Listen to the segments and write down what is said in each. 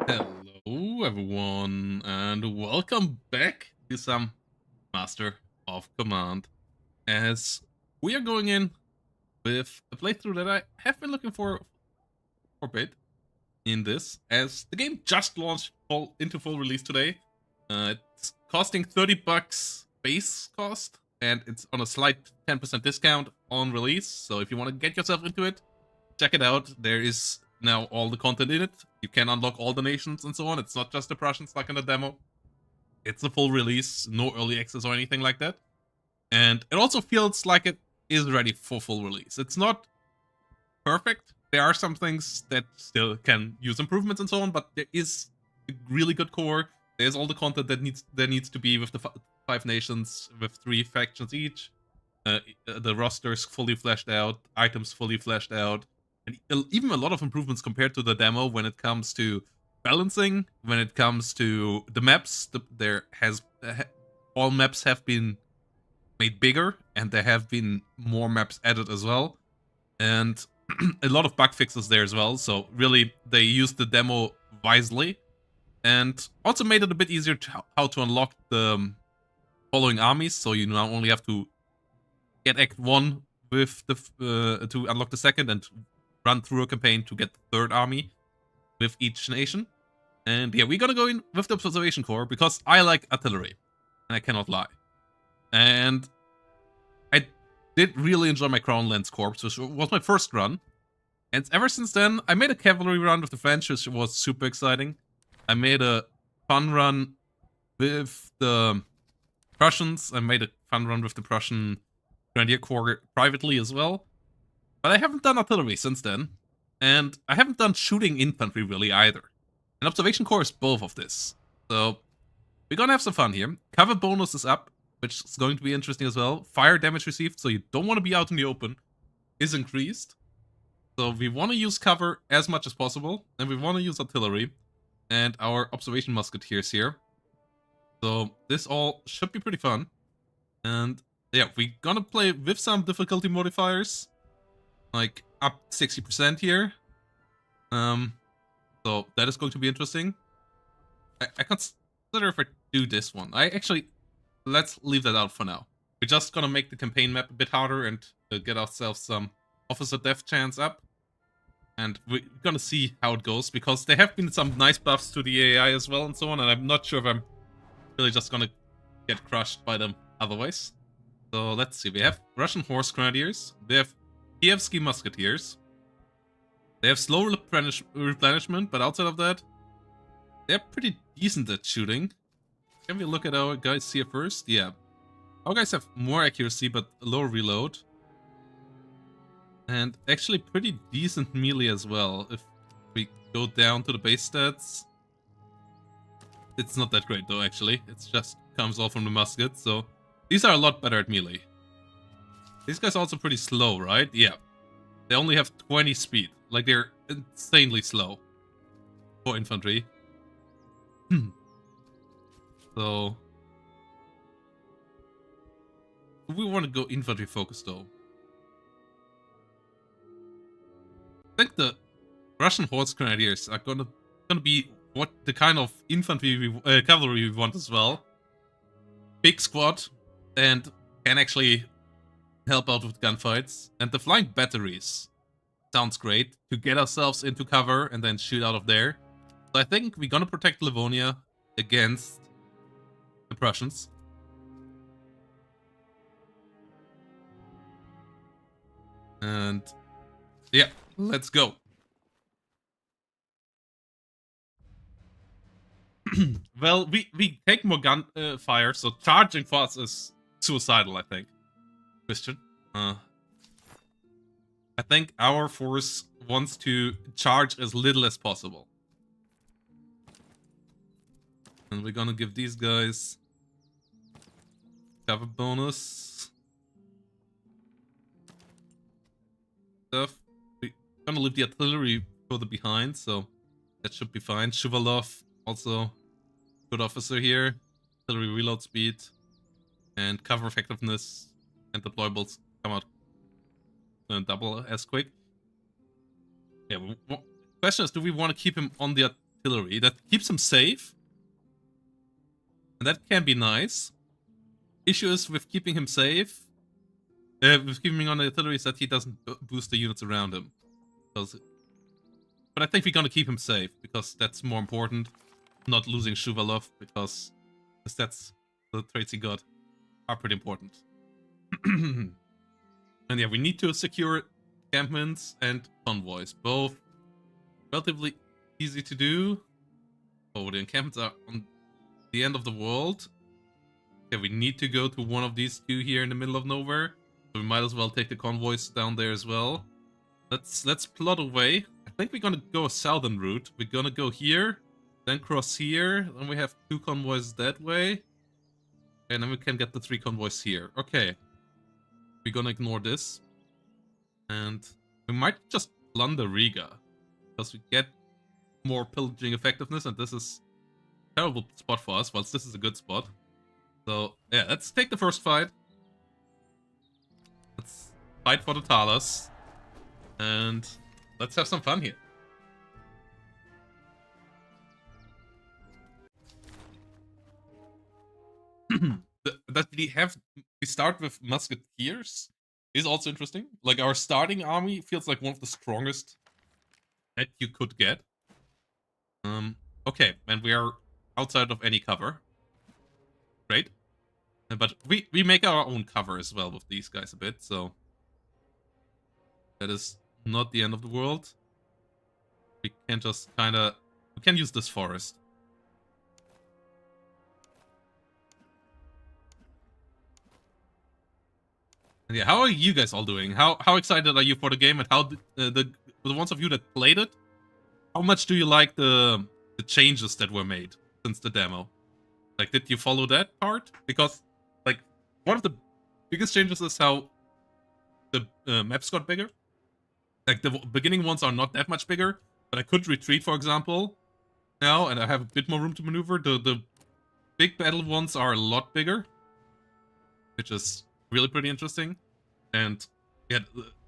Hello everyone and welcome back to some Master of Command, as we are going in with a playthrough that I have been looking for a bit in this, as the game just launched into full release today. It's costing $30 base cost, and it's on a slight 10% discount on release, so if you want to get yourself into it, check it out. There is now all the content in it. You can unlock all the nations and so on. It's not just the Prussians like in the demo. It's a full release, no early access or anything like that. And it also feels like it is ready for full release. It's not perfect. There are some things that still can use improvements and so on, but there is a really good core. There's all the content that needs to be with the 5 nations, with 3 factions each. The roster's fully fleshed out, items fully fleshed out, and even a lot of improvements compared to the demo when it comes to balancing, when it comes to the maps. All maps have been made bigger, and there have been more maps added as well, and a lot of bug fixes there as well. So really, they used the demo wisely, and also made it a bit easier how to unlock the following armies. So you now only have to get Act 1 with the to unlock the second, and run through a campaign to get the third army with each nation. And yeah, we're gonna go in with the Observation Corps because I like artillery, and I cannot lie. And I did really enjoy my Crown Lance Corps, which was my first run. And ever since then, I made a cavalry run with the French, which was super exciting. I made a fun run with the Prussians. I made a fun run with the Prussian Grenadier Corps privately as well. But I haven't done artillery since then, and I haven't done shooting infantry really either. And Observation Corps is both of this. So we're gonna have some fun here. Cover bonus is up, which is going to be interesting as well. Fire damage received, so you don't want to be out in the open, is increased. So we want to use cover as much as possible, and we want to use artillery, and our observation musketeers here. So this all should be pretty fun. And yeah, we're gonna play with some difficulty modifiers, like up 60% here. So that is going to be interesting. I consider if I do this one. Let's leave that out for now. We're just gonna make the campaign map a bit harder and get ourselves some officer death chance up. And we're gonna see how it goes, because there have been some nice buffs to the AI as well and so on, and I'm not sure if I'm really just gonna get crushed by them otherwise. So let's see, we have Russian Horse Grenadiers, we have Kievsky Musketeers, they have slow replenishment, but outside of that, they're pretty decent at shooting. Can we look at our guys here first? Yeah. Our guys have more accuracy, but lower reload. And actually pretty decent melee as well. If we go down to the base stats, it's not that great though, actually. It just comes all from the musket, so these are a lot better at melee. These guys are also pretty slow, right? Yeah. They only have 20 speed. Like, they're insanely slow for infantry. So we want to go infantry focused though. I think the Russian Horse Grenadiers are gonna be what the kind of infantry cavalry we want as well. Big squad, and can actually help out with gunfights. And the flying batteries sounds great to get ourselves into cover and then shoot out of there. So I think we're gonna protect Livonia against the Prussians. And yeah, let's go. Well, we take more gun fire, so charging for us is suicidal, I think. Christian. I think our force wants to charge as little as possible. And we're gonna give these guys cover bonus stuff. We're gonna leave the artillery further behind, so that should be fine. Shuvalov, also good officer here. Artillery reload speed and cover effectiveness, and deployables come out double as quick. Yeah, question is, do we want to keep him on the artillery that keeps him safe. And that can be nice. Issue is with keeping him safe. With keeping him on the artillery is that he doesn't boost the units around him. But I think we're gonna keep him safe, because that's more important. Not losing Shuvalov, because that's the traits he got are pretty important. And yeah, we need to secure encampments and convoys. Both relatively easy to do. Oh, the encampments are on the end of the world. Okay, we need to go to one of these two here in the middle of nowhere. So we might as well take the convoys down there as well. Let's plot away. I think we're gonna go a southern route. We're gonna go here, then cross here, then we have 2 convoys that way. And then we can get the 3 convoys here. Okay. We're gonna ignore this. And we might just plunder Riga, because we get more pillaging effectiveness, and this is a terrible spot for us, whilst this is a good spot. So, yeah, let's take the first fight. Let's fight for the Talas. And let's have some fun here. That we start with musketeers is also interesting. Like, our starting army feels like one of the strongest that you could get. Okay, and we are outside of any cover. Great. But we make our own cover as well with these guys a bit, so that is not the end of the world. We can just we can use this forest. And yeah, how are you guys all doing? How excited are you for the game, and how the ones of you that played it, how much do you like the changes that were made since the demo? Like, did you follow that part? Because, like, one of the biggest changes is how the maps got bigger. Like, the beginning ones are not that much bigger, but I could retreat, for example, now, and I have a bit more room to maneuver. The big battle ones are a lot bigger, which is really pretty interesting. And yeah,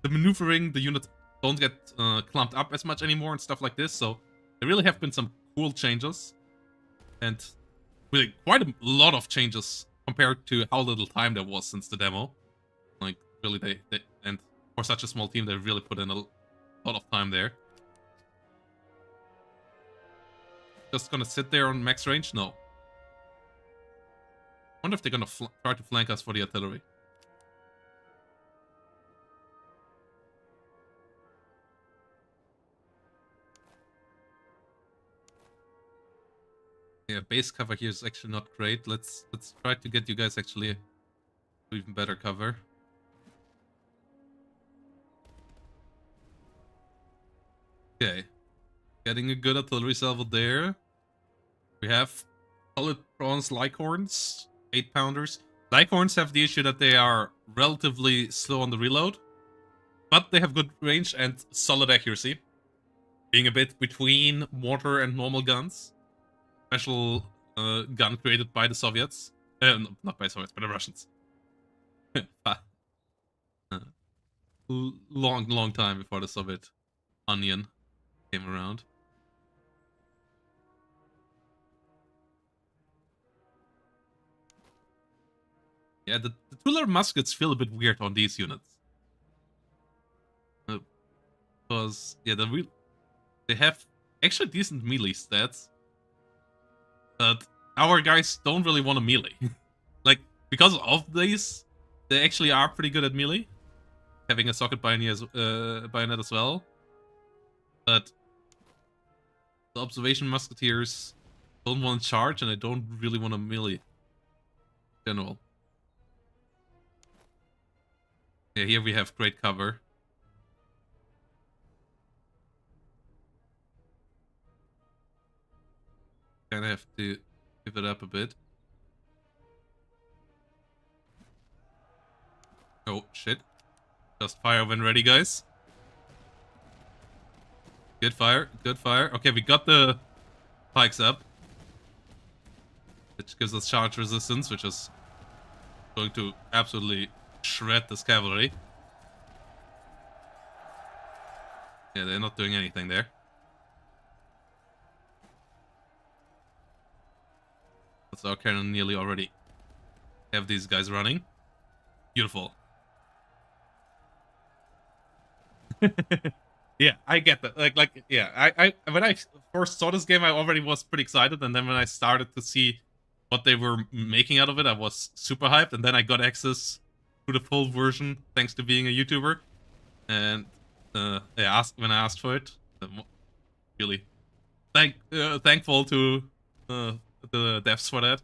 the maneuvering, the units don't get clumped up as much anymore and stuff like this. So there really have been some cool changes, and really quite a lot of changes compared to how little time there was since the demo. Like, really, they and for such a small team, they really put in a lot of time there. Just gonna sit there on max range? No. Wonder if they're gonna try to flank us for the artillery. Yeah, base cover here is actually not great. Let's try to get you guys actually to even better cover. Okay. Getting a good artillery salvo there. We have solid bronze Lycorns, 8-pounders. Lycorns have the issue that they are relatively slow on the reload, but they have good range and solid accuracy, being a bit between mortar and normal guns. Special gun created by the Soviets. Not by the Soviets, by the Russians. Long time before the Soviet onion came around. Yeah, the Tuller muskets feel a bit weird on these units. Because, yeah, they have actually decent melee stats. But our guys don't really want to melee. Like, because of these, they actually are pretty good at melee. Having a socket bayonet as well. But the observation musketeers don't want to charge, and I don't really want to melee in general. Yeah, here we have great cover. Kinda have to give it up a bit. Oh, shit. Just fire when ready, guys. Good fire, good fire. Okay, we got the pikes up, which gives us charge resistance, which is going to absolutely shred this cavalry. Yeah, they're not doing anything there. So our cannon nearly already have these guys running. Beautiful. Yeah, I get that. Yeah, I when I first saw this game, I already was pretty excited, and then when I started to see what they were making out of it, I was super hyped, and then I got access to the full version thanks to being a YouTuber, and when I asked for it, really thankful to the devs for that,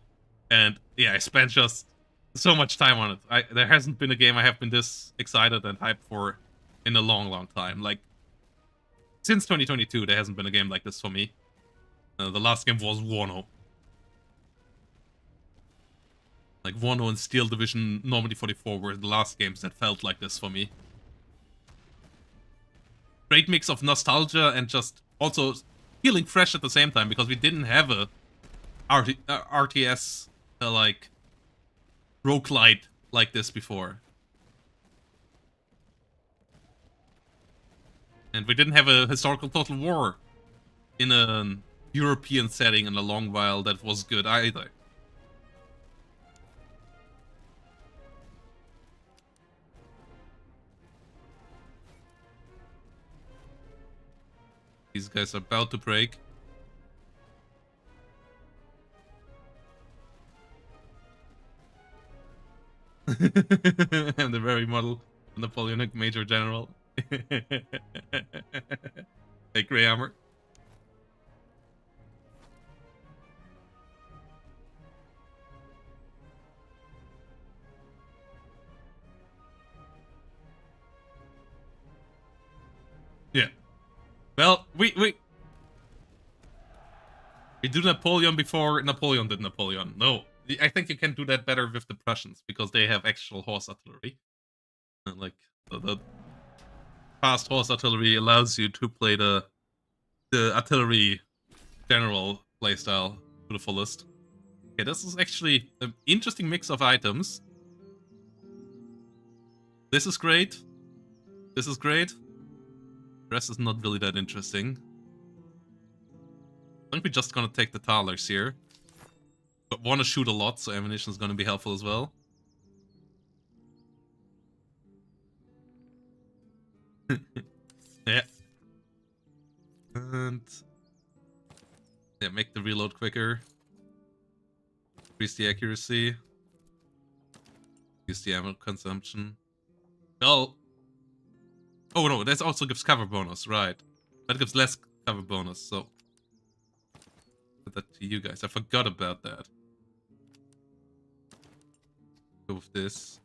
and yeah, I spent just so much time on it. There hasn't been a game I have been this excited and hyped for in a long time. Like, since 2022, there hasn't been a game like this for me. The last game was Wano. Like, Wano and Steel Division Normandy 44 were the last games that felt like this for me. Great mix of nostalgia and just also feeling fresh at the same time, because we didn't have a RTS, like, roguelite like this before. And we didn't have a historical Total War in a European setting in a long while that was good either. These guys are about to break. And the very model Napoleonic Major General. Hey, Grey Hammer. Yeah. Well, we do Napoleon before Napoleon did Napoleon. No, I think you can do that better with the Prussians, because they have actual horse artillery. Like, the fast horse artillery allows you to play the artillery general playstyle to the fullest. Okay, this is actually an interesting mix of items. This is great. This is great. The rest is not really that interesting. I think we're just gonna take the Thalers here. But want to shoot a lot, so ammunition is gonna be helpful as well. Yeah. And yeah, make the reload quicker. Increase the accuracy. Use the ammo consumption. Well, oh no, that also gives cover bonus, right? That gives less cover bonus, so put that to you guys. I forgot about that. Go with this.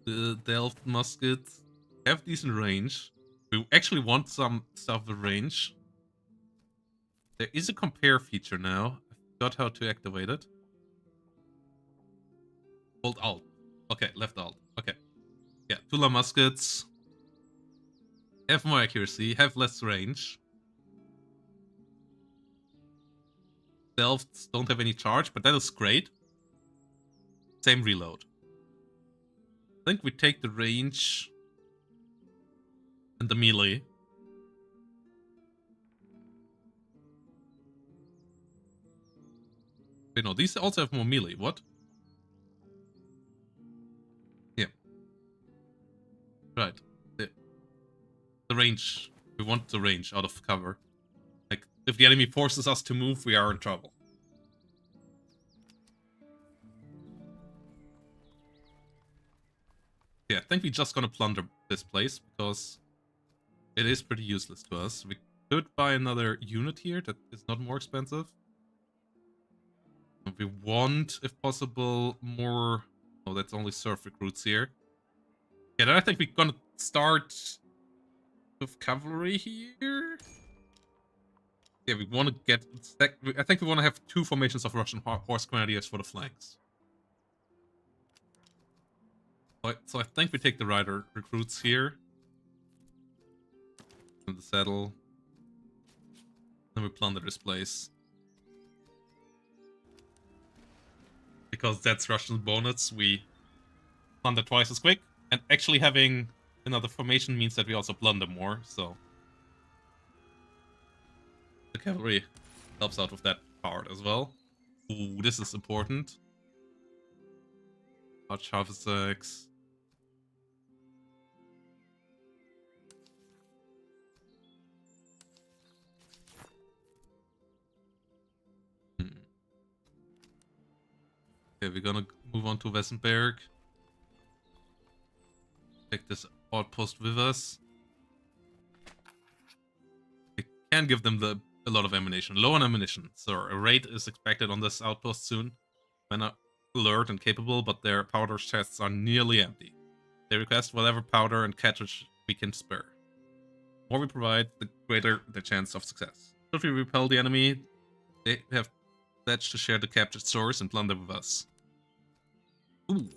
The Delft muskets have decent range. We actually want some stuff with range. There is a compare feature now. I forgot how to activate it. Hold Alt. Okay, left Alt. Okay. Yeah, Tula muskets have more accuracy, have less range. Delfts don't have any charge, but that is great. Same reload. I think we take the range and the melee. Wait, no, these also have more melee. What? Yeah. Right. The range. We want the range out of cover. Like, if the enemy forces us to move, we are in trouble. Yeah, I think we're just gonna plunder this place, because it is pretty useless to us. We could buy another unit here that is not more expensive. We want, if possible, more... Oh, that's only surf recruits here. Yeah, then I think we're gonna start with cavalry here. Yeah, we want to get... I think we want to have 2 formations of Russian horse grenadiers for the flanks. So I think we take the rider recruits here. In the saddle. Then we plunder this place. Because that's Russian bonus, we plunder twice as quick. And actually having another formation means that we also plunder more, so... The cavalry helps out with that part as well. Ooh, this is important. Large harvest eggs. Okay, we're gonna move on to Wessenberg. Take this outpost with us. We can give them a lot of ammunition. Low on ammunition. So a raid is expected on this outpost soon. When alert and capable, but their powder chests are nearly empty. They request whatever powder and cartridge we can spare. The more we provide, the greater the chance of success. If we repel the enemy, they have pledged to share the captured stores and plunder with us. Ooh.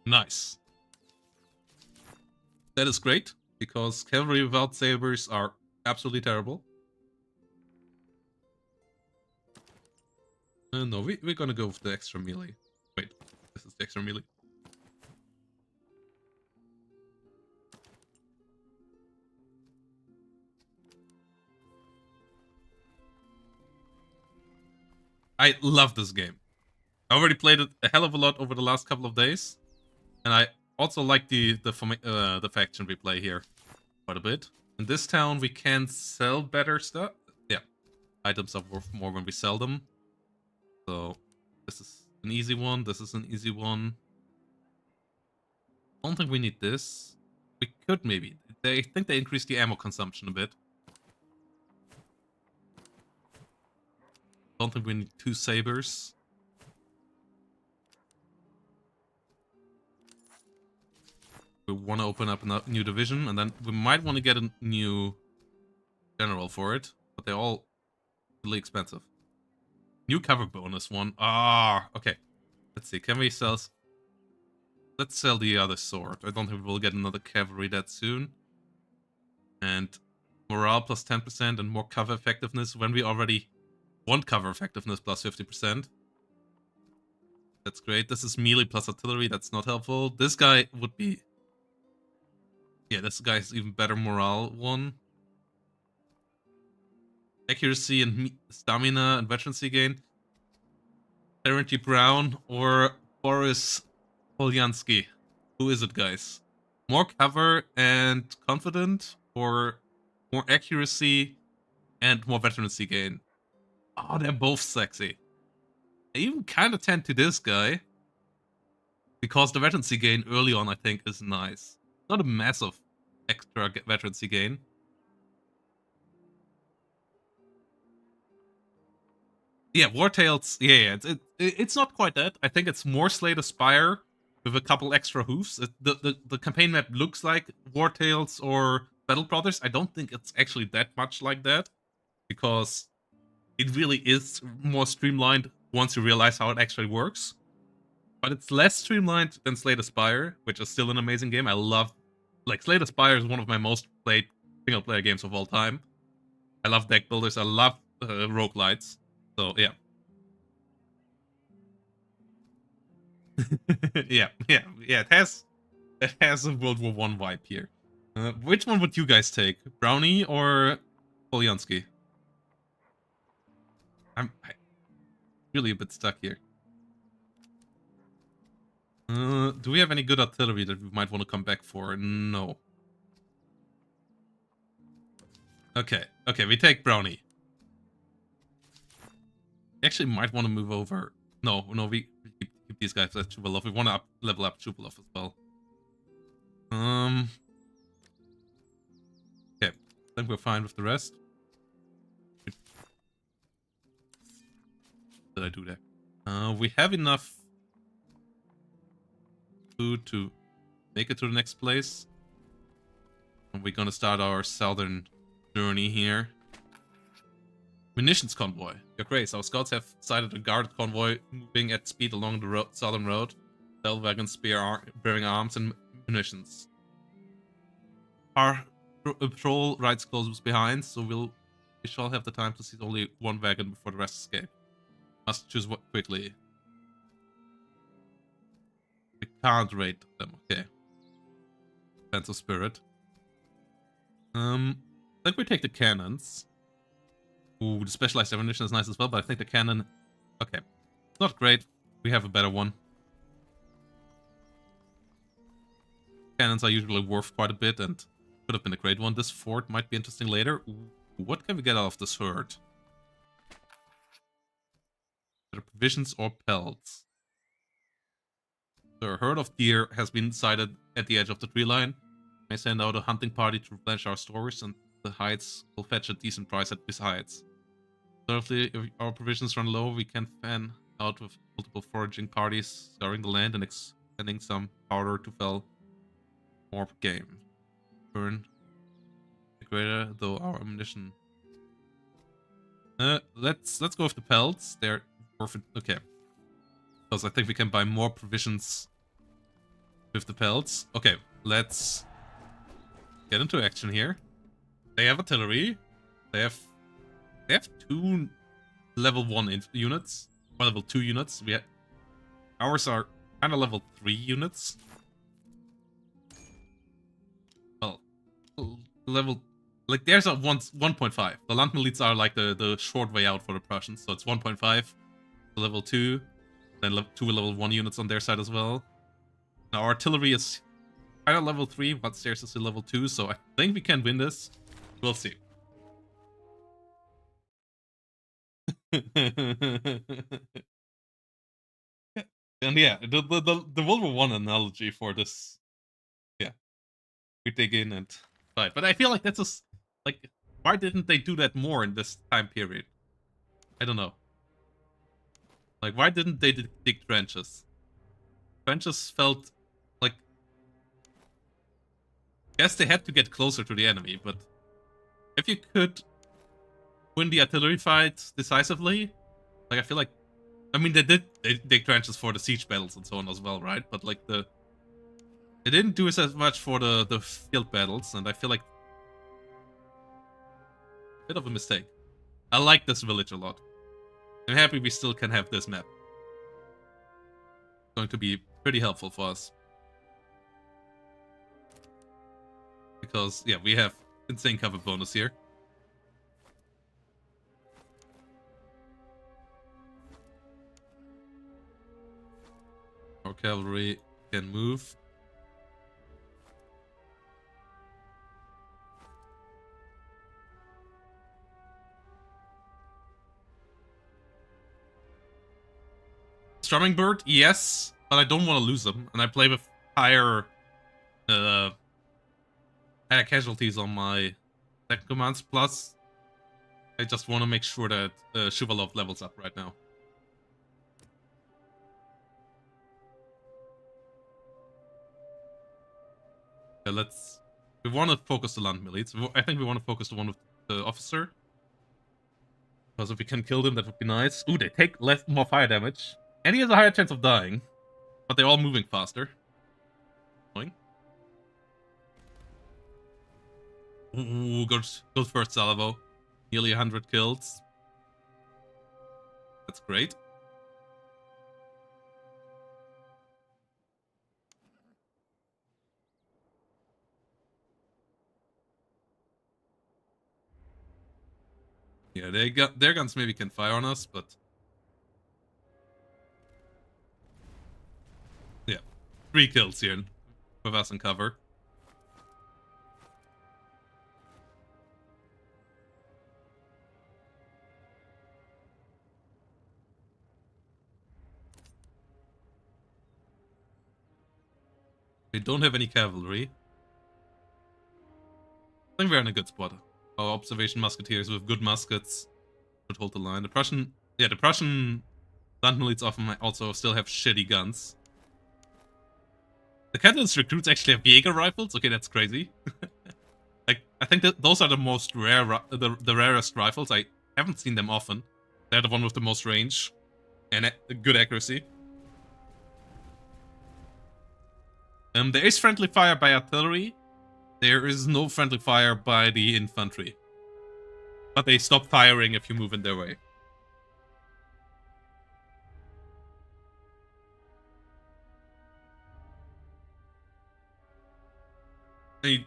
Nice. That is great, because cavalry without sabers are absolutely terrible. No, we're gonna go with the extra melee. Wait, this is the extra melee. I love this game. I already played it a hell of a lot over the last couple of days, and I also like the faction we play here quite a bit. In this town, we can sell better stuff. Yeah, items are worth more when we sell them. So this is an easy one. This is an easy one. I don't think we need this. We could maybe. I think they increased the ammo consumption a bit. Don't think we need 2 sabers. We want to open up a new division, and then we might want to get a new general for it, but they're all really expensive. New cover bonus one. Ah, okay. Let's see. Can we sell? Let's sell the other sword. I don't think we'll get another cavalry that soon. And morale plus 10% and more cover effectiveness when we already want cover effectiveness plus 50%. That's great. This is melee plus artillery. That's not helpful. This guy would be... Yeah, this guy's even better morale one. Accuracy and stamina and veterancy gain. Terence Brown or Boris Polyansky. Who is it, guys? More cover and confident, or more accuracy and more veterancy gain? Oh, they're both sexy. I even kind of tend to this guy, because the veterancy gain early on, I think, is nice. Not a massive extra veterancy gain. Yeah, Wartails, yeah, it's not quite that. I think it's more Slay the Spire with a couple extra hoofs. The campaign map looks like Wartails or Battle Brothers. I don't think it's actually that much like that, because it really is more streamlined once you realize how it actually works. But it's less streamlined than Slay the Spire, which is still an amazing game. I love... Like, Slay the Spire is one of my most played single-player games of all time. I love deck builders. I love roguelites. So, yeah. yeah. It has a World War I vibe here. Which one would you guys take? Brownie or Polyansky? I'm really a bit stuck here. Do we have any good artillery that we might want to come back for? No. Okay, we take Brownie. We actually might want to move over. No, we keep these guys at Chubalov. We want to level up Chubalov as well. Okay, I think we're fine with the rest. Did I do that? We have enough food to make it to the next place. And we're gonna start our southern journey here. Munitions convoy. Your Grace, our scouts have sighted a guarded convoy moving at speed along the southern road. Saddle wagons bearing arms and munitions. Our patrol rides close behind, so we shall have the time to seize only one wagon before the rest escape. Must choose quickly. We can't raid them, okay. Sense of spirit. I think we take the cannons. Ooh, the specialized ammunition is nice as well, but I think the cannon... Okay. It's not great. We have a better one. Cannons are usually worth quite a bit and could have been a great one. This fort might be interesting later. Ooh, what can we get out of this herd? Either provisions or pelts. The herd of deer has been sighted at the edge of the tree line. May send out a hunting party to replenish our stores, and the hides will fetch a decent price at these hides. Thirdly, if our provisions run low, we can fan out with multiple foraging parties, scouring the land and extending some powder to fell more game. Burn greater though our ammunition. Let's go with the pelts. They're worth it. Okay. Because I think we can buy more provisions with the pelts. Okay, let's get into action here. They have artillery. They have 2 level 1 units. Or level 2 units. Ours are kind of level 3 units. Well, level... Like, there's a 1.5. The Landmiliz are like the short way out for the Prussians. So it's 1.5 to level 2. Then 2 level 1 units on their side as well. Now, our artillery is kind of level 3, but theirs is a level 2. So I think we can win this. We'll see. And yeah, the World War I analogy for this. Yeah. We dig in and fight. But I feel like that's just... Like, why didn't they do that more in this time period? I don't know. Like, why didn't they dig trenches? Trenches felt like... Yes, they had to get closer to the enemy, but... If you could win the artillery fight decisively... Like, I feel like... I mean, they did dig trenches for the siege battles and so on as well, right? But, like, they didn't do as much for the field battles, and I feel like... Bit of a mistake. I like this village a lot. I'm happy we still can have this map. It's going to be pretty helpful for us. Because, yeah, we have insane cover bonus here. Our cavalry can move. Strumming Bird, yes, but I don't want to lose them, and I play with higher casualties on my second commands. Plus, I just want to make sure that Shuvalov levels up right now. Yeah, we want to focus the Landmiliz. I think we want to focus the one with the officer. Because if we can kill them, that would be nice. Ooh, they take more fire damage. And he has a higher chance of dying. But they're all moving faster. Annoying. Ooh, good first salvo. Nearly 100 kills. That's great. Yeah, their guns maybe can fire on us, but... Yeah, 3 kills here with us in cover. They don't have any cavalry. I think we're in a good spot. Our observation musketeers with good muskets would hold the line. The Prussian Landmiliz often also still have shitty guns. The Catalyst recruits actually have Jaeger rifles. Okay, that's crazy. Like, I think that those are the most rare, the rarest rifles. I haven't seen them often. They're the one with the most range and good accuracy. There is friendly fire by artillery. There is no friendly fire by the infantry. But they stop firing if you move in their way.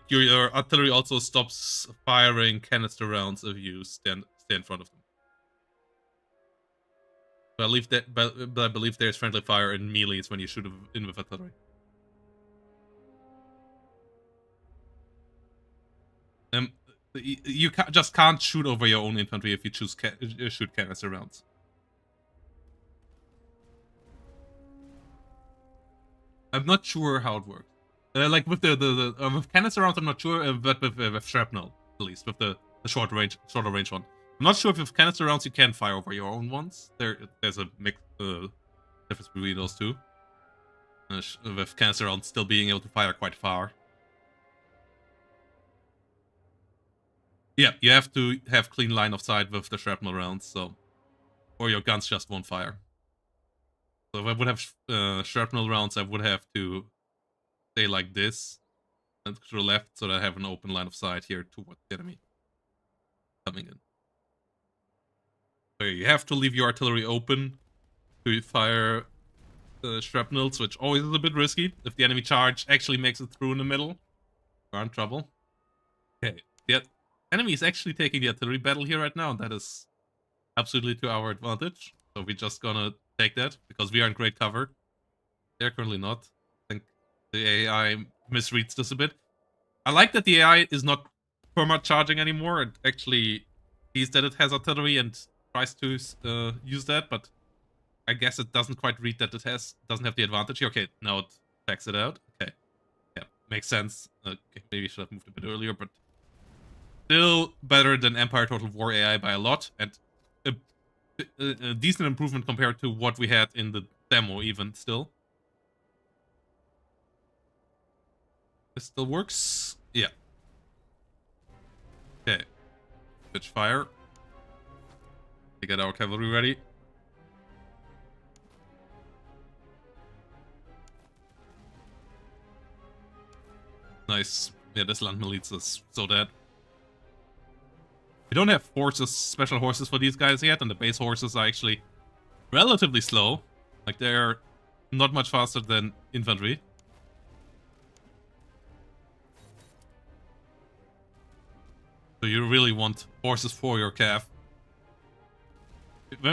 Your artillery also stops firing canister rounds if you stand in front of them. But I believe there's friendly fire in melees when you shoot in with artillery. You just can't shoot over your own infantry if you shoot canister rounds. I'm not sure how it works. Like with with canister rounds, I'm not sure, but with shrapnel at least, with the shorter range one. I'm not sure if with canister rounds you can fire over your own ones. There's a mix difference between those two. With canister rounds still being able to fire quite far. Yeah, you have to have clean line of sight with the shrapnel rounds, so or your guns just won't fire. So if I would have shrapnel rounds, I would have to stay like this and to the left, so that I have an open line of sight here towards the enemy coming in. So you have to leave your artillery open to fire shrapnels, which always is a bit risky. If the enemy charge actually makes it through in the middle, we're in trouble. Okay, the enemy is actually taking the artillery battle here right now, and that is absolutely to our advantage. So we're just gonna take that, because we are in great cover. They're currently not. I think the AI misreads this a bit. I like that the AI is not perma charging anymore. It actually sees that it has artillery and tries to use that, but I guess it doesn't quite read that it doesn't have the advantage here. Okay, now it backs it out. Okay, yeah, makes sense. Okay, maybe I should have moved a bit earlier, but still better than Empire Total War AI by a lot, and a decent improvement compared to what we had in the demo even still. This still works? Yeah. Okay. Switch fire. We get our cavalry ready. Nice. Yeah, this Landmiliz is so dead. We don't have special horses for these guys yet, and the base horses are actually relatively slow. Like, they're not much faster than infantry. So you really want horses for your cav.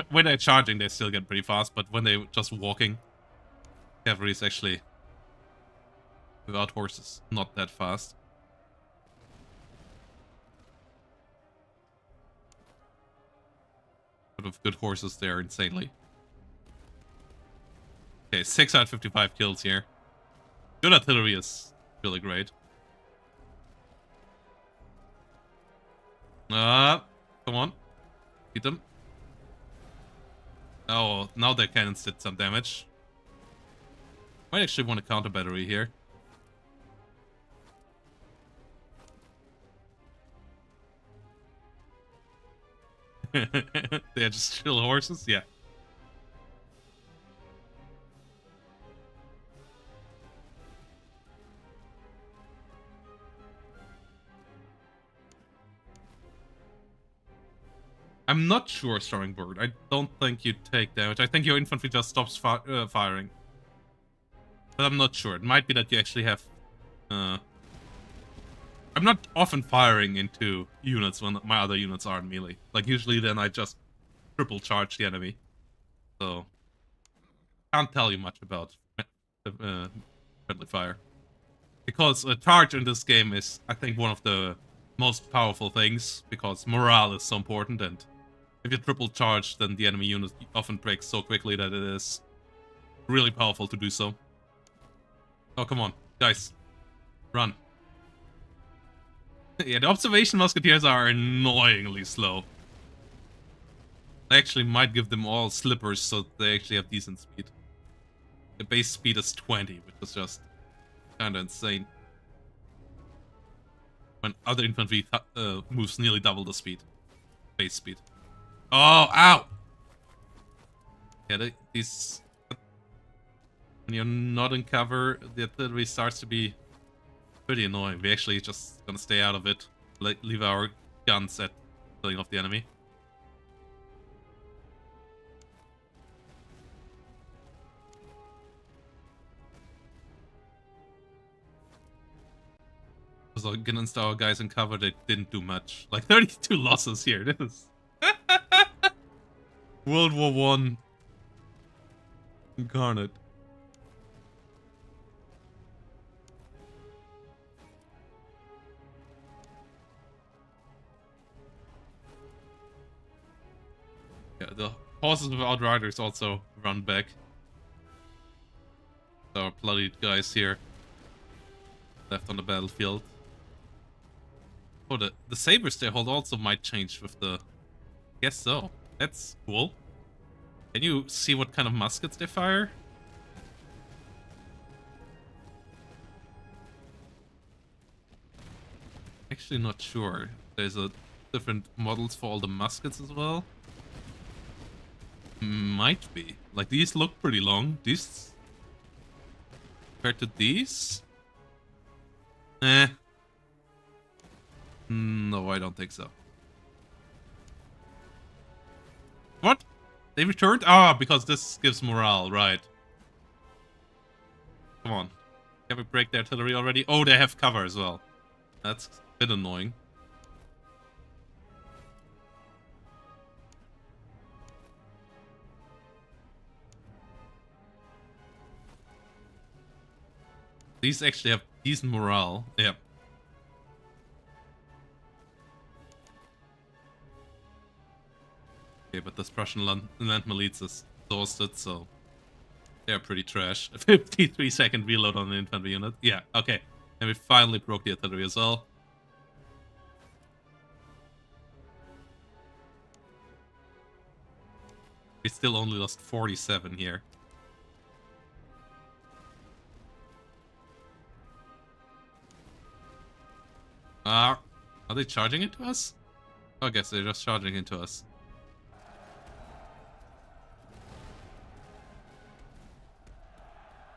When they're charging, they still get pretty fast, but when they're just walking, cavalry is actually, without horses, not that fast. But with good horses, they're insanely. Okay, 655 kills here. Good artillery is really great. Come on. Beat them. Oh, now their cannons did some damage. Might actually want a counter battery here. They're just chill horses? Yeah. I'm not sure, Starring Bird. I don't think you take damage. I think your infantry just stops firing. But I'm not sure. It might be that you actually have... I'm not often firing into units when my other units are in melee. Like, usually then I just triple charge the enemy. So... can't tell you much about friendly fire. Because a charge in this game is, I think, one of the most powerful things. Because morale is so important, and if you triple charge, then the enemy unit often breaks so quickly that it is really powerful to do so. Oh, come on. Guys. Run. Yeah, the observation musketeers are annoyingly slow. I actually might give them all slippers so they actually have decent speed. The base speed is 20, which is just kinda insane. When other infantry moves nearly double the speed. Base speed. Oh, ow! Yeah, these... when you're not in cover, the artillery starts to be pretty annoying. We actually just gonna stay out of it. Leave our guns at killing off the enemy. So against our guys in cover, they didn't do much. Like 32 losses here. This is World War I Incarnate. Yeah, the horses without riders also run back. There are bloodied guys here left on the battlefield. Oh, the sabers they hold also might change with the... Guess so. That's cool. Can you see what kind of muskets they fire? Actually not sure. There's a different models for all the muskets as well. Might be. Like, these look pretty long. These... Compared to these? Eh. No, I don't think so. What? They returned? Ah, because this gives morale, right. Come on. Can we break the artillery already? Oh, they have cover as well. That's a bit annoying. These actually have decent morale. Yep. Okay, but this Prussian land militia is exhausted, so they're pretty trash. A 53-second reload on the infantry unit. Yeah, okay. And we finally broke the artillery as well. We still only lost 47 here. Are they charging into us? I guess they're just charging into us.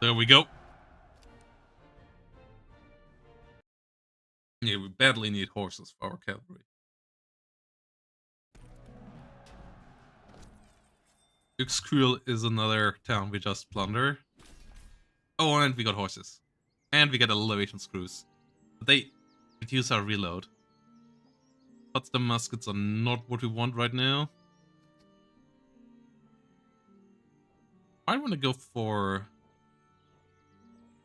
There we go. Yeah, we badly need horses for our cavalry. Uxkruel is another town we just plunder. Oh, and we got horses. And we get elevation screws. But they reduce our reload. But the muskets are not what we want right now. I want to go for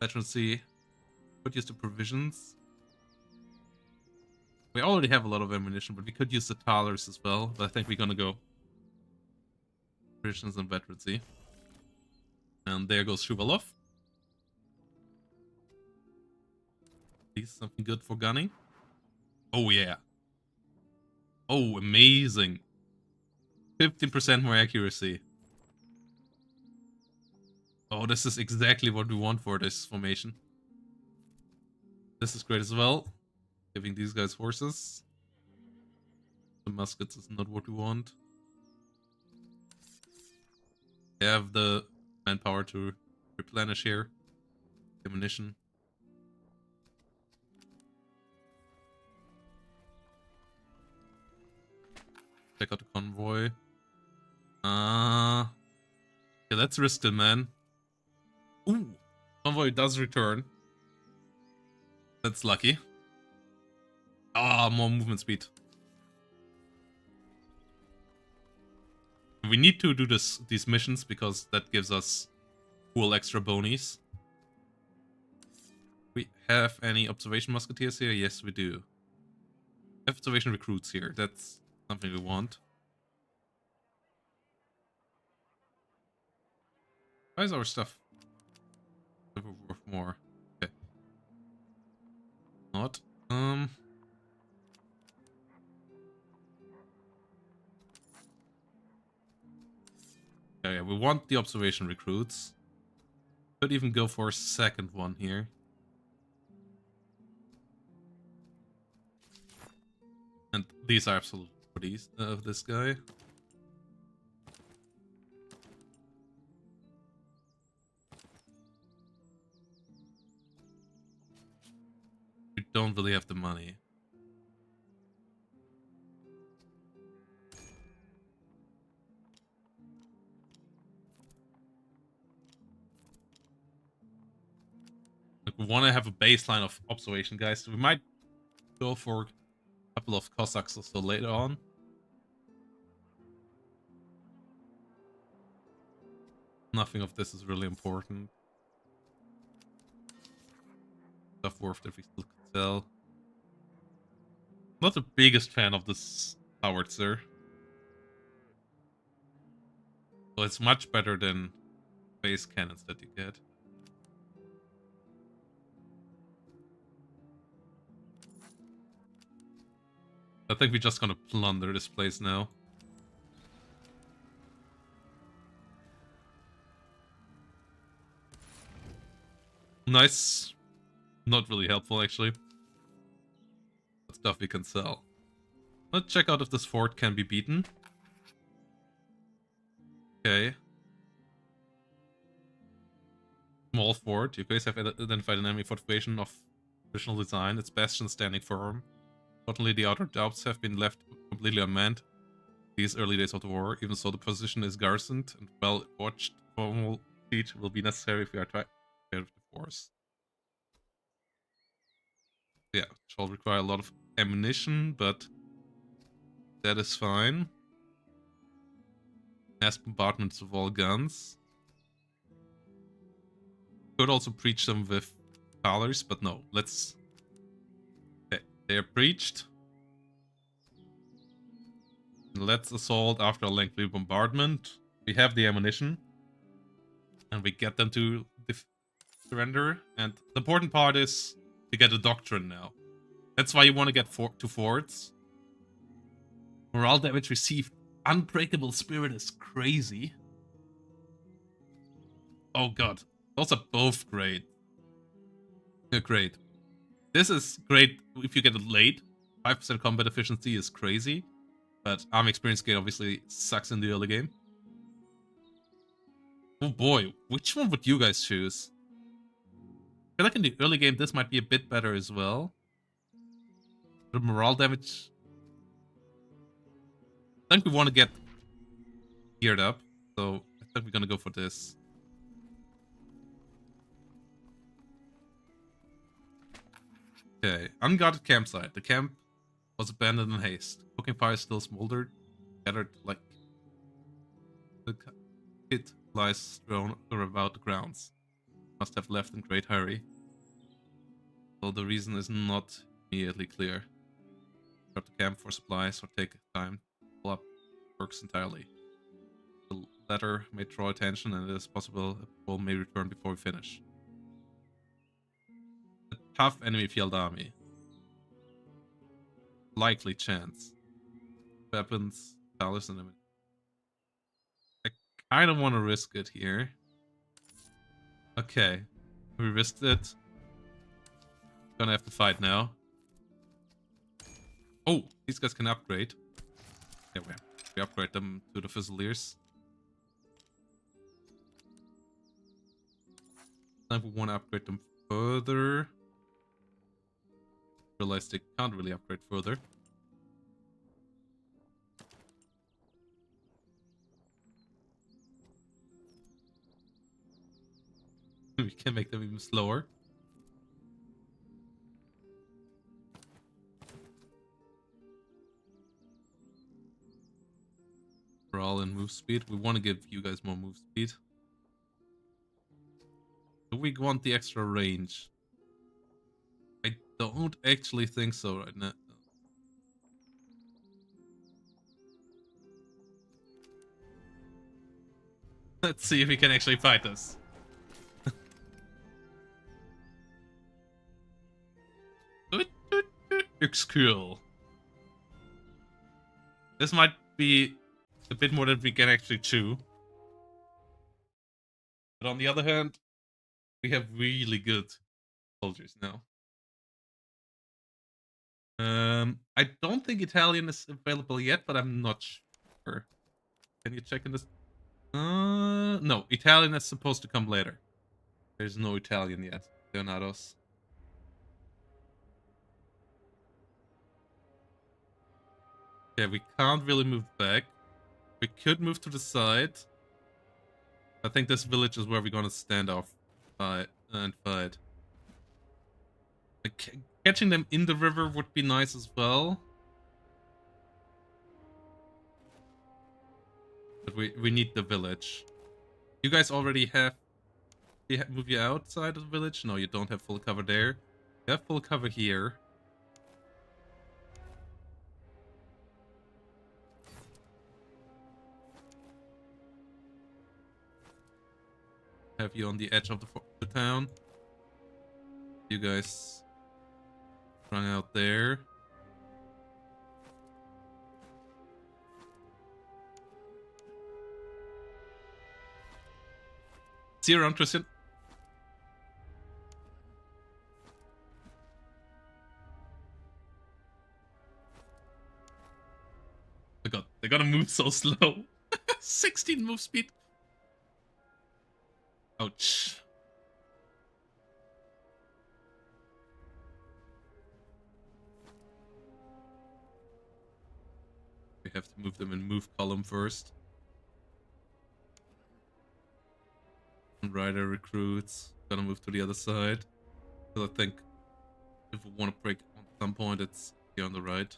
veterancy. Could use the provisions. We already have a lot of ammunition, but we could use the talers as well. But I think we're gonna go provisions and veterancy. And there goes Shuvalov. Please, something good for gunning. Oh yeah. Oh, amazing. 15% more accuracy. Oh, this is exactly what we want for this formation. This is great as well. Giving these guys horses. The muskets is not what we want. They have the manpower to replenish here. Ammunition. Check out the convoy. Yeah, let's risk it, man. Ooh, convoy does return. That's lucky. Ah, more movement speed. We need to do these missions because that gives us cool extra bonies. We have any observation musketeers here? Yes, we do. Observation recruits here. That's something we want. Why is our stuff worth more? Okay. Not. Yeah, we want the observation recruits. Could even go for a second one here. And these are absolute bodies of this guy. We don't really have the money. Like, we want to have a baseline of observation, guys. So we might go for a couple of Cossacks or so later on. Nothing of this is really important. Stuff worth that we still could sell. Not the biggest fan of this howitzer. So it's much better than base cannons that you get. I think we're just gonna plunder this place now. Nice. Not really helpful, actually. But stuff we can sell. Let's check out if this fort can be beaten. Okay. Small fort. You guys have identified an enemy fortification of traditional design. Its bastion standing firm. Fortunately, the outer doubts have been left completely unmanned these early days of the war. Even so, the position is garrisoned and well watched. Formal siege will be necessary if we are trying to get the force. Yeah, it shall require a lot of ammunition, but that is fine. Mass bombardments of all guns. Could also breach them with colors, but no. Let's. Okay, they are breached. Let's assault after a lengthy bombardment. We have the ammunition. And we get them to surrender. And the important part is to get a doctrine now. That's why you want to get to forts. Morale damage received. Unbreakable spirit is crazy. Oh god. Those are both great. They're great. This is great if you get it late. 5% combat efficiency is crazy. But arm experience gain obviously sucks in the early game. Oh boy, which one would you guys choose? I feel like in the early game this might be a bit better as well. The morale damage... I think we want to get geared up. So I think we're gonna go for this. Okay, unguarded campsite. The camp was abandoned in haste. Cooking fire still smoldered, gathered like the pit lies strewn about the grounds. Must have left in great hurry. Though the reason is not immediately clear. Grab the camp for supplies or take time to pull up works entirely. The latter may draw attention and it is possible a patrol may return before we finish. A tough enemy field army. Likely chance. Weapons, dollars, and ammunition. I kind of want to risk it here. Okay, we risked it. Gonna have to fight now. Oh, these guys can upgrade. Yeah, we upgrade them to the Fusiliers. Then we want to upgrade them further. Realize they can't really upgrade further. We can make them even slower. We're all in move speed. We want to give you guys more move speed. Do we want the extra range? I don't actually think so right now. Let's see if we can actually fight this. Looks cool. This might be a bit more than we can actually chew. But on the other hand, we have really good soldiers now. I don't think Italian is available yet, but I'm not sure. Can you check in this? No, Italian is supposed to come later. There's no Italian yet. Leonados. Okay, we can't really move back. We could move to the side. I think this village is where we're gonna stand off and fight. Like, catching them in the river would be nice as well. But we need the village. You guys already have... Move you outside of the village? No, you don't have full cover there. You have full cover here. Have you on the edge of the town. You guys run out there. See you around, Christian. Oh god, they gotta move so slow. 16 move speed. Ouch. We have to move them in move column first. Rider recruits. Gonna move to the other side. Because I think if we want to break on some point, it's here on the right.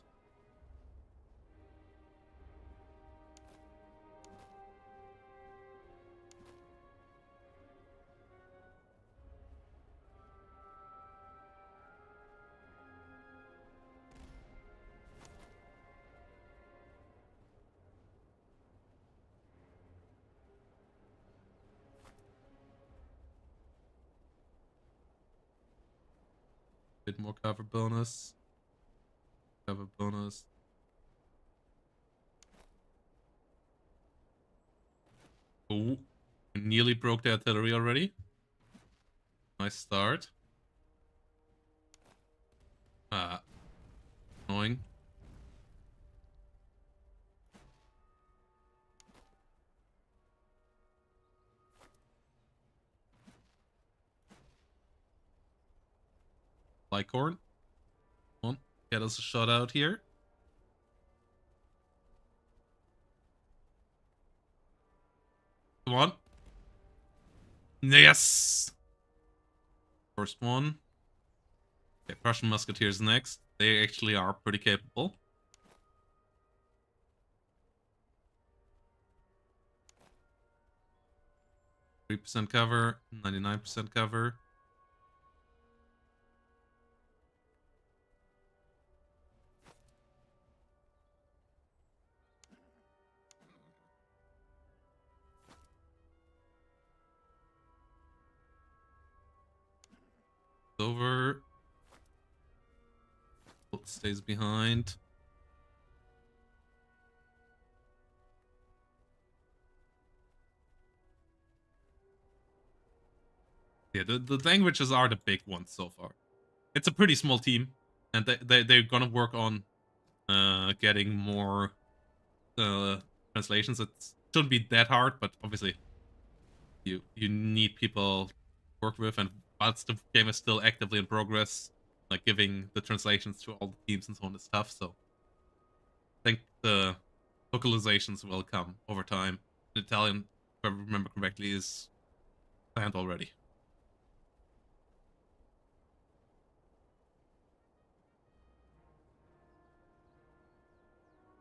Bit more cover bonus. Cover bonus. Oh, we nearly broke the artillery already. Nice start. Ah, annoying. Lycorn. Come on, get us a shot out here. Come on. Yes! First one. Okay, Prussian Musketeers next. They actually are pretty capable. %3 cover, 99% cover. Over. Stays behind. Yeah, the languages are the big ones so far. It's a pretty small team, and they're gonna work on getting more translations. It shouldn't be that hard, but obviously you need people to work with, and whilst the game is still actively in progress, like giving the translations to all the teams and so on is tough. So I think the localizations will come over time. The Italian, if I remember correctly, is planned already.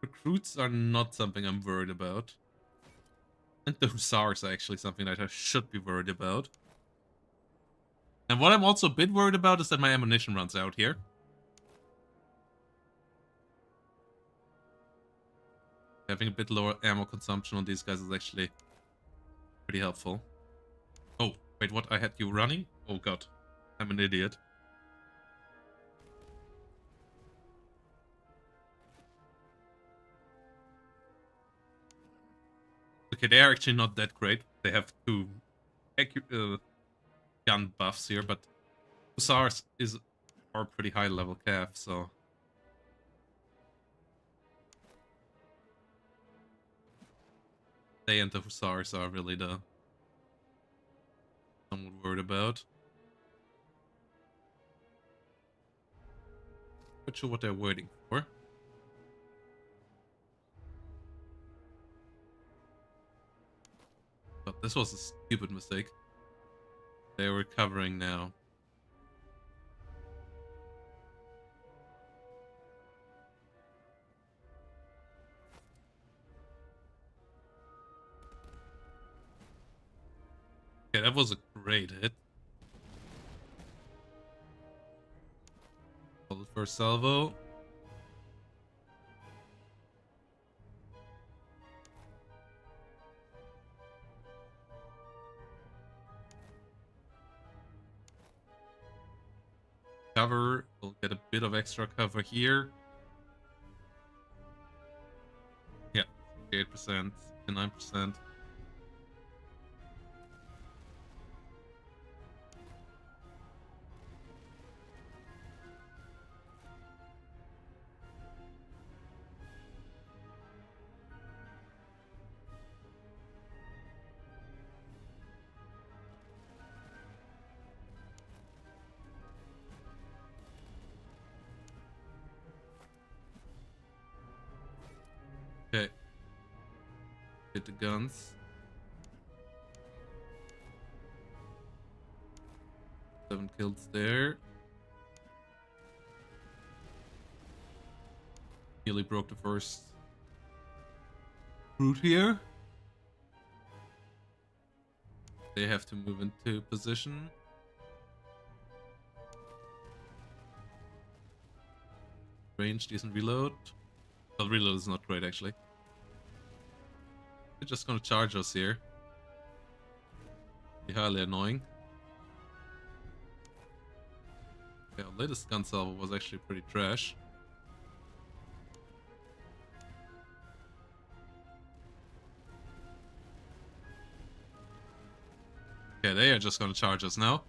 Recruits are not something I'm worried about. And the Hussars are actually something that I should be worried about. And what I'm also a bit worried about is that my ammunition runs out here. Having a bit lower ammo consumption on these guys is actually pretty helpful. Oh, wait, what? I had you running? Oh god, I'm an idiot. Okay, they are actually not that great. They have two gun buffs here, but Hussars are pretty high level cav, so they and the Hussars are really the somewhat worried about. Not sure what they're waiting for. But this was a stupid mistake. They're recovering now. Okay, that was a great hit. Hold it for salvo. Cover. We'll get a bit of extra cover here. Yeah, 8% and 9%. Okay. Hit the guns. 7 kills there. Nearly broke the first route here. They have to move into position. Range, decent reload. Well, reload is not great actually. They're just gonna charge us here. Be highly annoying. Yeah, our latest gun salvo was actually pretty trash. Okay, they are just gonna charge us now.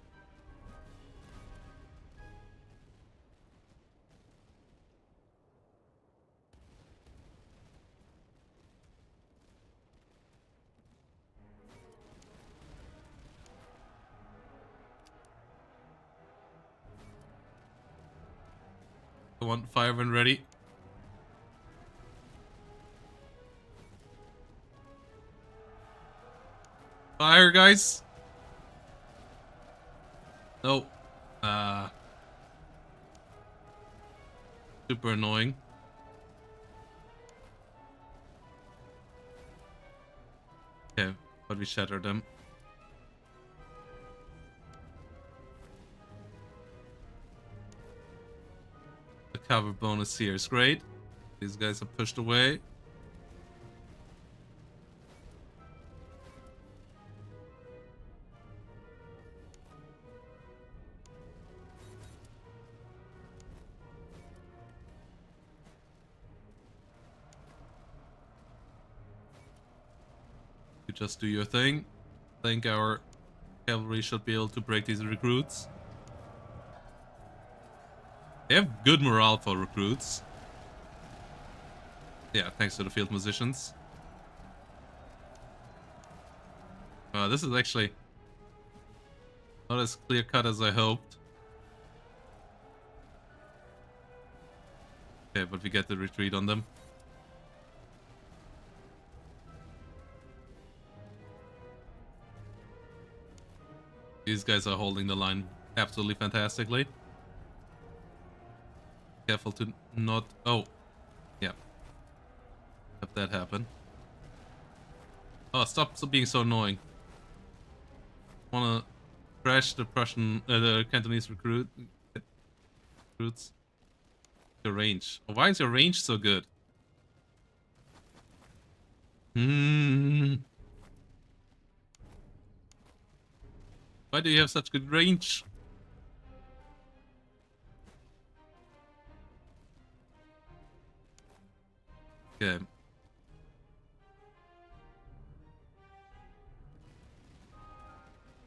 Come on, fire when ready. Fire, guys! No. Super annoying. Okay, but we shatter them. The cover bonus here is great. These guys are pushed away. You just do your thing. I think our cavalry should be able to break these recruits. They have good morale for recruits. Yeah, thanks to the field musicians. This is actually not as clear cut as I hoped. Okay, but we get the retreat on them. These guys are holding the line absolutely fantastically. Careful to not... Oh. Yeah. Have that happen. Oh, stop being so annoying. Wanna crash the the Cantonese recruits. Your range. Oh, why is your range so good? Why do you have such good range? Okay.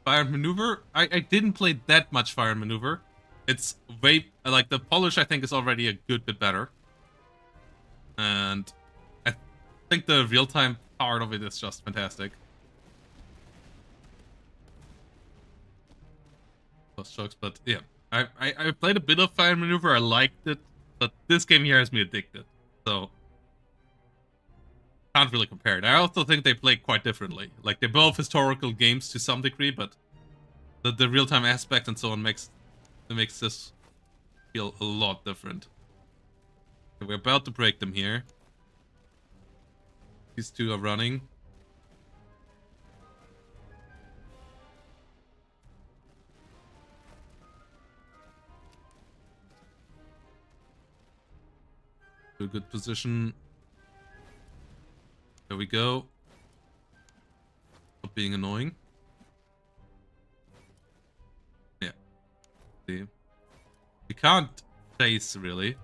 Fire and maneuver? I didn't play that much fire and maneuver. It's way... Like, the polish, I think, is already a good bit better. And I think the real-time part of it is just fantastic. Those jokes, but yeah. I played a bit of fire and maneuver, I liked it, but this game here has me addicted. So... Can't really compare it. I also think they play quite differently. Like, they're both historical games to some degree, but the real-time aspect and so on makes this feel a lot different. Okay, we're about to break them here. These two are running. a good position. There we go. Not being annoying. Yeah. See. You can't chase, really.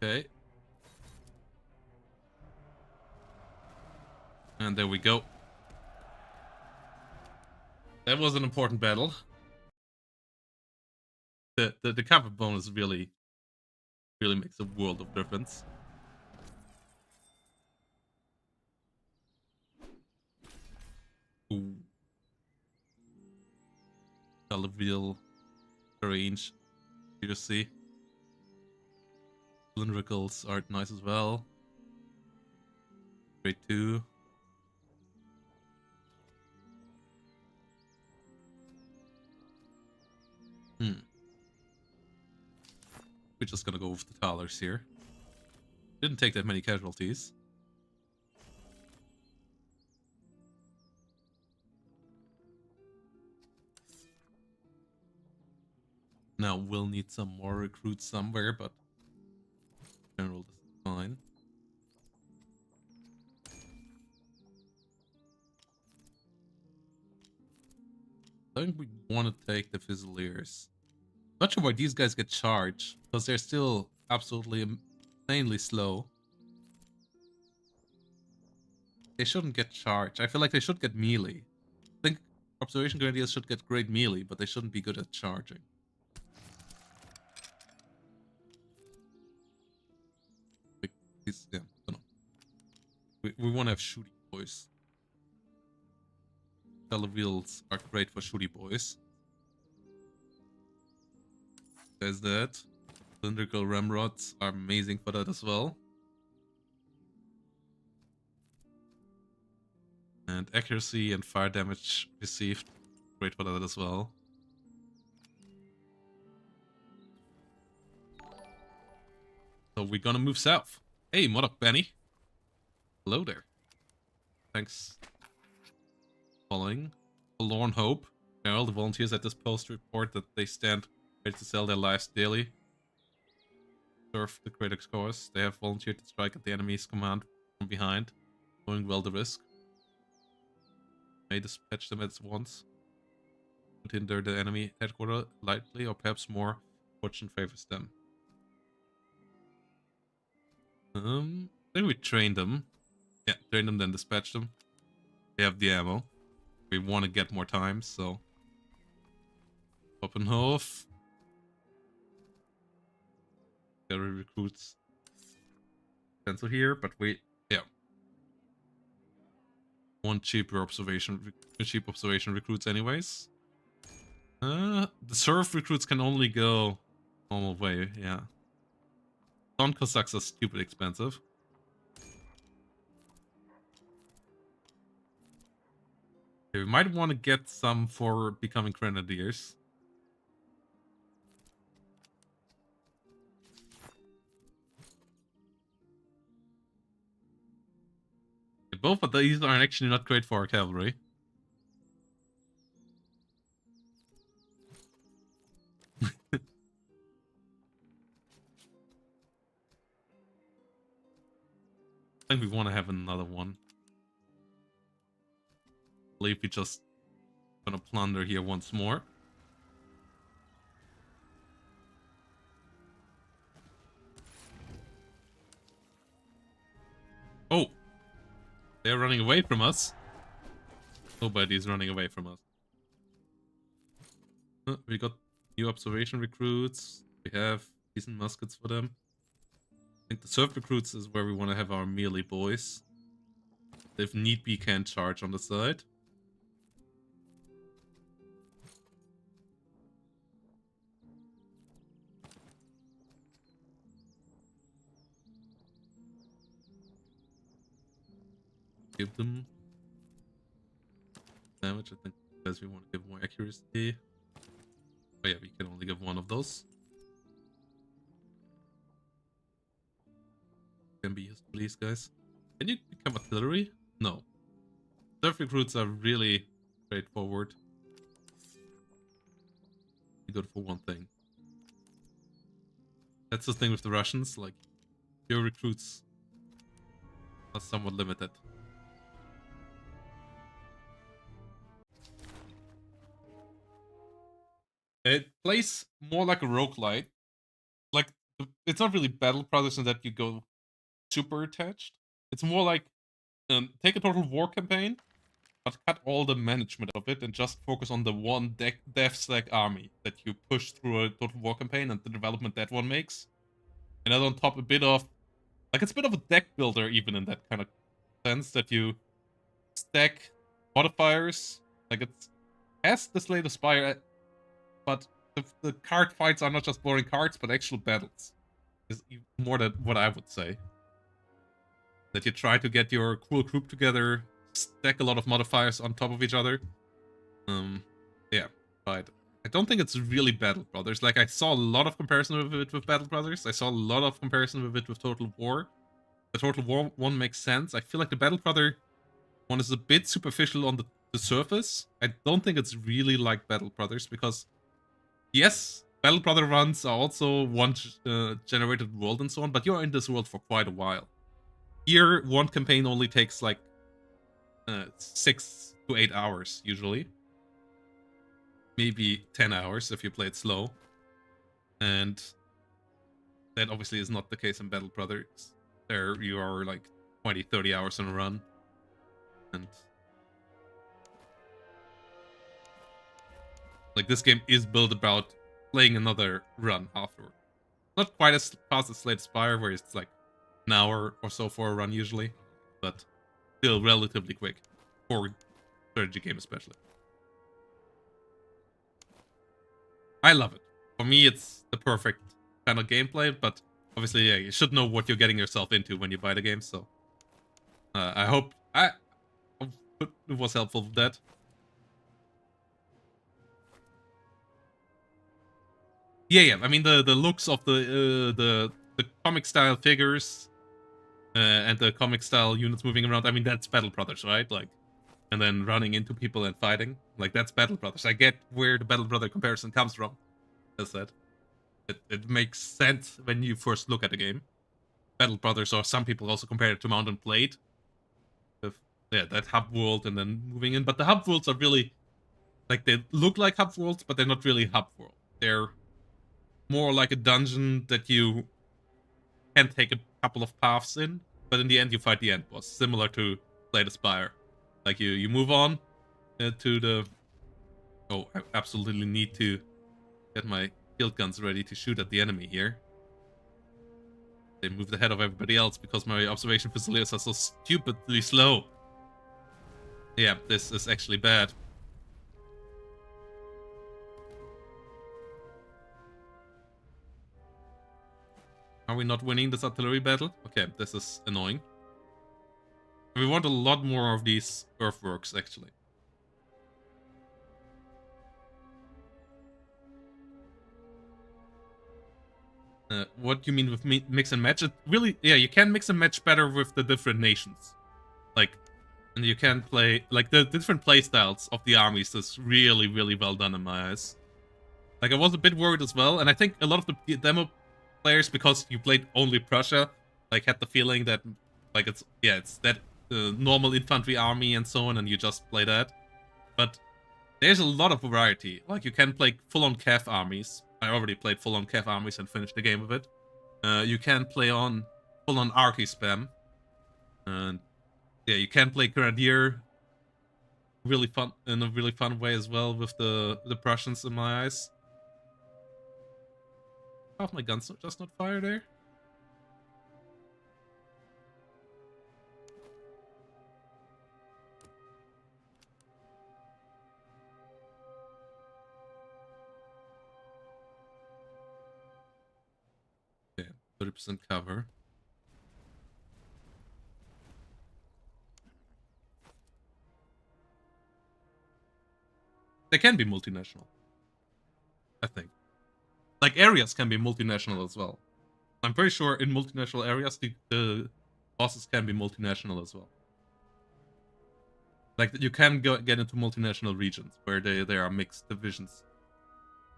Okay. And there we go. That was an important battle. The comfort bonus really makes a world of difference. Ooh. Televial range. You see. Cylindricals are nice as well. Grade 2. We're just gonna go with the Thalers here. Didn't take that many casualties. Now we'll need some more recruits somewhere, but in general this is fine. I think we want to take the Fusiliers. Not sure why these guys get charged, because they're still absolutely insanely slow. They shouldn't get charged. I feel like they should get melee. I think Observation Grenadiers should get great melee, but they shouldn't be good at charging. Yeah, I don't know. We want to have shooty boys. Televials are great for shooty boys. There's that. Cylindrical ramrods are amazing for that as well. And accuracy and fire damage received, great for that as well. So we're gonna move south. Hey, what up, Benny? Hello there. Thanks. Following. Forlorn Hope. All the volunteers at this post report that they stand ready to sell their lives daily. Serve the critics' cause. They have volunteered to strike at the enemy's command from behind, knowing well the risk. May dispatch them at once. Would hinder the enemy headquarters lightly, or perhaps more. Fortune favors them. I think we train them. Yeah, train them, then dispatch them. They have the ammo. We want to get more time, so. Oppenhof. Gallery recruits. Pencil here, but we, yeah. Want cheap observation recruits anyways. The serve recruits can only go normal way, yeah. Don Cossacks are stupid expensive. Okay, we might want to get some for becoming grenadiers. Okay, both of these are actually not great for our cavalry. I think we want to have another one. I believe we just gonna plunder here once more. Oh, they're running away from us. Nobody's running away from us. We got new observation recruits. We have decent muskets for them. I think the serve recruits is where we want to have our melee boys. If need be, can charge on the side. Give them damage, I think, because we want to give more accuracy. Oh yeah, we can only give one of those. Can be used for these guys. Can you become artillery? No. Surf recruits are really straightforward. Good for one thing. That's the thing with the Russians, like, your recruits are somewhat limited. It plays more like a roguelite. Like, it's not really Battle Brothers in that you go super attached. It's more like, take a Total War campaign, but cut all the management of it and just focus on the one dev stack army that you push through a Total War campaign and the development that one makes. And then on top a bit of, like, it's a bit of a deck builder even in that kind of sense, that you stack modifiers. Like, it has the Slay the Spire, but the card fights are not just boring cards, but actual battles. Is more than what I would say. That you try to get your cool group together, stack a lot of modifiers on top of each other. Yeah, but I don't think it's really Battle Brothers. Like, I saw a lot of comparison with it with Battle Brothers. I saw a lot of comparison with it with Total War. The Total War one makes sense. I feel like the Battle Brother one is a bit superficial on the surface. I don't think it's really like Battle Brothers, because yes, Battle Brother runs are also one generated world and so on, but you're in this world for quite a while. Here, one campaign only takes like 6 to 8 hours usually. Maybe 10 hours if you play it slow. And that obviously is not the case in Battle Brothers. There you are like 20, 30 hours on a run. And like, this game is built about playing another run afterward. Not quite as fast as Slay the Spire, where it's like an hour or so for a run usually, but still relatively quick for a strategy game especially. I love it. For me, it's the perfect kind of gameplay, but obviously, yeah, you should know what you're getting yourself into when you buy the game, so I hope it was helpful with that. Yeah. I mean, the looks of the comic style figures and the comic style units moving around. I mean, that's Battle Brothers, right? Like, and then running into people and fighting. Like, that's Battle Brothers. I get where the Battle Brother comparison comes from. As said, it makes sense when you first look at the game. Battle Brothers, or some people also compare it to Mount and Blade. With, yeah, that hub world and then moving in. But the hub worlds are really, like, they look like hub worlds, but they're not really hub world. They're more like a dungeon that you can take a couple of paths in, but in the end you fight the end boss, similar to Slay the Spire. Like, you move on to the... Oh, I absolutely need to get my field guns ready to shoot at the enemy here. They moved ahead of everybody else because my observation facilities are so stupidly slow. Yeah, this is actually bad. Are we not winning this artillery battle? Okay, this is annoying. We want a lot more of these earthworks, actually. What do you mean with mix and match? It really, yeah, you can mix and match better with the different nations. Like, and you can play, like, the different playstyles of the armies is really, really well done in my eyes. Like, I was a bit worried as well, and I think a lot of the demo players, because you played only Prussia, like, had the feeling that, like, it's that normal infantry army and so on, and you just play that. But there's a lot of variety. Like, you can play full-on Cav armies. I already played full-on Cav armies and finished the game with it. You can play on full-on Archy spam. And yeah, you can play Grenadier really fun in a really fun way as well with the Prussians in my eyes. How my guns just not fire there? Okay, 30% cover. They can be multinational, I think. Like, areas can be multinational as well. I'm pretty sure in multinational areas, the bosses can be multinational as well. Like, you can get into multinational regions where there are mixed divisions.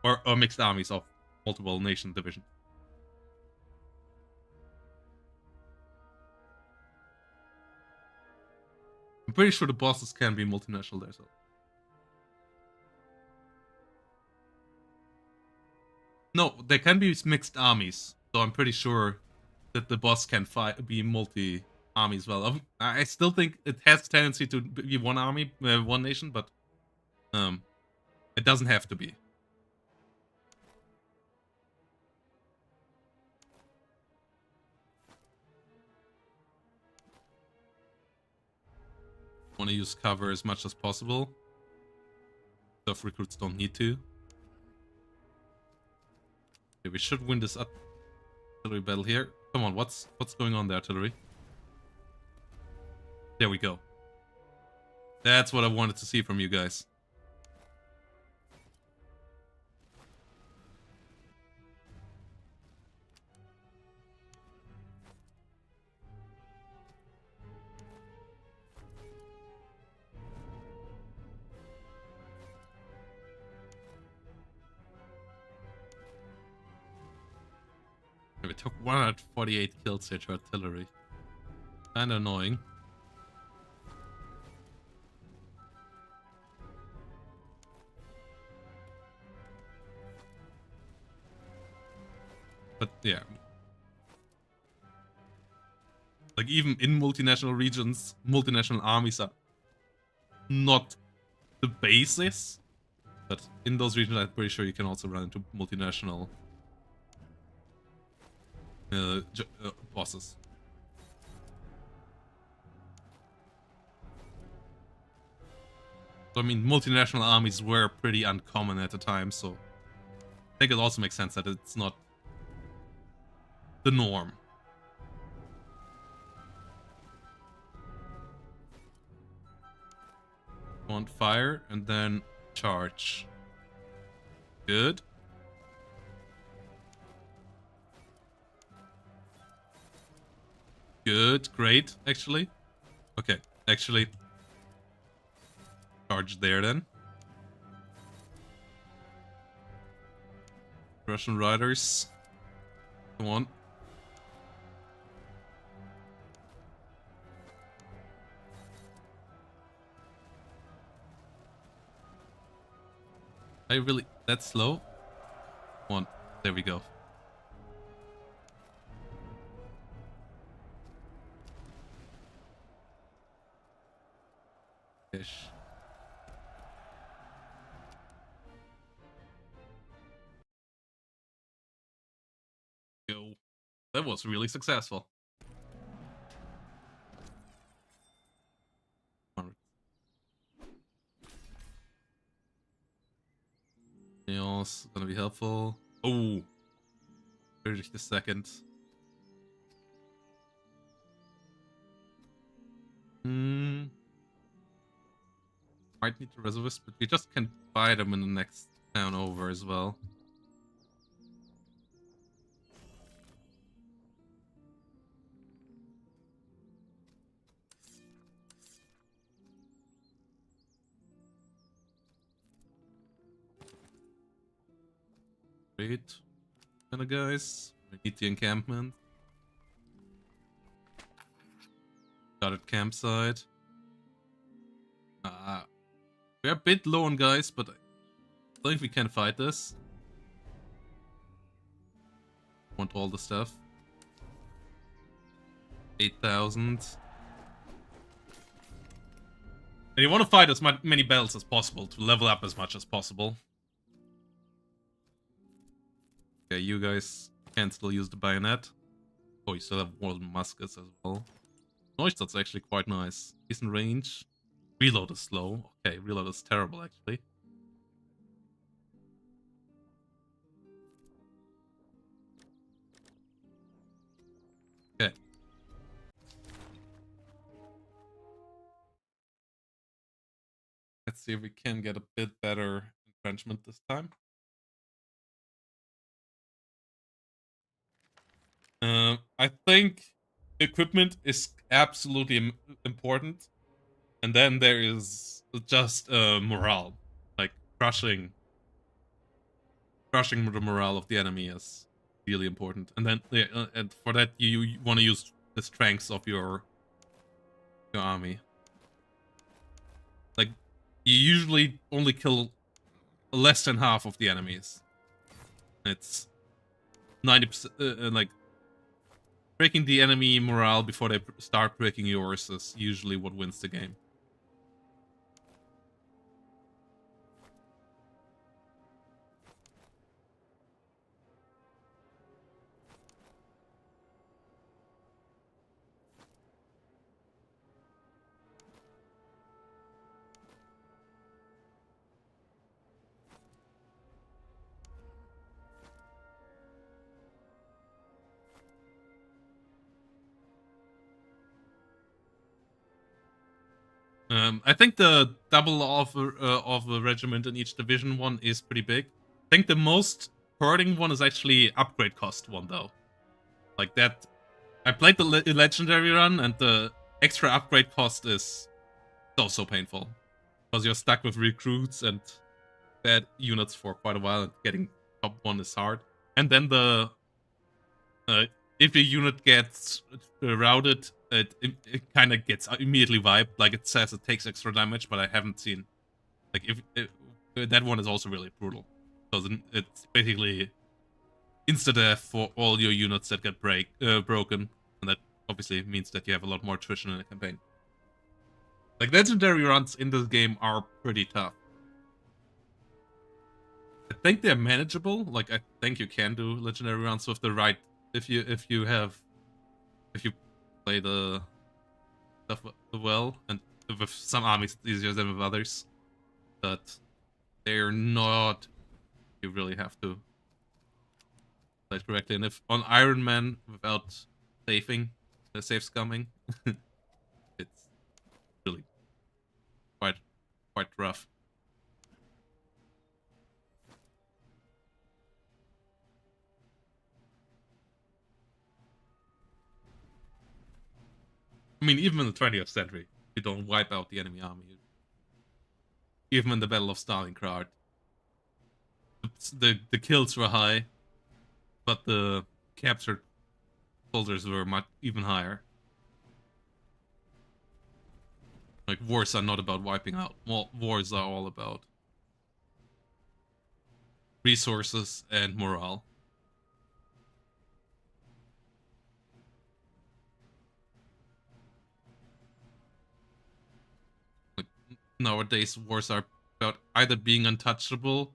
Or mixed armies of multiple nation divisions. I'm pretty sure the bosses can be multinational there, so. No, they can be mixed armies, so I'm pretty sure that the boss can be multi-army as well. I still think it has tendency to be one army, one nation, but it doesn't have to be. Want to use cover as much as possible. Stuff recruits don't need to. Okay, we should win this artillery battle here. Come on, what's going on there, artillery? There we go. That's what I wanted to see from you guys. We took 148 kills here to artillery. Kinda annoying. But yeah. Like, even in multinational regions, multinational armies are not the basis. But in those regions, I'm pretty sure you can also run into multinational bosses. I mean, multinational armies were pretty uncommon at the time, so I think it also makes sense that it's not the norm. Want fire and then charge. Good. Good, great, actually. Okay, actually. Charge there then. Russian riders. Come on. I really... That's slow? Come on. There we go. Ish. Go. That was really successful. Anything else gonna be helpful? Oh, just a second. Might need to reservist, but we just can buy them in the next town over as well. Great. Kinda guys. We need the encampment. Got it, campsite. We're a bit low on guys, but I think we can fight this. Want all the stuff. 8,000. And you want to fight as many battles as possible to level up as much as possible. Okay, you guys can still use the bayonet. Oh, you still have war muskets as well. Neustadt's actually quite nice. Decent range. Reload is slow. Okay, reload is terrible actually. Okay. Let's see if we can get a bit better entrenchment this time. I think equipment is absolutely important, and then there is just morale, like crushing the morale of the enemy is really important. And then and for that you want to use the strengths of your army. Like you usually only kill less than half of the enemies. It's 90%, like breaking the enemy morale before they start breaking yours is usually what wins the game. I think the double of a regiment in each division one is pretty big. I think the most hurting one is actually upgrade cost one though. Like that, I played the legendary run, and the extra upgrade cost is so painful because you're stuck with recruits and bad units for quite a while, and getting top one is hard. And then the if your unit gets routed, it kind of gets immediately wiped. Like it says, it takes extra damage, but I haven't seen like if that one is also really brutal. So it's basically insta death for all your units that get broken, and that obviously means that you have a lot more attrition in the campaign. Like legendary runs in this game are pretty tough. I think they're manageable. Like I think you can do legendary runs with the right if you play the stuff well, and with some armies it's easier than with others. But they're not. You really have to play it correctly. And if on Iron Man without saving, save scumming, it's really quite rough. I mean, even in the 20th century, you don't wipe out the enemy army. Even in the Battle of Stalingrad, the kills were high, but the captured soldiers were even higher. Like, wars are not about wiping out. Well, wars are all about resources and morale. Like, nowadays, wars are about either being untouchable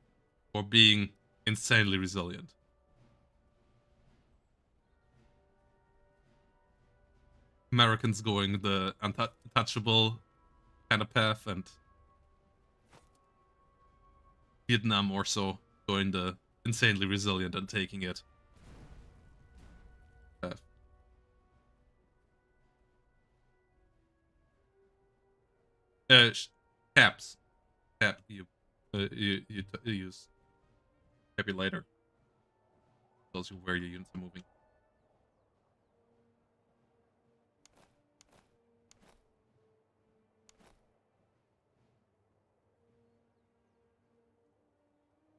or being insanely resilient. Americans going the untouchable kind of path, and Vietnam also going the insanely resilient and taking it path. Caps. Cap you use. Tabulator tells you where your units are moving.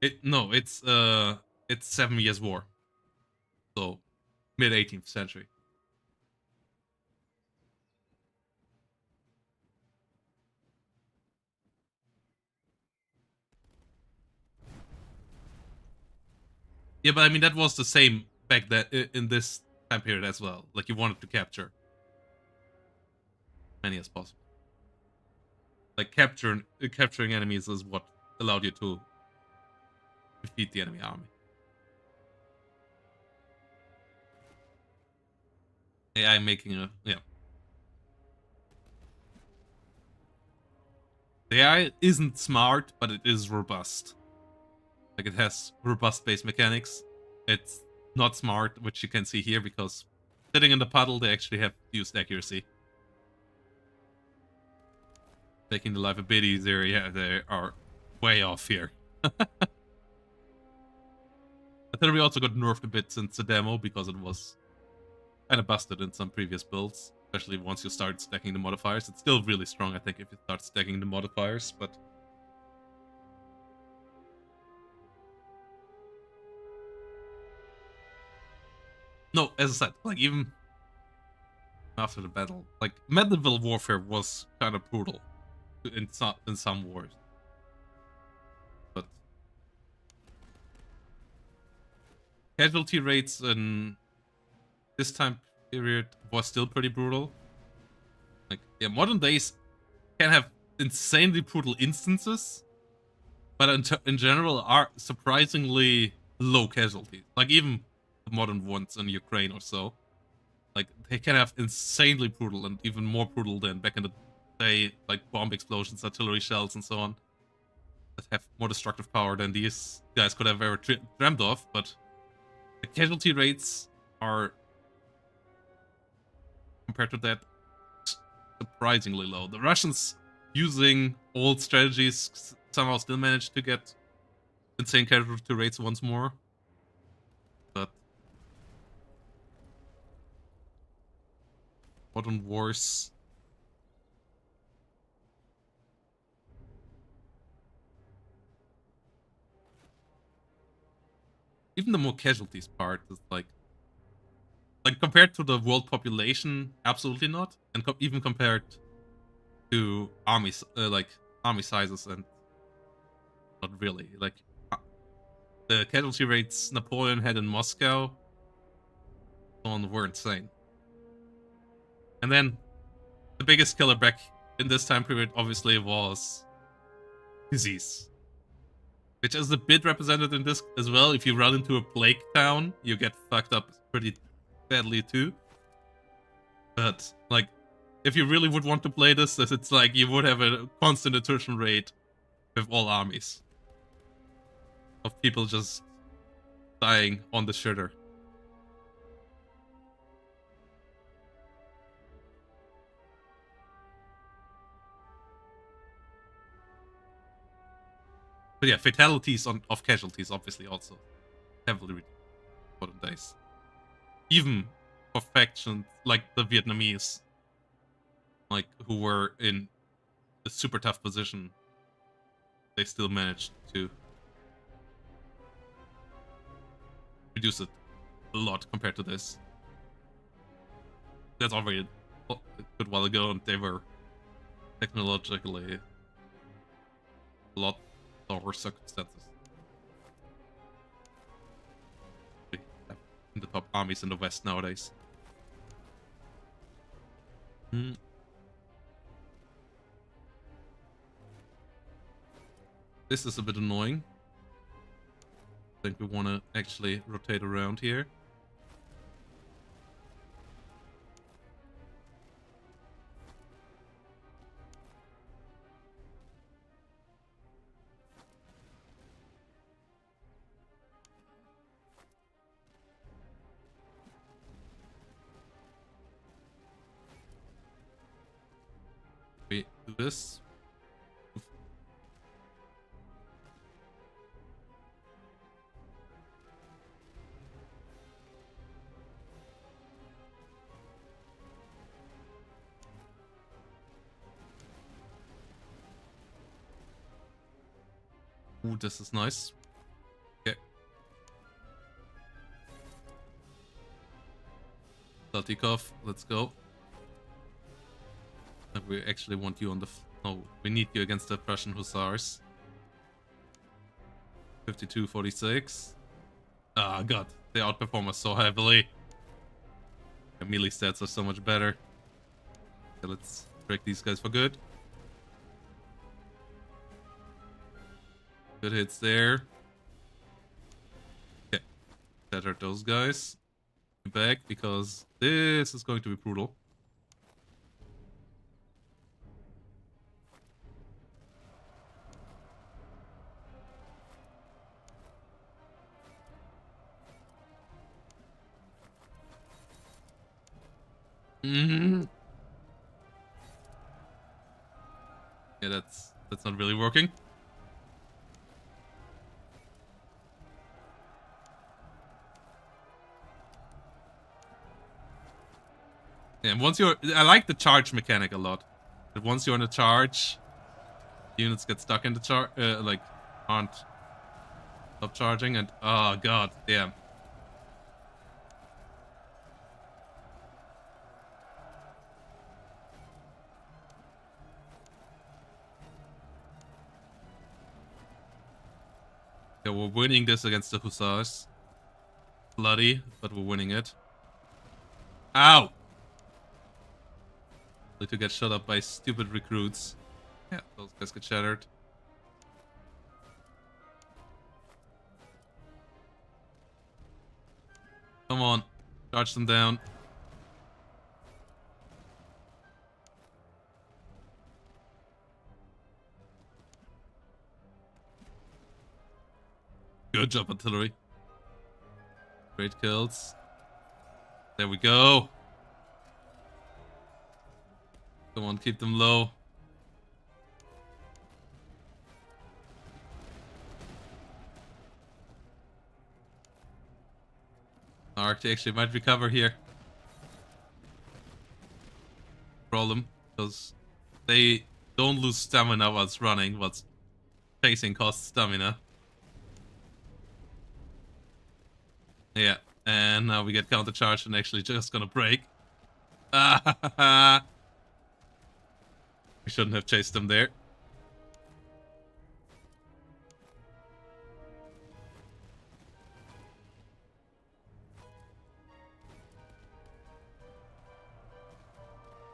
It's 7 Years' War, so mid 18th century. Yeah, but I mean that was the same back that in this time period as well. Like you wanted to capture many as possible. Like capturing enemies is what allowed you to defeat the enemy army. AI making a The AI isn't smart, but it is robust. Like it has robust base mechanics. It's not smart, which you can see here because sitting in the puddle, they actually have used accuracy. Making the life a bit easier. Yeah, they are way off here. Artillery also got nerfed a bit since the demo because it was kind of busted in some previous builds, especially once you start stacking the modifiers. It's still really strong, I think, if you start stacking the modifiers, but no, as I said, like even after the battle, like medieval warfare was kind of brutal in some wars, but casualty rates in this time period was still pretty brutal. Like, yeah, modern days can have insanely brutal instances, but in general are surprisingly low casualties. Like even the modern ones in Ukraine or so, like they can have insanely brutal and even more brutal than back in the day, like bomb explosions, artillery shells, and so on, that have more destructive power than these guys could have ever dreamt of. But the casualty rates are, compared to that, surprisingly low. The Russians, using old strategies, somehow still managed to get insane casualty rates once more. But modern wars, even the more casualties part is like compared to the world population, absolutely not, and even compared to armies, like army sizes, and not really. Like the casualty rates Napoleon had in Moscow, so on, were insane. And then the biggest killer back in this time period, obviously, was disease, which is a bit represented in this as well. If you run into a plague town, you get fucked up pretty badly too. But like, if you really would want to play this, it's like you would have a constant attrition rate with all armies of people just dying on the shitter. But yeah, fatalities of casualties obviously also heavily reduced modern days. Even for factions like the Vietnamese, like who were in a super tough position, they still managed to reduce it a lot compared to this. That's already a good while ago, and they were technologically a lot lower circumstances. In the top armies in the West nowadays. This is a bit annoying. I think we want to actually rotate around here. We do this. Ooh, this is nice. Okay. Saltikov, let's go. And we actually want you on the... No, we need you against the Prussian Hussars. 52-46. Ah, God. They outperform us so heavily. Their melee stats are so much better. Okay, let's break these guys for good. Good hits there. Okay. Shattered those guys. Back, because this is going to be brutal. Yeah, that's not really working. And once you're, I like the charge mechanic a lot. But once you're in a charge, units get stuck in the charge, like aren't stop charging, and oh god, damn. Yeah, we're winning this against the Hussars. Bloody, but we're winning it. Ow! To get shut up by stupid recruits. Yeah, those guys get shattered. Come on, charge them down. Good job, artillery. Great kills. There we go. Come on, keep them low. Arc actually might recover here. Problem, because they don't lose stamina whilst running, whilst chasing costs stamina. Yeah, and now we get countercharged and actually just gonna break. We shouldn't have chased them there.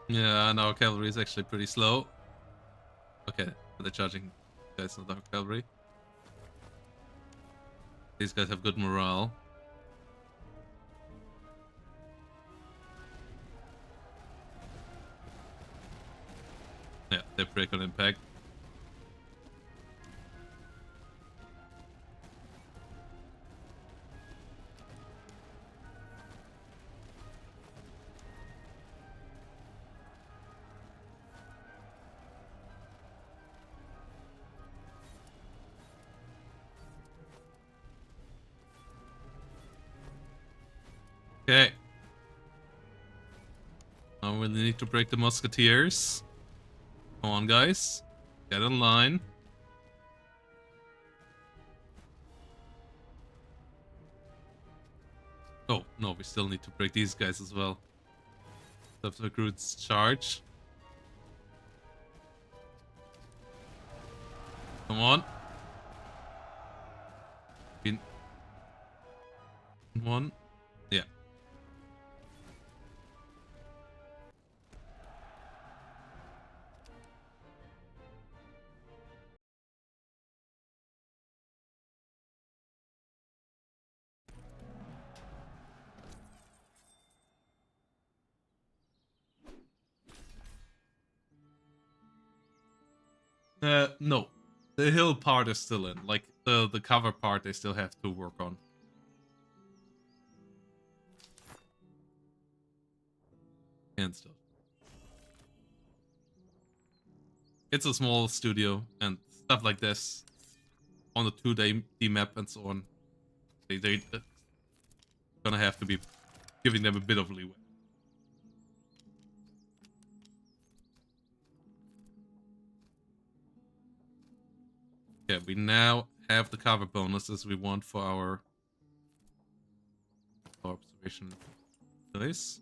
Yeah, and our cavalry is actually pretty slow. Okay, they're charging guys, not our cavalry. These guys have good morale. Yeah, they break on impact. Okay. Now we need to break the musketeers. Come on, guys. Get in line. Oh, no, we still need to break these guys as well. Have the recruits charge. Come on. In one. Yeah. No. The hill part is still in. Like, the cover part they still have to work on. And stuff. It's a small studio, and stuff like this on the 2D map and so on. They're gonna have to be giving them a bit of leeway. Yeah, we now have the cover bonuses we want for our observation place.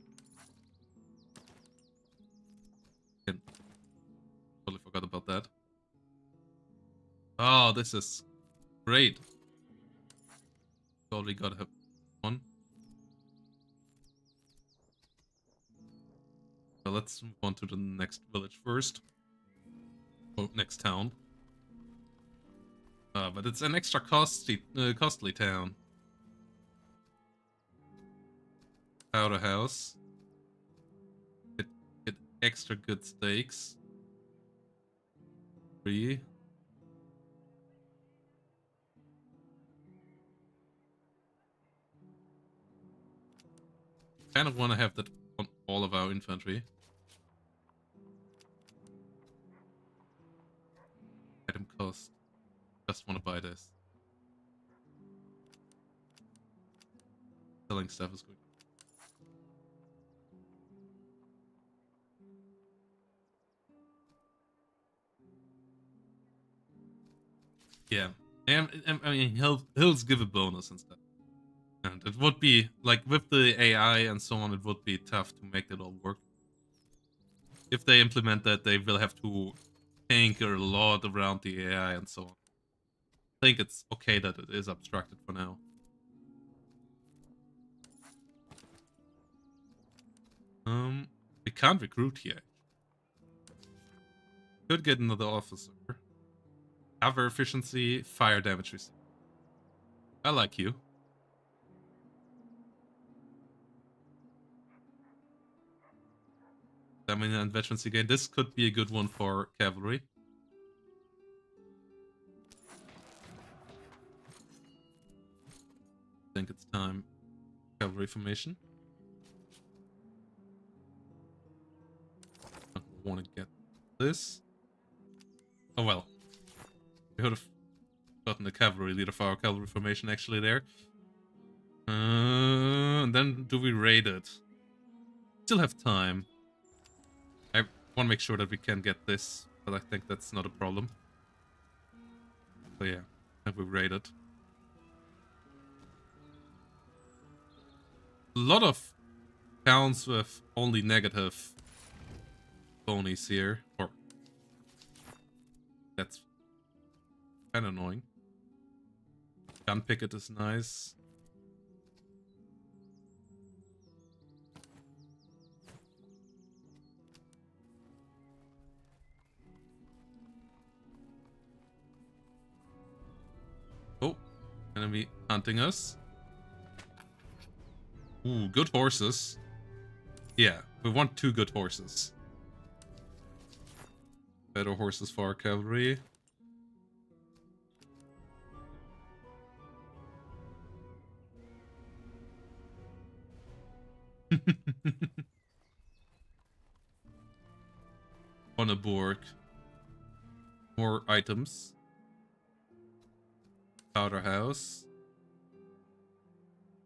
Totally forgot about that. Oh, this is great. Totally gotta have one. So let's move on to the next village first. Oh, next town. But it's an extra costly town. Powder house. Get extra good steaks. Free. Kind of want to have that on all of our infantry. Item cost. Just want to buy this. Selling stuff is good. Yeah. I mean, hills give a bonus and stuff. And it would be, like, with the AI and so on, it would be tough to make that all work. If they implement that, they will have to tinker a lot around the AI and so on. I think it's okay that it is abstracted for now. We can't recruit here. Could get another officer. Cover efficiency, fire damage received. I like you. Stamina and veterancy gain. This could be a good one for cavalry. I think it's time. Cavalry formation. I want to get this. Oh well. We could have gotten the cavalry leader for our cavalry formation actually there. And then do we raid it? Still have time. I want to make sure that we can get this, but I think that's not a problem. So yeah, have we raid it? A lot of towns with only negative ponies here. Or that's kind of annoying. Gun picket is nice. Oh, enemy hunting us. Ooh, good horses. Yeah, we want 2 good horses. Better horses for our cavalry. On a board. More items. Powder house.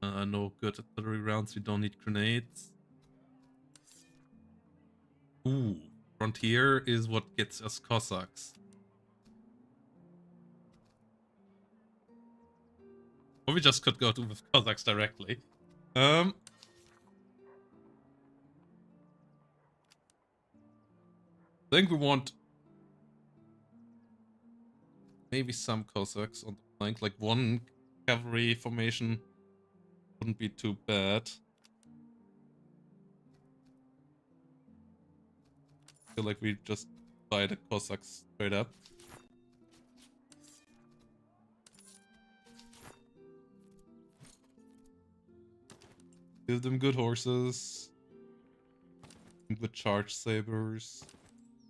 No good artillery rounds. We don't need grenades. Ooh, frontier is what gets us Cossacks. Or we just could go to with Cossacks directly. I think we want maybe some Cossacks on the flank, like 1 cavalry formation wouldn't be too bad. I feel like we just buy the Cossacks straight up. Give them good horses. Good charge sabers.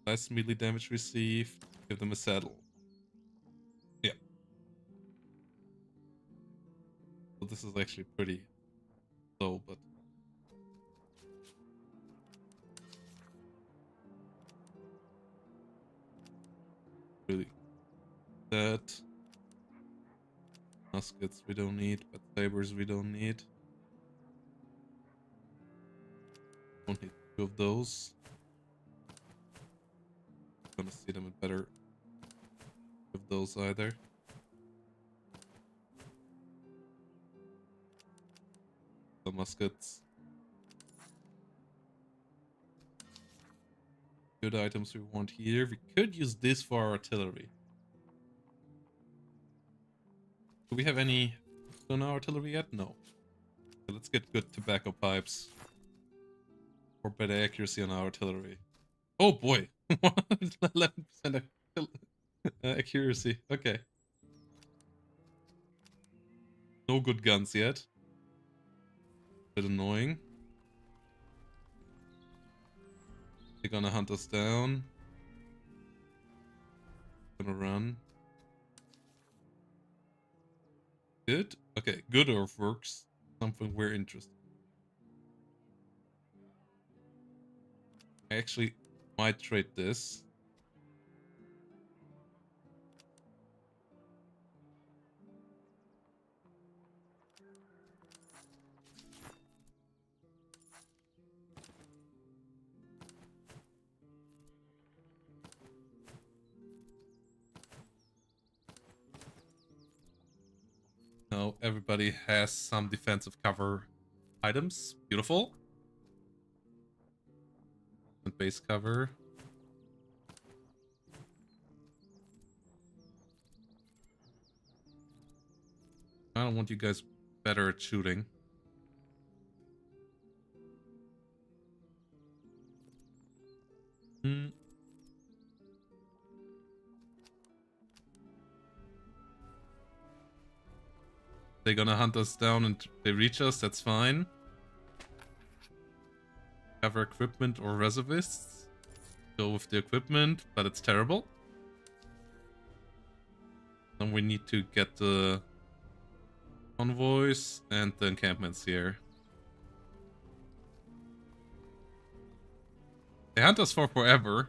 Nice melee damage received. Give them a saddle. Yeah. So this is actually pretty low, but really that. Muskets we don't need, but sabers we don't need. Don't need 2 of those. Gonna see them in better of those either. The muskets. Good items we want here. We could use this for our artillery. Do we have any on our artillery yet? No. Okay, let's get good tobacco pipes. For better accuracy on our artillery. Oh boy! 11% accuracy. Okay. No good guns yet. Bit annoying. They're gonna hunt us down. Gonna run. Good? Okay, good earthworks. Something we're interested in. I actually might trade this. Now everybody has some defensive cover items. Beautiful. And base cover. I don't want you guys better at shooting. They're gonna hunt us down and they reach us, that's fine. Cover equipment or reservists. Go with the equipment, but it's terrible. Then we need to get the convoys and the encampments here. They hunt us for forever.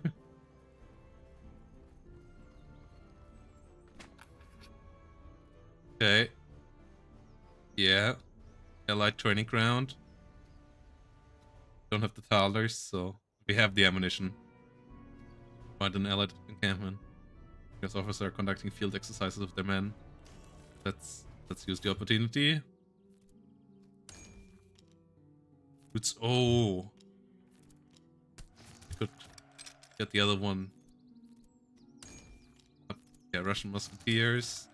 Okay. Yeah. Allied training ground. Don't have the Thalers, so we have the ammunition. Find an allied encampment. US officers are conducting field exercises with their men. Let's use the opportunity. It's could get the other one. Yeah, Russian musketeers.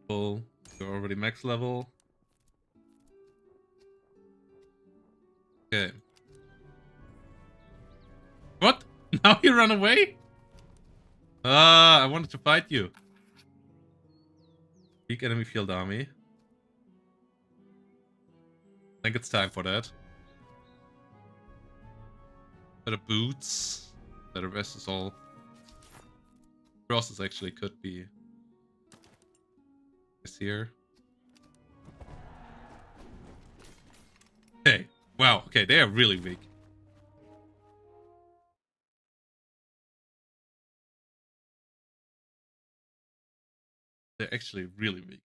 Full. You're already max level. Okay. What? Now you run away? I wanted to fight you. Weak enemy field army. I think it's time for that. Better boots. Better vest is all. Crosses actually could be. Is here. Hey. Wow. Okay, they are really weak. They're actually really weak.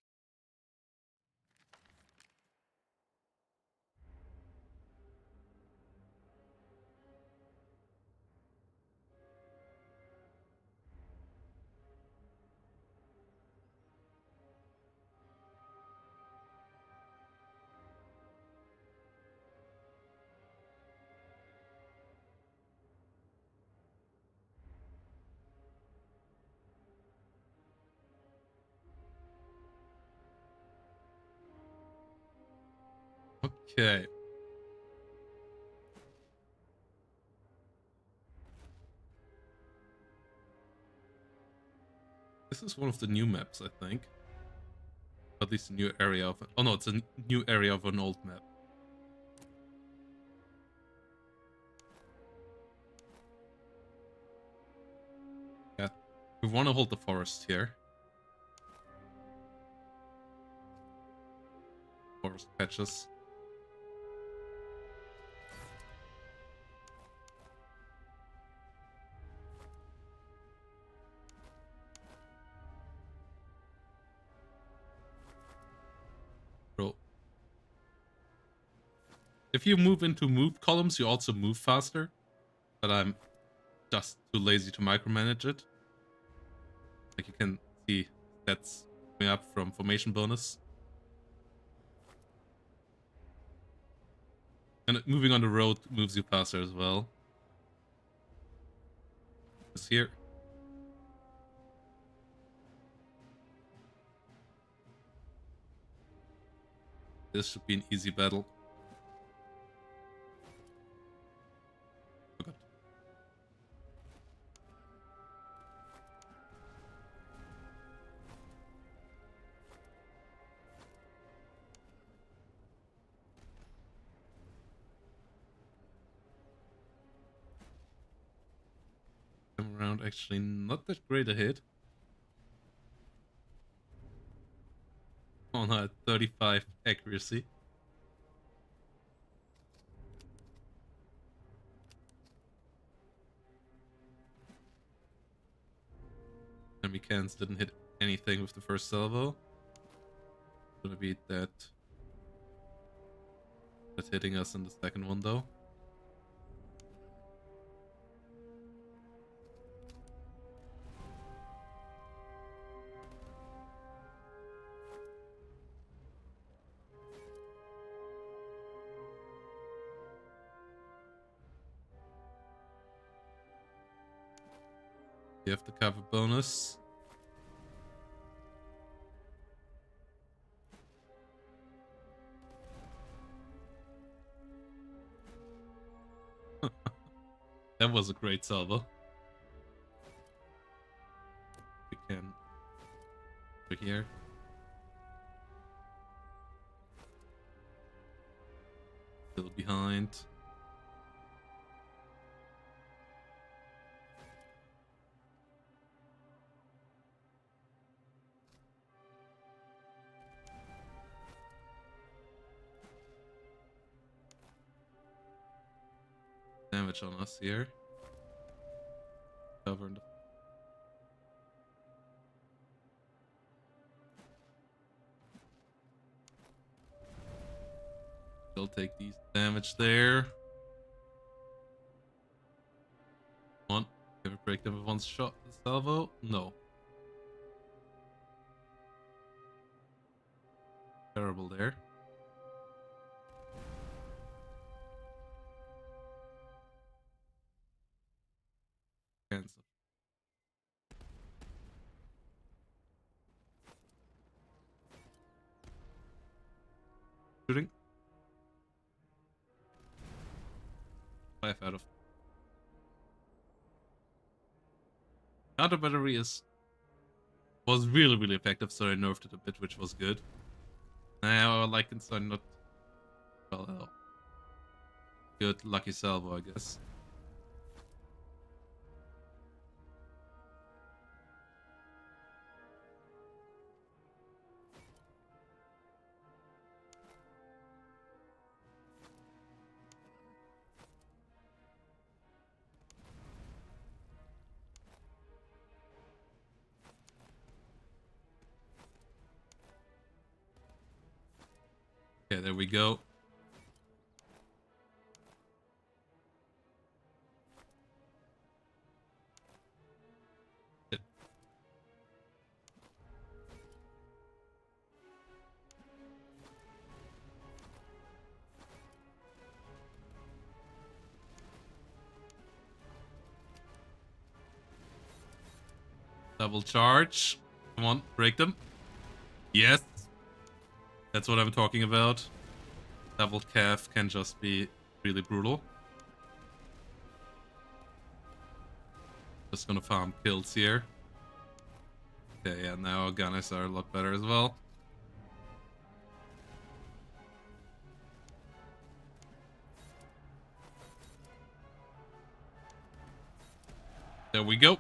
Okay. This is one of the new maps, I think. At least a new area of... Oh no, it's a new area of an old map. Yeah. We want to hold the forest here. Forest patches. Bro. If you move into move columns, you also move faster. But I'm just too lazy to micromanage it. Like you can see, that's coming up from formation bonus. And moving on the road moves you faster as well. It's here. This should be an easy battle. Oh god. Come around, actually not that great a hit. Oh no, 35 accuracy. Enemy cans didn't hit anything with the first salvo. Gonna be that. That's hitting us in the second one though. You have the cover bonus. That was a great salvo. We can over here. Still behind. Damage on us here. Covering the... They'll take these damage there. One. Ever break them with one shot the salvo? No. Terrible there. Cancel. Shooting. 5 out of... Counter battery was really effective, so I nerfed it a bit, which was good. Now I like inside not well good lucky salvo, I guess. Okay, there we go. Double charge. Come on, break them. Yes. That's what I'm talking about. Double calf can just be really brutal. Just gonna farm kills here. Okay, yeah, now our gunners are a lot better as well. There we go.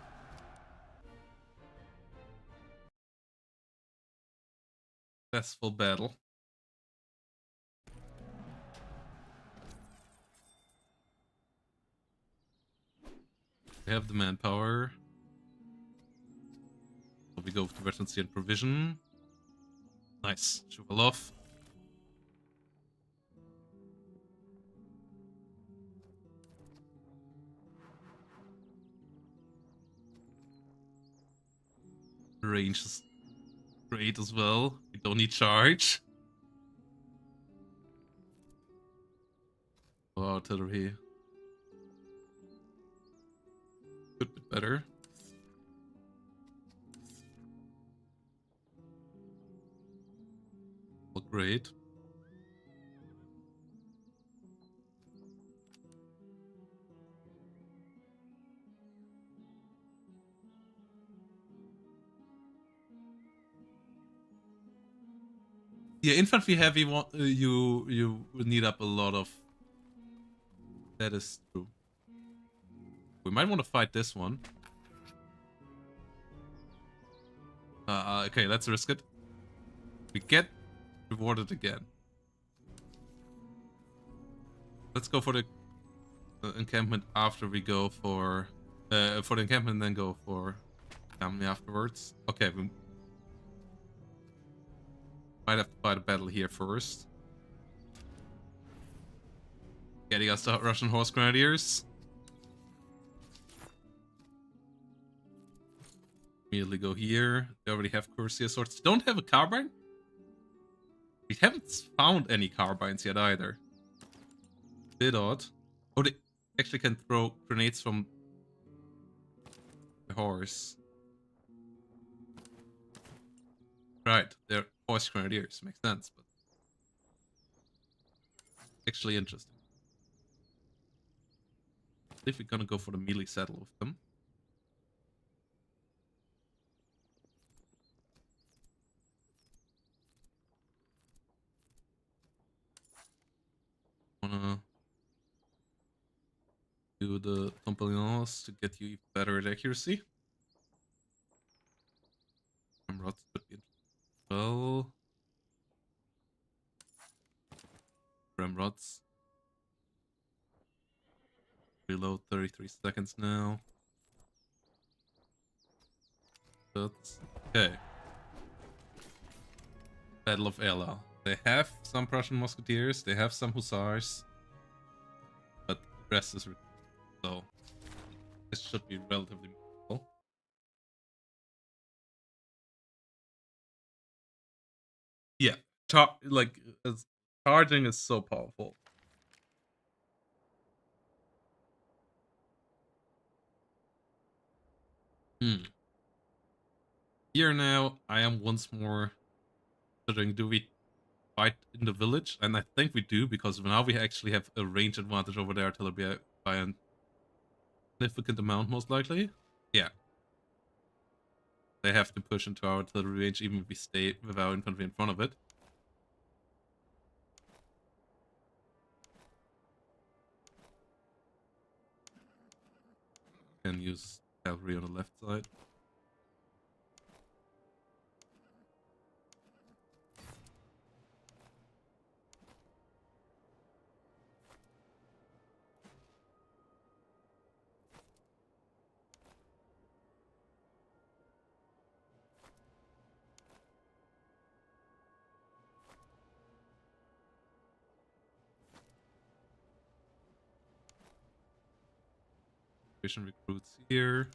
Successful battle. We have the manpower. So we go with the veterancy and provision. Nice. Shovel off. Range is great as well. We don't need charge. Oh, artillery. Good bit better. Well, great. Yeah, infantry heavy. You need up a lot of. That is true. We might want to fight this one. Okay, let's risk it. We get rewarded again. Let's go for the encampment after we go for the encampment, and then go for family afterwards. Okay, we might have to fight a battle here first. Getting us the Russian horse grenadiers. Immediately go here. They already have Corsair swords. Don't have a carbine? We haven't found any carbines yet either. Bit odd. Oh, they actually can throw grenades from the horse. Right, they're horse grenadiers. Makes sense, but actually interesting. I believe we're gonna go for the melee saddle with them. Wanna do the Tompelions to get you better at accuracy. Rods could be interesting as well. Rods. Reload 33 seconds now. That's okay. Battle of Ela. They have some Prussian musketeers, they have some hussars, but the rest is so this should be relatively manageable. Yeah, charging is so powerful. Here now, I am once more considering, do we fight in the village? And I think we do, because now we actually have a range advantage over the artillery by a significant amount, most likely. Yeah. They have to push into our artillery range even if we stay with our infantry in front of it. Can use cavalry on the left side. Recruits here.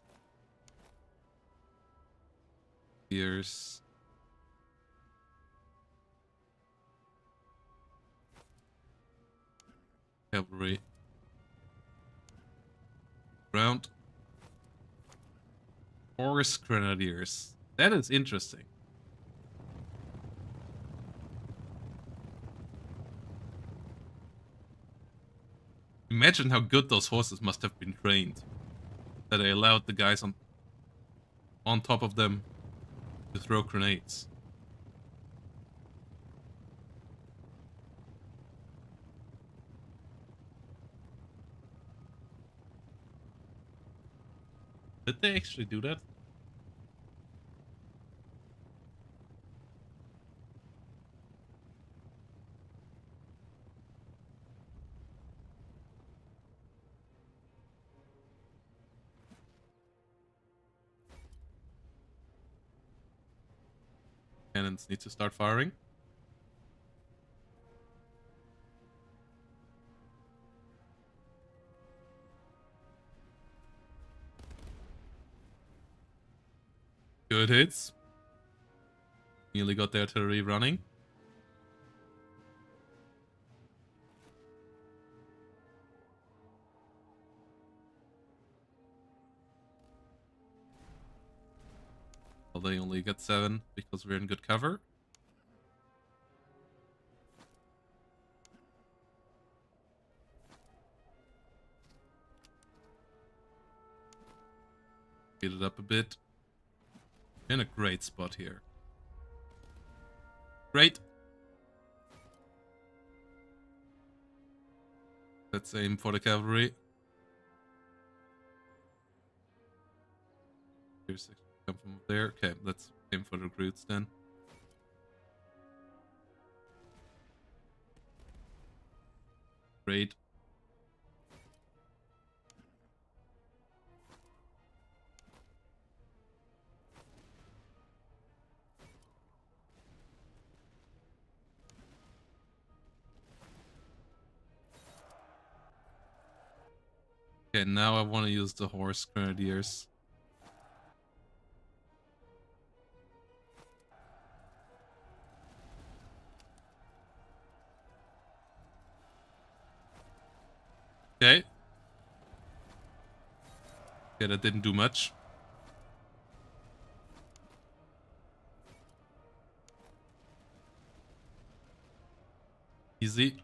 Here's cavalry. Round. Horse grenadiers. That is interesting. Imagine how good those horses must have been trained. That they allowed the guys on top of them to throw grenades. Did they actually do that? Cannons need to start firing. Good hits. Nearly got the artillery running. Well, they only get 7 because we're in good cover. Speed it up a bit. In a great spot here. Great. Let's aim for the cavalry. Here's come from there. Okay, let's aim for the recruits then. Great. Okay, now I want to use the horse grenadiers. Okay. Okay, that didn't do much. Easy.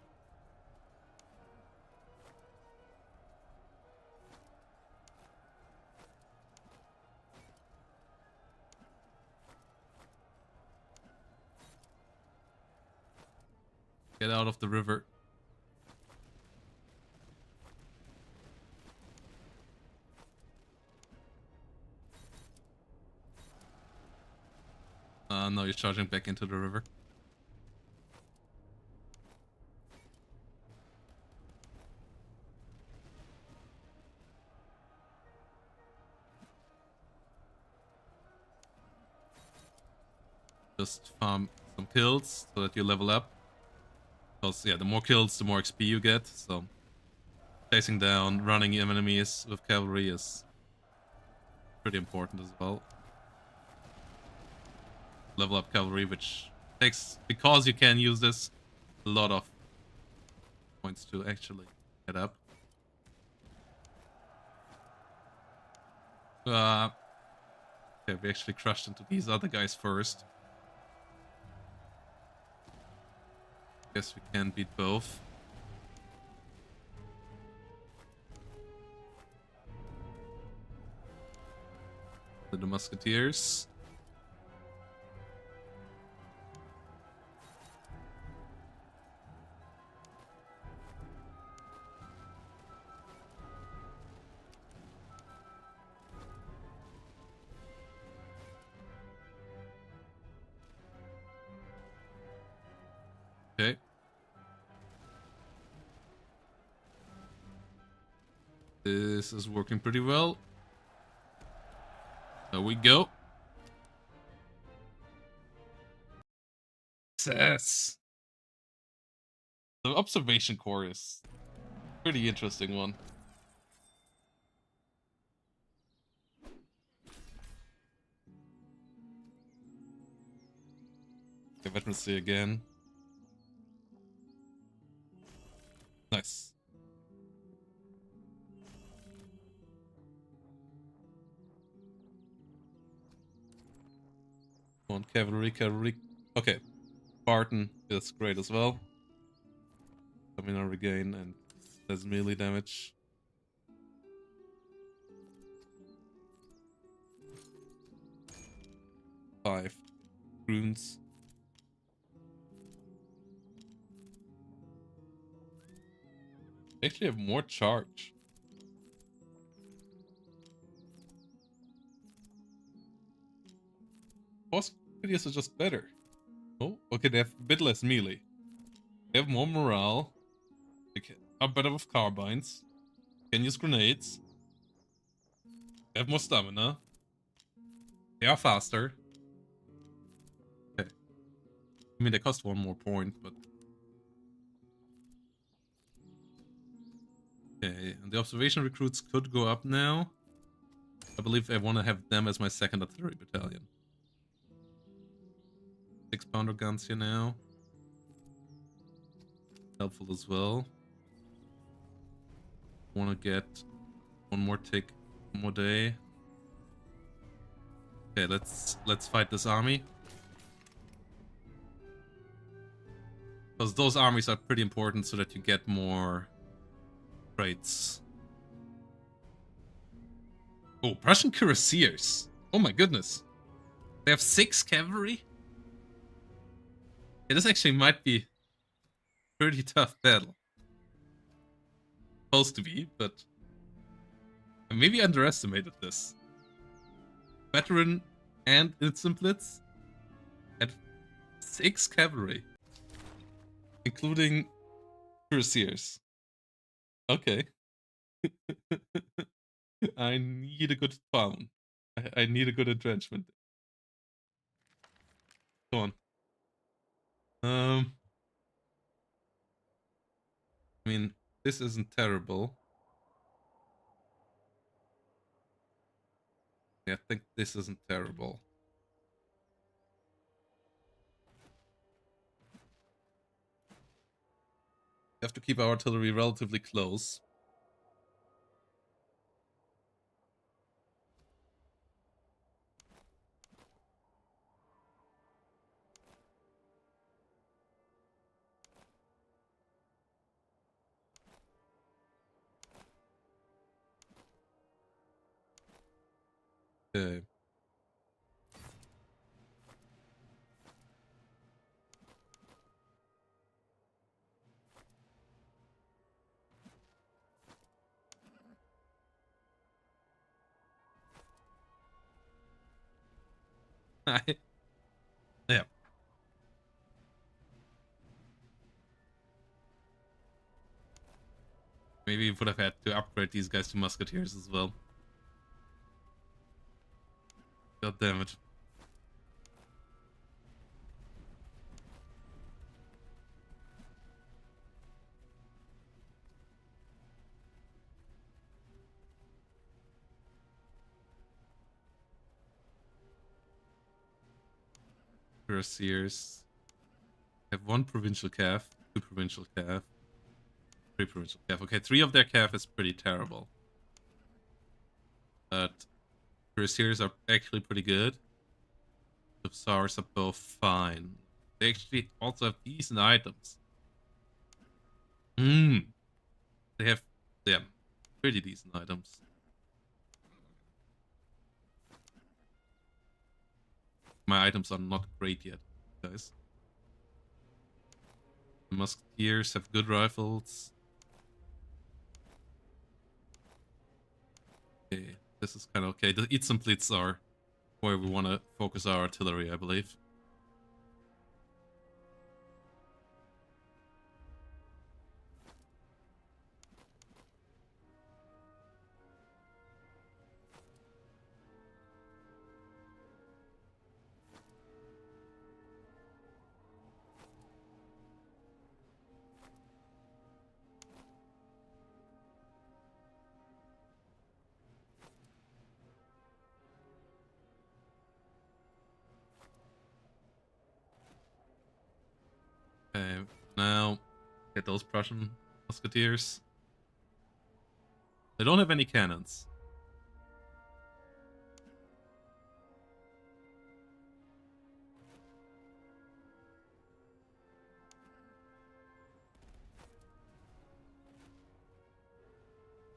Get out of the river. No, you're charging back into the river. Just farm some kills so that you level up. Because, yeah, the more kills, the more XP you get. So, chasing down, running enemies with cavalry is pretty important as well. Level up cavalry, which takes, because you can use this, a lot of points to actually get up. Okay, we actually crushed into these other guys first. Guess we can beat both. The musketeers. Okay. This is working pretty well. There we go. Success. The observation core is a pretty interesting one. Okay, veterancy again. Nice. Come on, cavalry, cavalry. Okay. Spartan is great as well. Stamina regain and does melee damage. Five runes. Actually have more charge. Boss videos are just better. Oh, okay, they have a bit less melee. They have more morale. They are better with carbines. Can use grenades. They have more stamina. They are faster. Okay. I mean, they cost one more point, but... Okay, and the observation recruits could go up now. I believe I want to have them as my second artillery battalion. 6-pounder guns here now. Helpful as well. Want to get one more tick, one more day. Okay, let's fight this army. Because those armies are pretty important so that you get more traits. Oh, Prussian cuirassiers. Oh my goodness. They have 6 cavalry? Yeah, this actually might be a pretty tough battle. Supposed to be, but I maybe underestimated this. Veteran and instant blitz at 6 cavalry. Including cuirassiers. Okay. I need a good spawn. I need a good entrenchment. Come on. I mean, this isn't terrible. Yeah, I think this isn't terrible. We have to keep our artillery relatively close. Okay. Yeah. Maybe we would have had to upgrade these guys to musketeers as well. God damn it. Cuirassiers. Have 1 provincial cav, 2 provincial cav, 3 provincial cav. Okay, 3 of their cav is pretty terrible. But Cuirassiers are actually pretty good. The SARs are both fine. They actually also have decent items. They have, yeah, pretty decent items. My items are not great yet, guys. The musketeers have good rifles. Okay, this is kind of okay. The Eats and Blitz are where we want to focus our artillery, I believe. Okay, now get those Prussian musketeers. They don't have any cannons.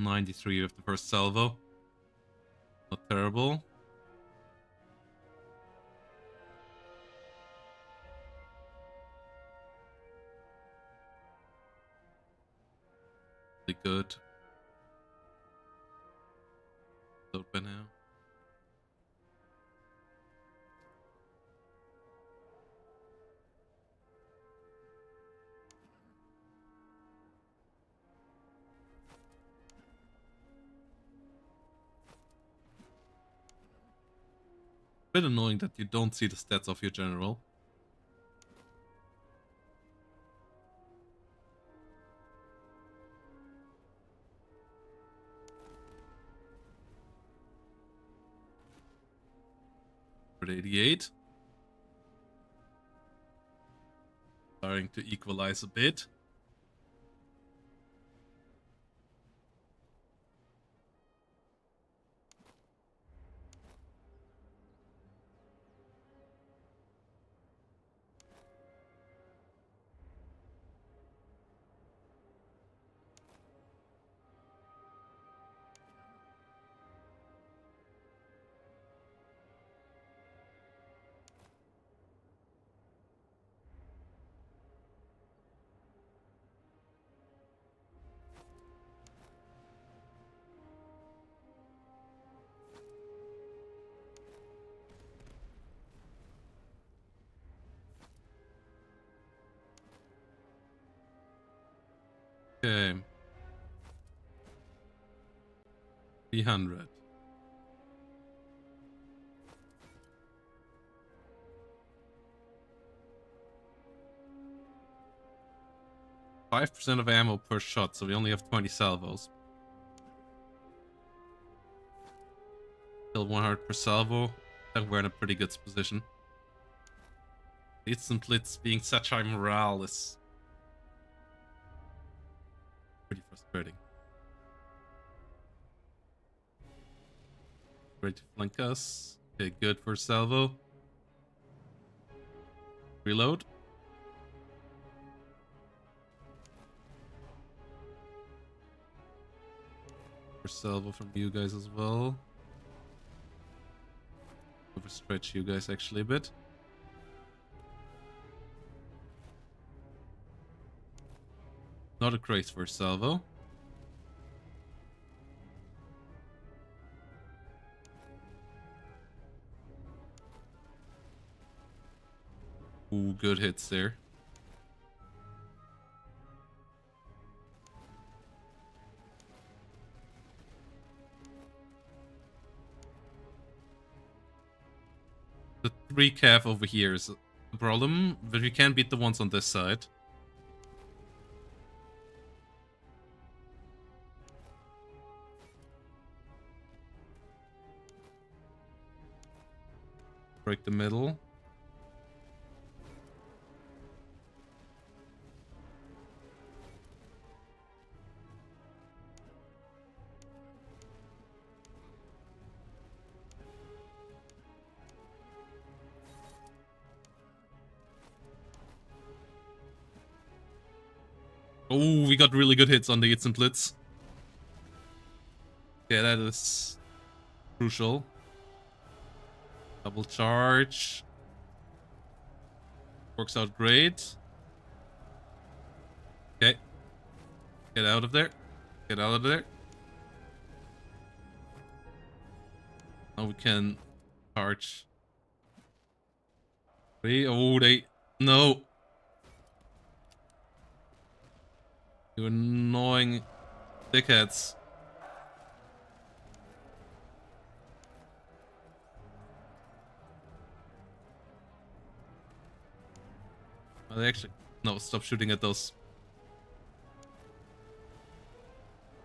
'93 with the first salvo. Not terrible. Pretty good. Load by now. Bit annoying that you don't see the stats of your general. For 88. Starting to equalize a bit. Okay. 300. %of ammo per shot, so we only have 20 salvos. Kill 100 per salvo. Then we're in a pretty good position. Instant Blitz being such high morale is pretty frustrating. Ready to flank us. Okay, good for salvo. Reload. For salvo from you guys as well. Overstretch you guys actually a bit. Not a craze for salvo. Ooh, good hits there. The 3 cav over here is a problem, but we can beat the ones on this side. Break the middle. Oh, we got really good hits on the Hits and Blitz. Okay, that is crucial. Double charge. Works out great. Okay. Get out of there. Get out of there. Now we can charge. Oh, they... No! You annoying dickheads. Are they actually... No, stop shooting at those.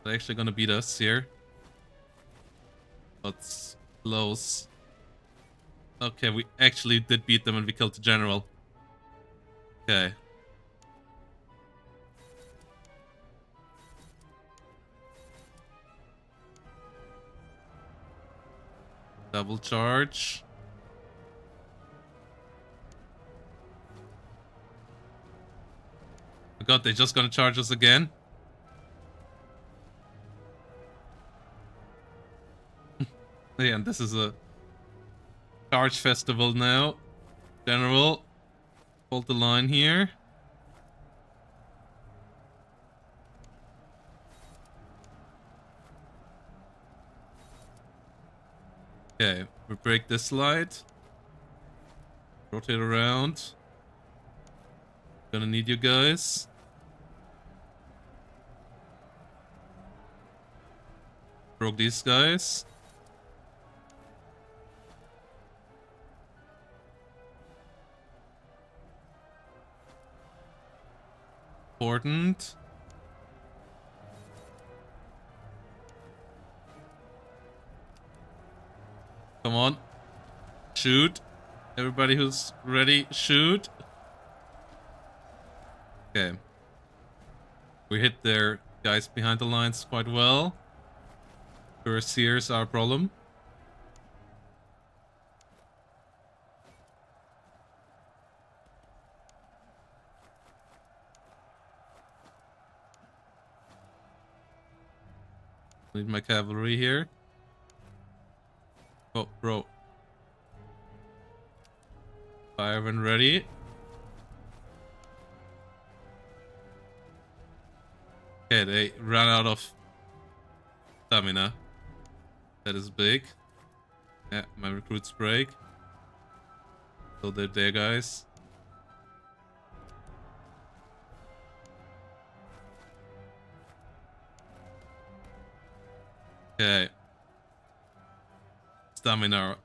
They're actually gonna beat us here. That's close. Okay, we actually did beat them and we killed the general. Okay. Double charge. Oh god, they're just gonna charge us again. Yeah, and this is a charge festival now. General, hold the line here. Okay, we break this slide. Rotate around. Gonna need you guys. Broke these guys. Important. Come on. Shoot. Everybody who's ready, shoot. Okay. We hit their guys behind the lines quite well. Cuirassiers are a problem. Need my cavalry here. Oh, bro. Fire when ready. Okay, they ran out of stamina. That is big. Yeah, my recruits break. So they're there, guys. Okay. Stamina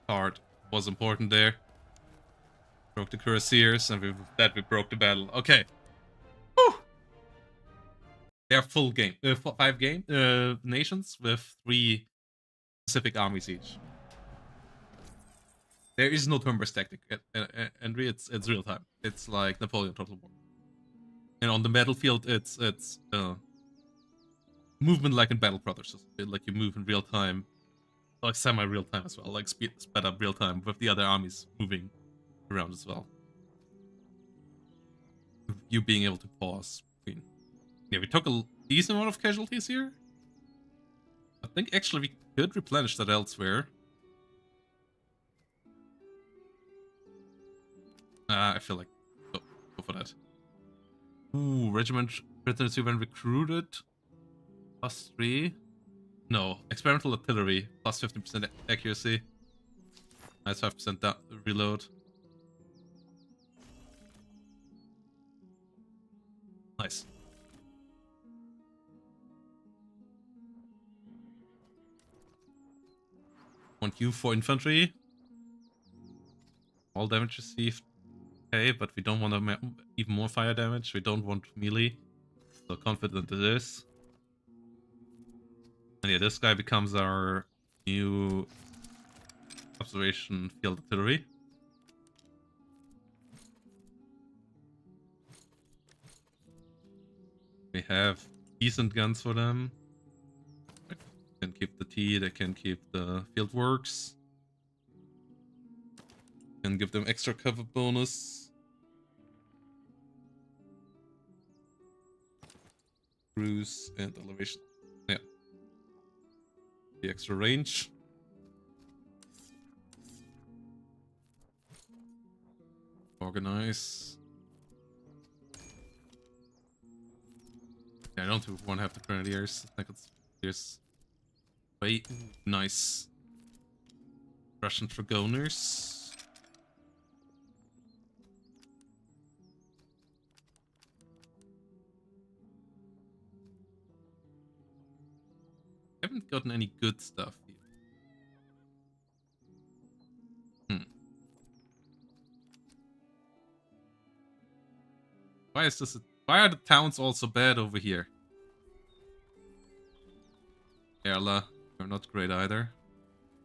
part was important there. Broke the cuirassiers, and with that we broke the battle. Okay. Whew. They are full game. 5 nations with 3 Pacific armies each. There is no turn-based tactic, and it's real time. It's like Napoleon Total War. And on the battlefield, it's movement like in Battle Brothers, like you move in real time, like semi-real time as well, like sped up real time with the other armies moving around as well. You being able to pause between. Yeah, we took a decent amount of casualties here. I think actually we could replenish that elsewhere. I feel like go for that. Ooh, regiment prisoners when recruited. +3. No, experimental artillery. +50% accuracy. Nice 5% reload. Nice. One Q for infantry. All damage received. Okay, but we don't want to even more fire damage. We don't want melee. So confident it is. And yeah, this guy becomes our new observation field artillery. We have decent guns for them. They can keep the T, they can keep the field works. Can give them extra cover bonus. Cruise and elevation. Yeah. The extra range. Organize. Yeah, I don't want to have the grenadiers. I think it's way nice. Russian dragoners. Haven't gotten any good stuff here. Why is this? Why are the towns all so bad over here? Erla, they're not great either.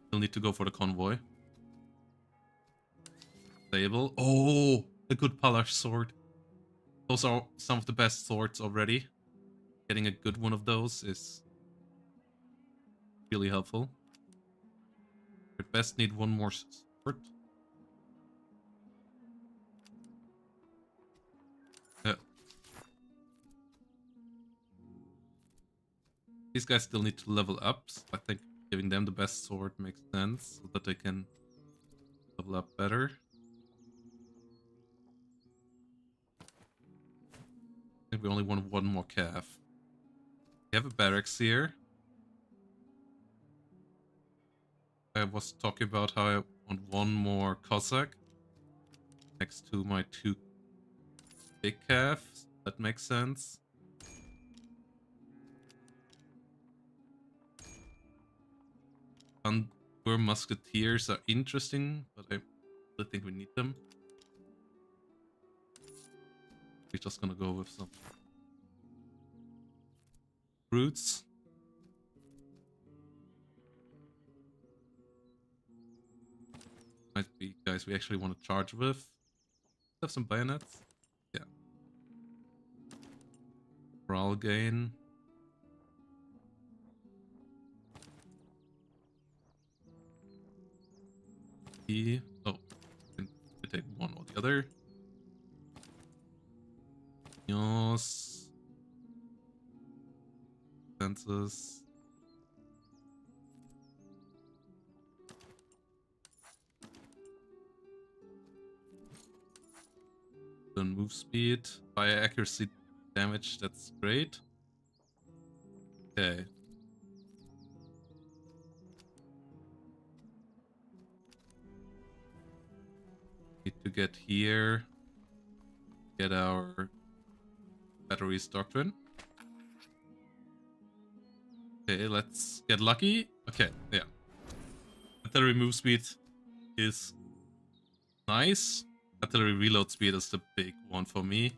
Still need to go for the convoy. Stable. Oh, a good Palash sword. Those are some of the best swords already. Getting a good one of those is really helpful. At best need one more sword. These guys still need to level up, so I think giving them the best sword makes sense, so that they can level up better. I think we only want one more calf. We have a barracks here. I was talking about how I want one more Cossack next to my 2 big calves. That makes sense. Where musketeers are interesting, but I really think we need them. We're just gonna go with some brutes. Might be guys we actually want to charge with. Have some bayonets. Yeah. Morale gain. Oh, can take one or the other. Yes. Census. Then move speed. Fire accuracy damage, that's great. Okay. Need to get here. Get our batteries doctrine. Okay, let's get lucky. Okay, yeah. Artillery move speed is nice. Artillery reload speed is the big one for me.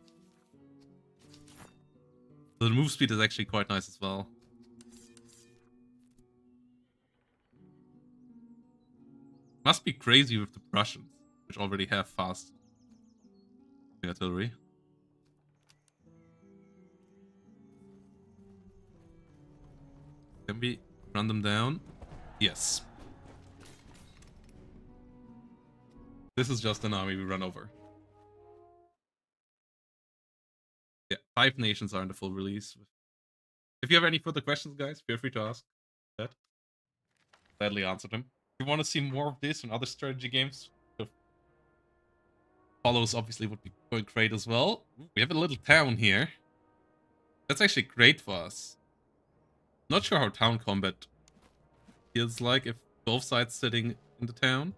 The move speed is actually quite nice as well. Must be crazy with the Prussians, which already have fast artillery. Can we run them down? Yes. This is just an army we run over. Yeah, 5 nations are in the full release. If you have any further questions, guys, feel free to ask. That gladly answer them. If you want to see more of this and other strategy games, follows obviously would be going great as well. We have a little town here. That's actually great for us. Not sure how town combat feels like if both sides sitting in the town.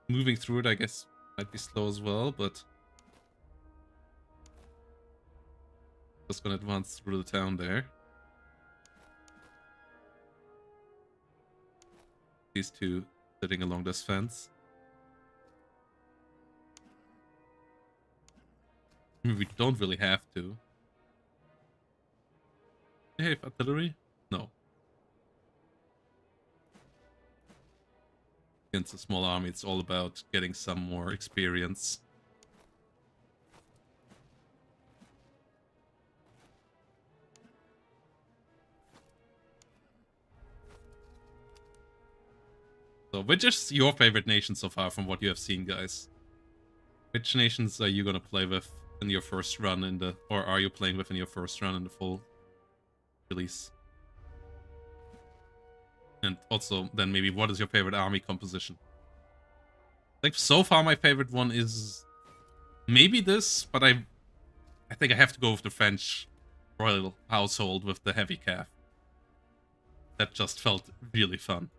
Moving through it, I guess, might be slow as well, but just gonna advance through the town there. These two sitting along this fence. I mean, we don't really have to. Do they have artillery? No. Against a small army, it's all about getting some more experience. So, which is your favorite nation so far from what you have seen, guys? Which nations are you gonna play with in your first run in the... Or are you playing with in your first run in the full release? And also, then maybe what is your favorite army composition? I think so far my favorite one is maybe this, but I think I have to go with the French royal household with the heavy calf. That just felt really fun.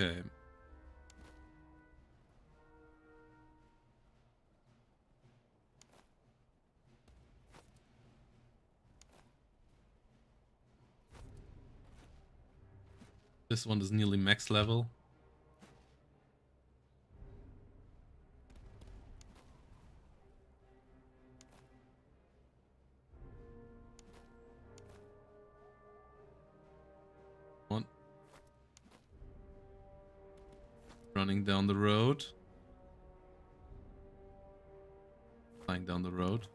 Okay. This one is nearly max level. One. Running down the road. Flying down the road.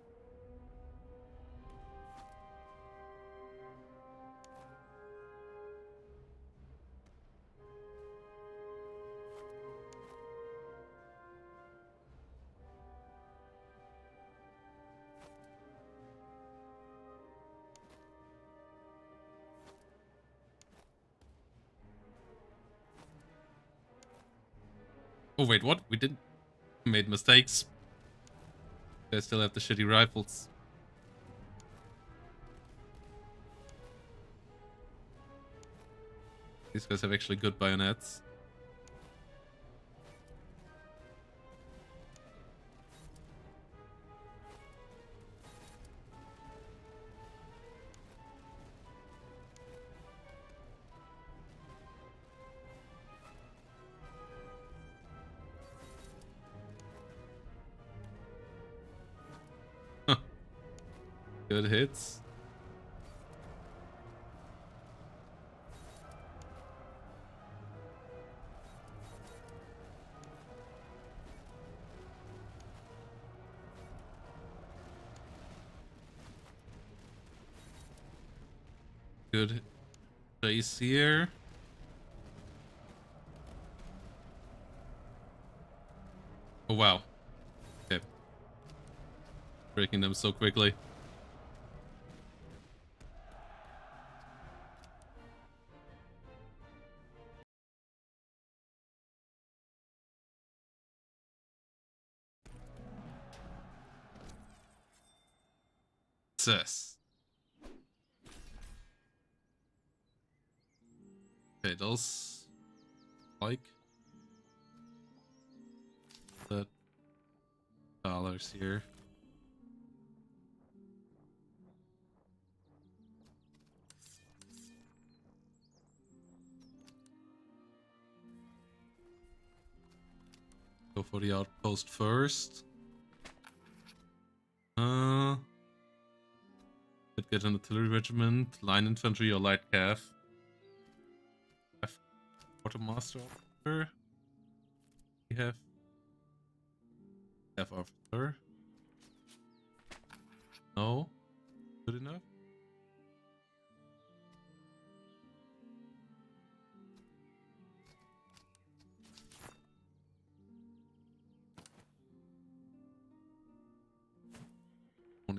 Oh wait, what? We didn't... made mistakes. They still have the shitty rifles. These guys have actually good bayonets. Good hits. Good place here. Oh wow. Okay. Breaking them so quickly. Success. Okay, those like the dollars here. Go for the outpost first. Could get an artillery regiment, line infantry, or light cav. Quartermaster officer. We have officer. No. Good enough.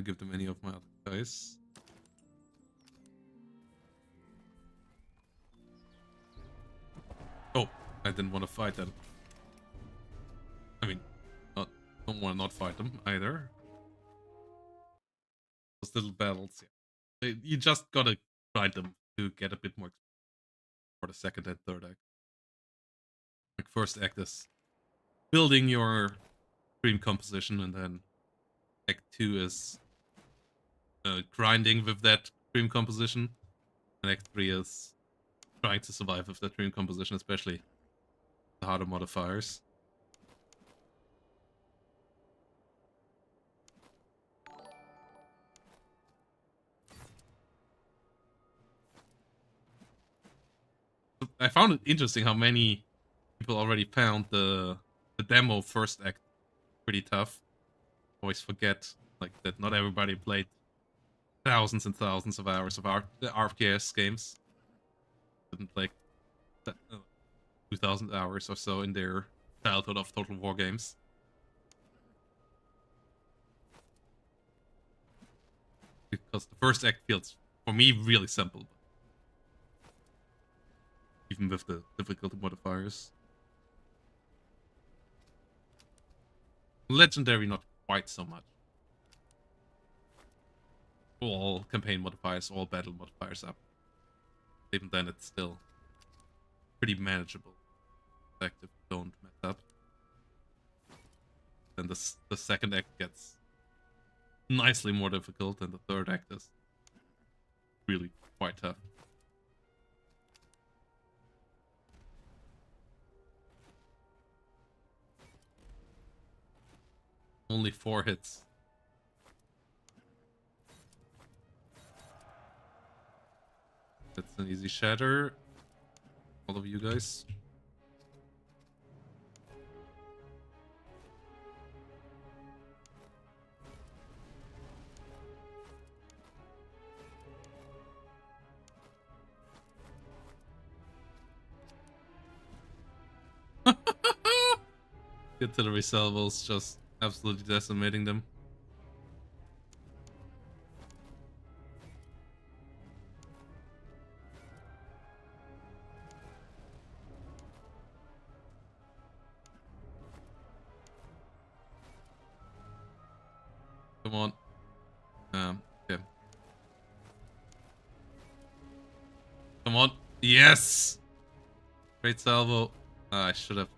to give them any of my other guys. Oh, I didn't want to fight them. I mean, don't want to not fight them either. Those little battles, yeah. You just gotta grind them to get a bit more for the second and third act. Like, first act is building your dream composition, and then act 2 is grinding with that dream composition, and act 3 is trying to survive with that dream composition, especially the harder modifiers. I found it interesting how many people already found the demo first act pretty tough. Always forget like that not everybody played thousands and thousands of hours of the RTS games. Didn't play 2,000 hours or so in their childhood of Total War games. Because the first act feels, for me, really simple. Even with the difficulty modifiers. Legendary, not quite so much. All campaign modifiers, all battle modifiers up. Even then, it's still pretty manageable. Effective, don't mess up. Then the second act gets nicely more difficult, and the third act is really quite tough. Only 4 hits. That's an easy shatter. All of you guys. The artillery salvos just absolutely decimating them. Come on. Okay. Come on. Yes! Great salvo. I should have.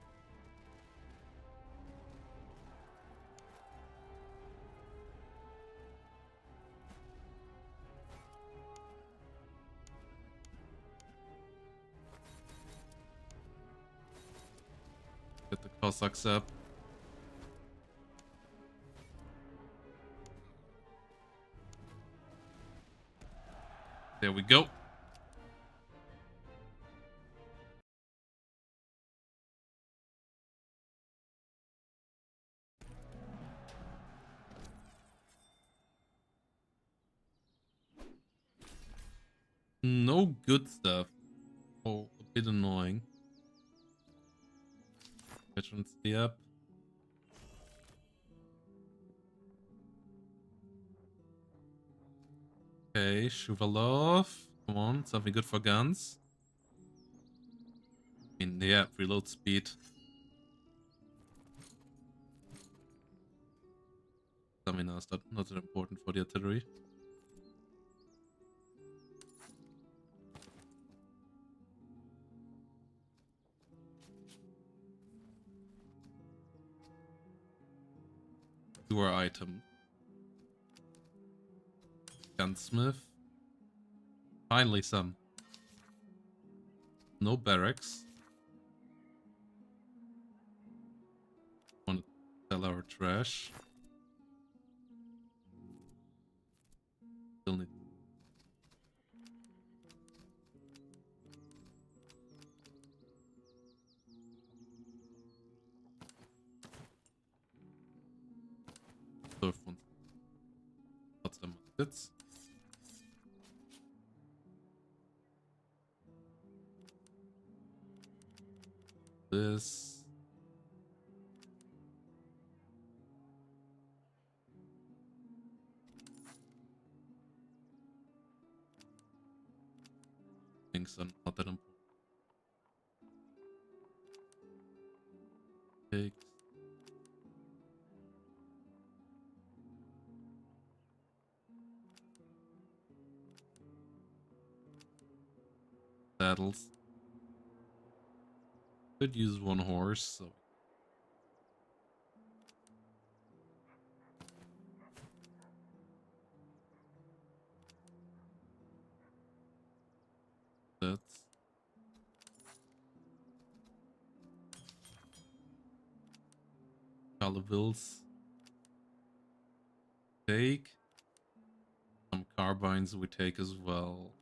Get the Cossacks up. There we go. No good stuff. Oh, a bit annoying. Veterans stay up. Okay, Shuvalov. Come on, something good for guns. I mean, yeah, reload speed. Stamina is not that important for the artillery. Sewer item. Gunsmith. Finally some. No barracks. Want to sell our trash. Still need. Surf one. Lots of muskets. This. things are not that important. Take saddles. Could use one horse, so that's Calavilles. Take some carbines we take as well.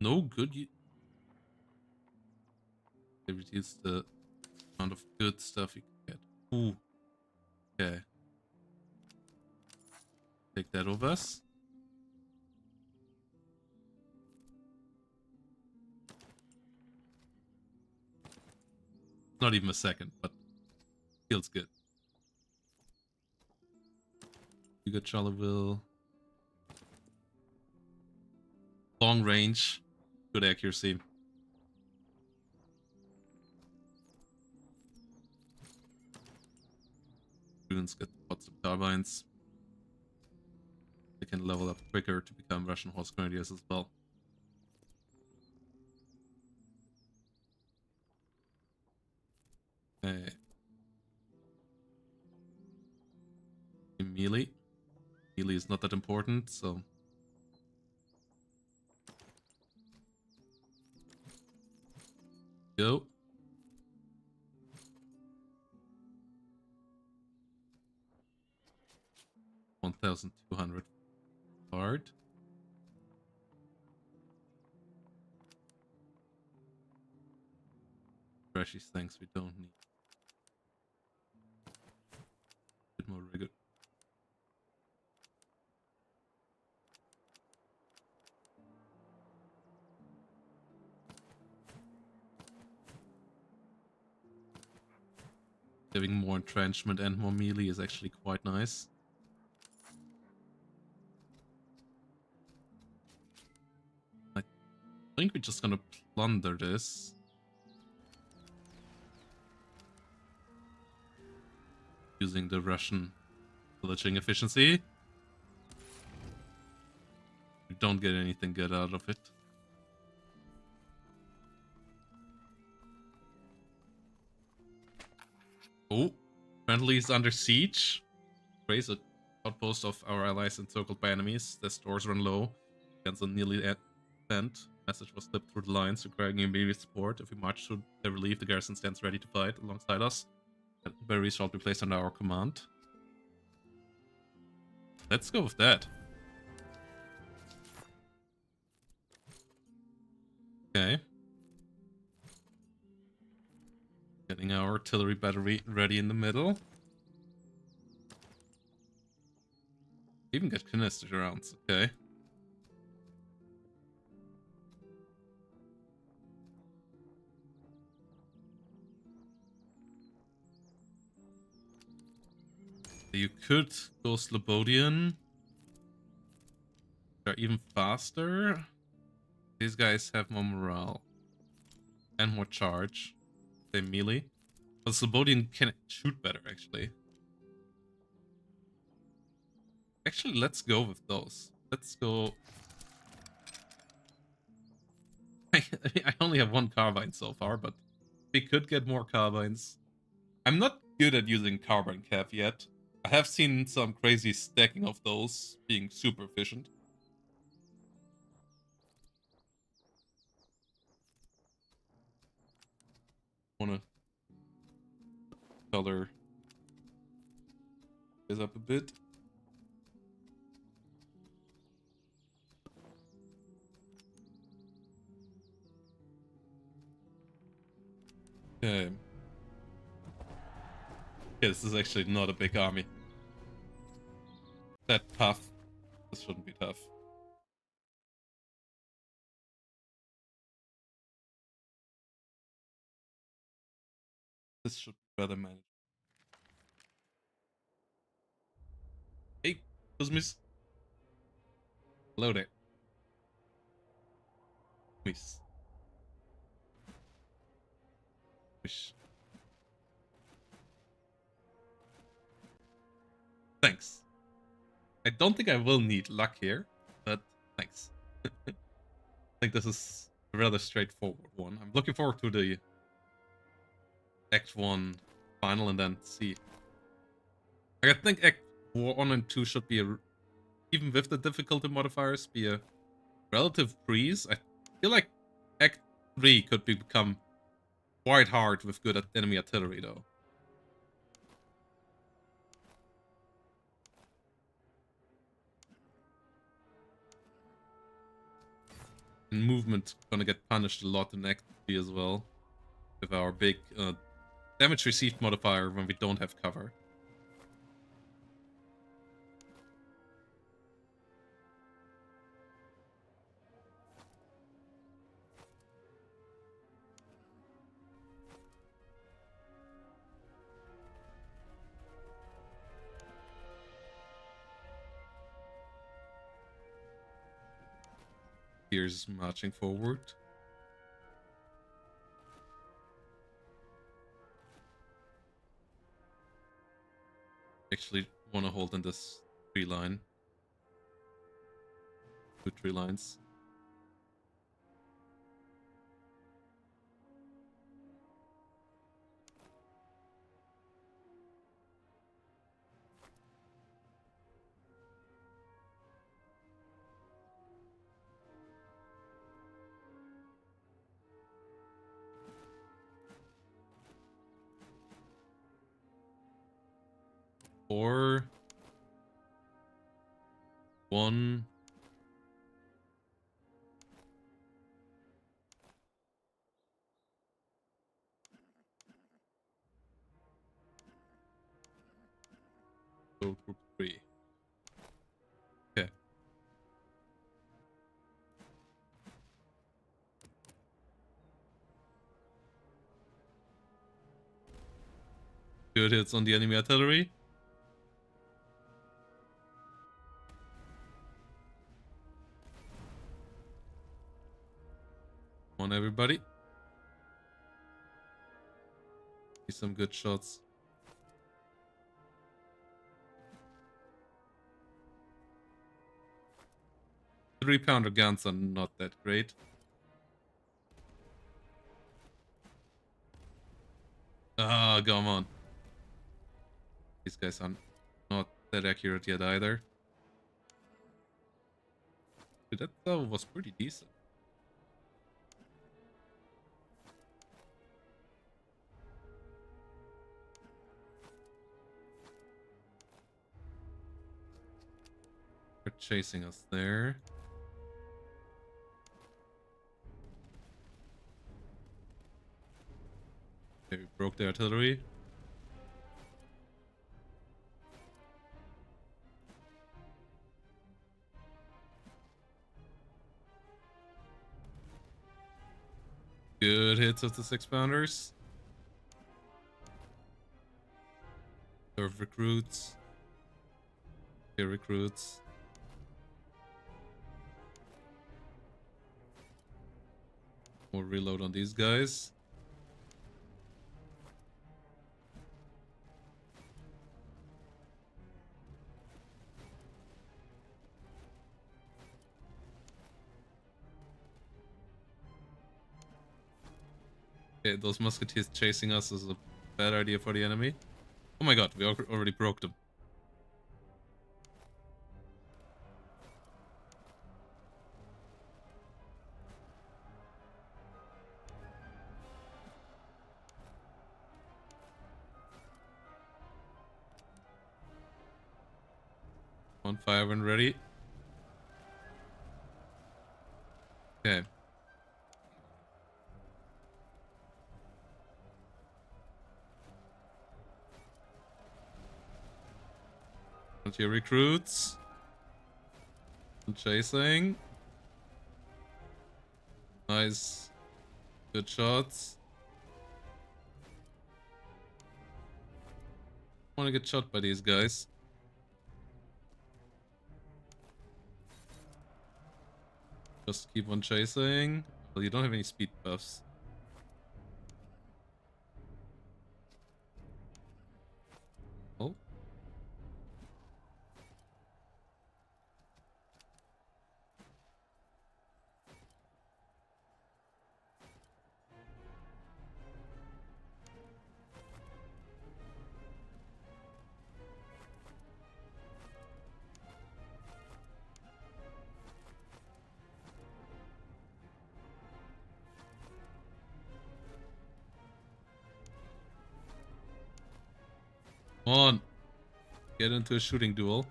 No good. They reduce the amount of good stuff you can get. Ooh. Okay. Take that with us. Not even a second, but feels good. You got Charleville. Long range. Good accuracy. Students get lots of carbines. They can level up quicker to become Russian horse grenadiers as well. Okay. Melee. Melee is not that important, so go. $1,200 card. Precious things we don't need. Bit more rigor. Having more entrenchment and more melee is actually quite nice. I think we're just gonna plunder this. Using the Russian pillaging efficiency. We don't get anything good out of it. Oh, friendly is under siege. Raise a outpost of our allies encircled by enemies. Their stores run low. Guns are nearly spent. Message was slipped through the lines, requiring immediate support. If we march to their relief, the garrison stands ready to fight alongside us. Berries shall be placed under our command. Let's go with that. Okay. Getting our artillery battery ready in the middle. Even get canister rounds, okay. You could go Slobodian. They're even faster. These guys have more morale. And more charge. They melee. But Slobodian can shoot better, actually. Actually, let's go with those. Let's go... I only have one carbine so far, but we could get more carbines. I'm not good at using carbine cap yet. I have seen some crazy stacking of those being super efficient. Wanna color this up a bit. Okay. Yeah, this is actually not a big army. That tough. This shouldn't be tough. This should be better managed. Hey, Kuzmis. Hello there. Please. Wish. Thanks. I don't think I will need luck here, but thanks. I think this is a rather straightforward one. I'm looking forward to the Act 1 final and then see. I think Act 1 and 2 should be, even with the difficulty modifiers, be a relative breeze. I feel like Act 3 could become quite hard with good enemy artillery, though. And movement gonna get punished a lot in Act 3 as well. With our big damage received modifier when we don't have cover. Here's marching forward. Actually want to hold in this tree line. 2 tree lines. Four. 1. So group 3. Okay. Good hits on the enemy artillery. Come on, everybody. See some good shots. 3-pounder guns are not that great. Ah, come on. These guys are not that accurate yet either. Dude, that was pretty decent. They're chasing us there. Okay, we broke the artillery. Good hits of the 6-pounders. Serve recruits. Here recruits. More reload on these guys. Okay, those musketeers chasing us is a bad idea for the enemy. Oh my god, we already broke them. On fire when ready. Okay. Frontier recruits. I'm chasing. Nice. Good shots. I want to get shot by these guys. Just keep on chasing. Well, you don't have any speed buffs. Oh. Come on. Get into a shooting duel.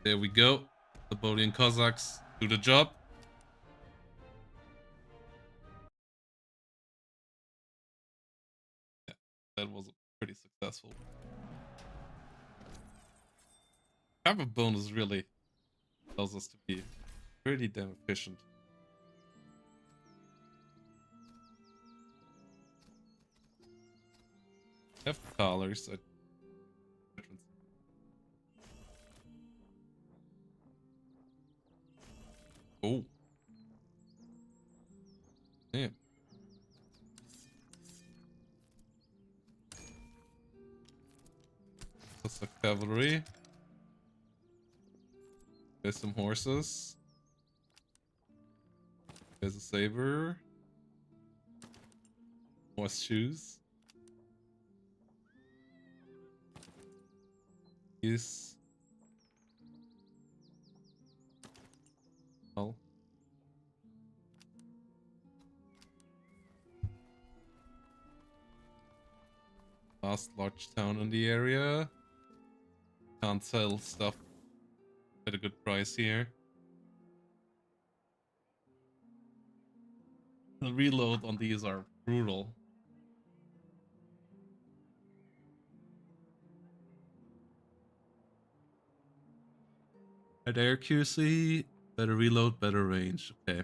There we go. The Bolian Cossacks do the job. Yeah, that was pretty successful. Cover bonus really allows us to be pretty damn efficient. Have colors. Oh. Damn. That's the cavalry. There's some horses. There's a saber. More shoes. Yes. Well. Last large town in the area. Can't sell stuff at a good price here. The reload on these are brutal. Better accuracy, better reload, better range. Okay.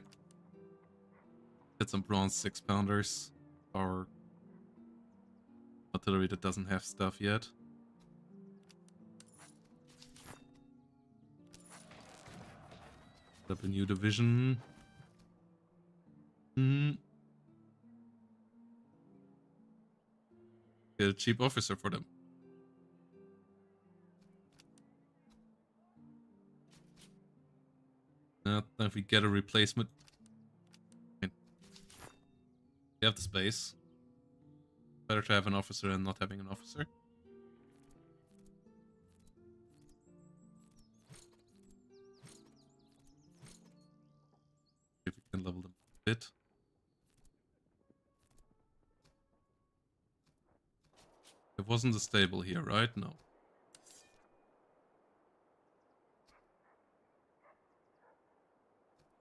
Get some bronze 6-pounders. Or artillery that doesn't have stuff yet. Set up a new division. Get a cheap officer for them. If we get a replacement. Okay. We have the space. Better to have an officer than not having an officer. If we can level them a bit. It wasn't a stable here, right? No.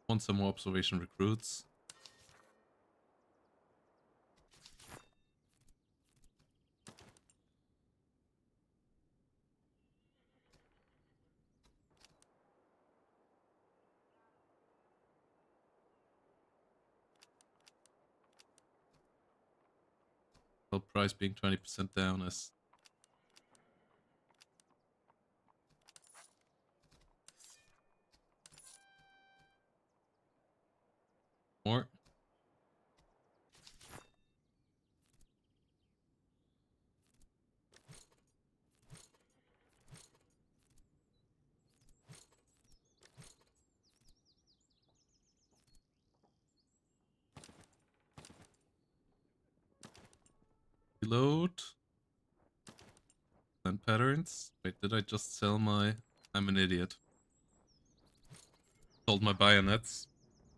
Want some more observation recruits. Well, price being 20% down is more. Reload. And patterns. Wait, did I just sell my... I'm an idiot. Sold my bayonets.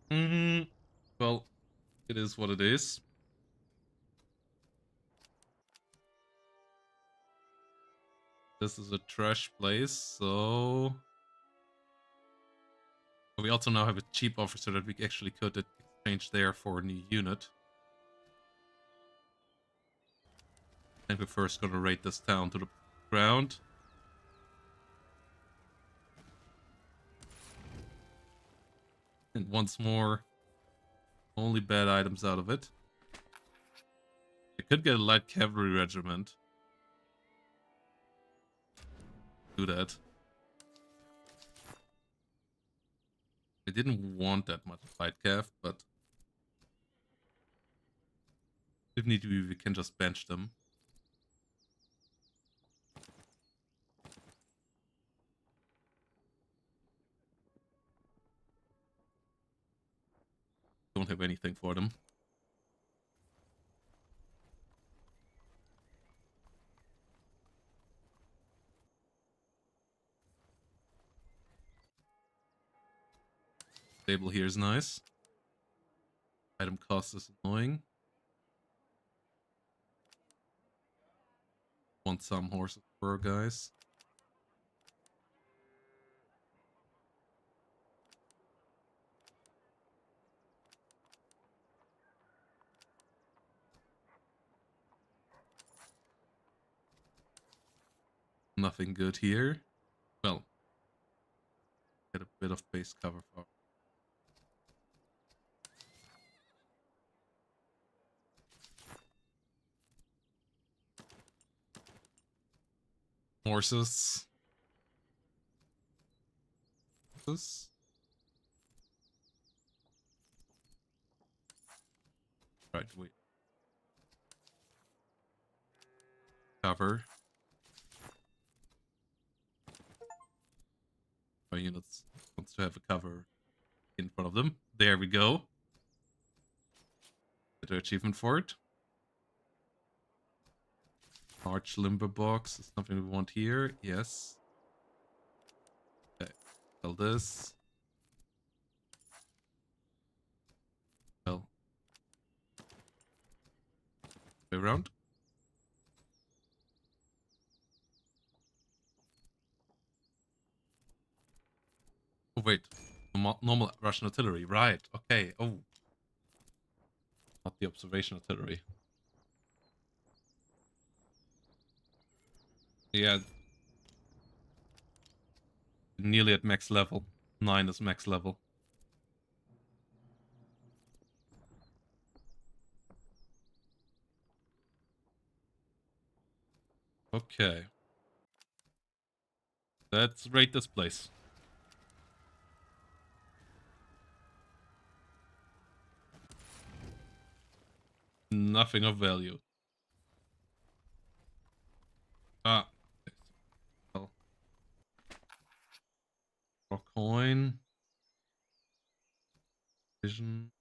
Well, it is what it is. This is a trash place, so... We also now have a cheap officer that we actually could exchange there for a new unit. I think we're first gonna raid this town to the ground. And once more, only bad items out of it. could get a light cavalry regiment. Do that. I didn't want that much light cav, but if need to, we can just bench them. Don't have anything for them. Stable here is nice. Item cost is annoying. Want some horses for guys. Nothing good here. Well, get a bit of base cover for. Horses. Right, wait. Cover. My units wants to have a cover in front of them. There we go. Better achievement for it. Arch limber box is something we want here. Yes. Okay. Sell this. Well. Way around. Oh wait. Normal Russian artillery. Right. Okay. Oh. Not the observation artillery. Yeah. Nearly at max level. 9 is max level. Okay. Let's rate this place. Nothing of value. Ah. Well. Or coin. Vision.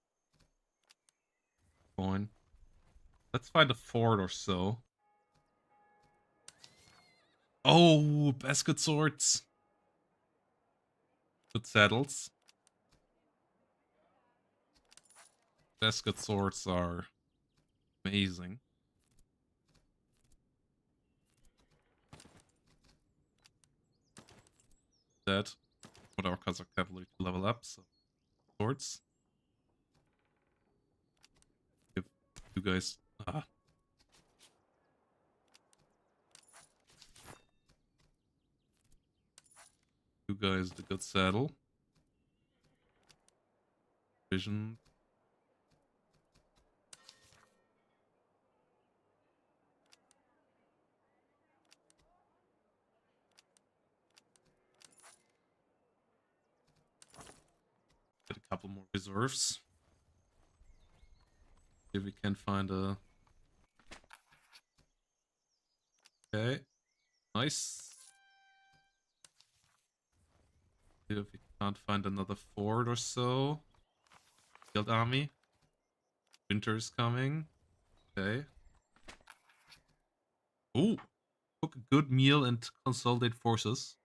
Coin. Let's find a fort or so. Oh, basket swords. Good saddles. Basket swords are amazing. That. But our Kazakh cavalry to level up, so swords. Give you guys. You guys the good saddle. Vision. Get a couple more reserves. If we can find a. Okay. Nice. If we can't find another fort or so. Field army. Winter is coming. Okay. Ooh. Cook a good meal and consolidate forces.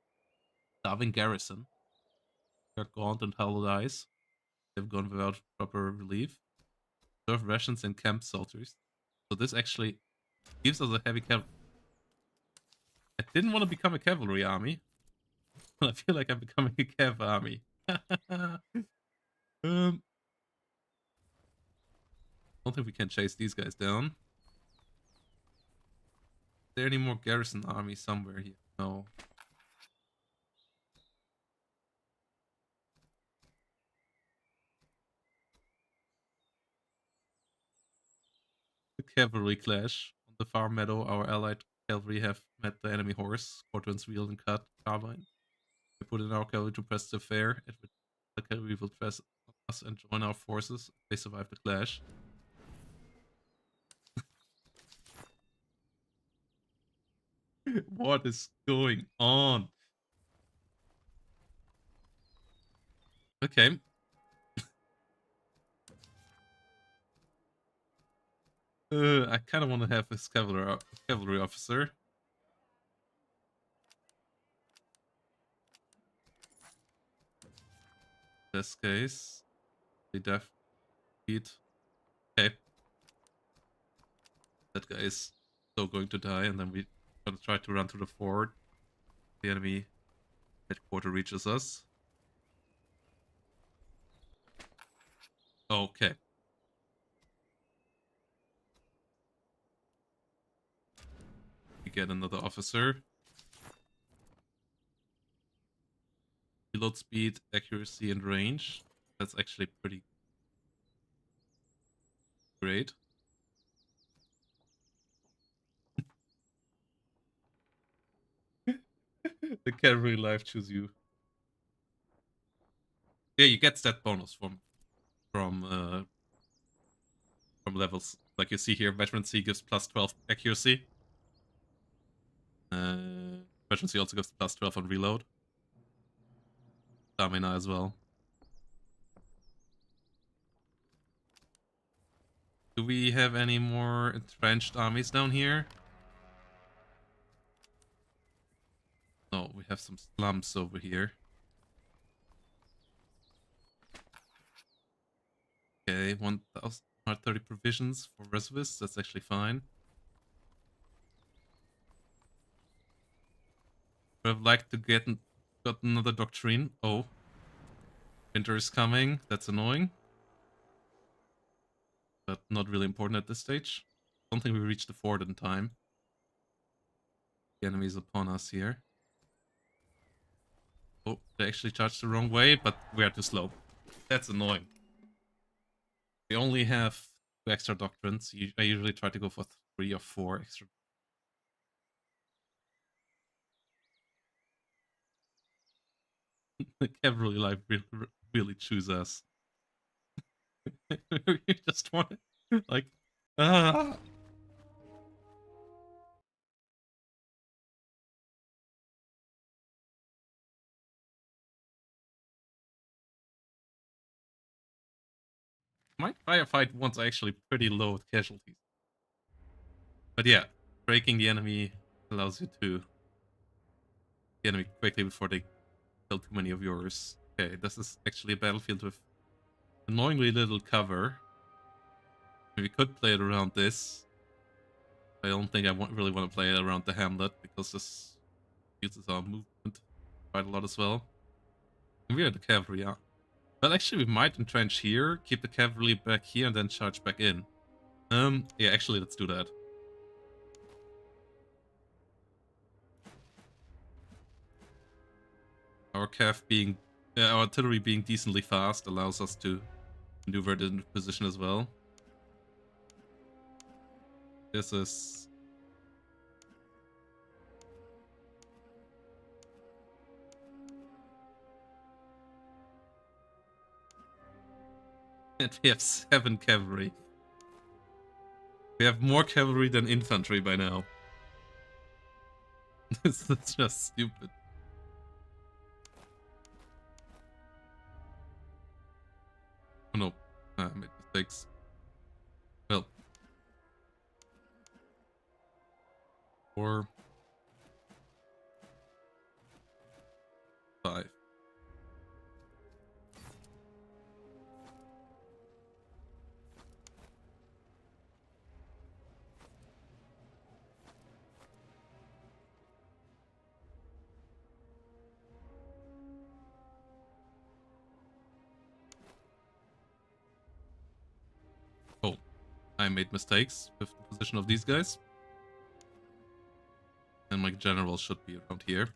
Starving garrison. They're gaunt and hollowed eyes. They've gone without proper relief. Serve rations and camp soldiers. So this actually gives us a heavy cav. I didn't want to become a cavalry army. I feel like I'm becoming a cav army. Don't think we can chase these guys down. Is there any more garrison army somewhere here? No. cavalry clash. On the far meadow, our allied cavalry have met the enemy horse, Quartern's wheel and cut carbine. We put in our cavalry to press the fair, at which the cavalry will press us and join our forces if they survive the clash. What is going on? Okay. I kind of want to have this cavalry officer. In this case, they def beat. Okay. That guy is so going to die, and then we're gonna try to run to the fort. The enemy headquarters reaches us. Okay. We get another officer. Reload speed, accuracy, and range. That's actually pretty great. The cavalry life choose you. Yeah, you get stat bonus from levels. Like you see here, Veteran C gives plus 12 accuracy. Veteran C also gives plus 12 on reload. Stamina as well. Do we have any more entrenched armies down here? No, we have some slums over here. Okay, 1,130 provisions for reservists. That's actually fine. Would have liked to got another doctrine. Oh, winter is coming. That's annoying, but not really important at this stage. Don't think we reached the fort in time. The enemy is upon us here. Oh, they actually charged the wrong way, but we are too slow. That's annoying. We only have 2 extra doctrines. I usually try to go for 3 or 4 extra. The cavalry life really choose us. We just want to, like, ah. My firefight ones are actually pretty low with casualties. But yeah, breaking the enemy allows you to the enemy quickly before they kill too many of yours. Okay, this is actually a battlefield with annoyingly little cover. We could play it around this. I don't think I really want to play it around the hamlet because this uses our movement quite a lot as well. And we are the cavalry, yeah. But actually we might entrench here, keep the cavalry back here, and then charge back in. Yeah, actually let's do that. Our our artillery being decently fast allows us to maneuver it in position as well. This is... And we have 7 cavalry. We have more cavalry than infantry by now. This is just stupid. Oh no, I made mistakes. Well. 4. 5. Oh, I made mistakes with the position of these guys. And my general should be around here.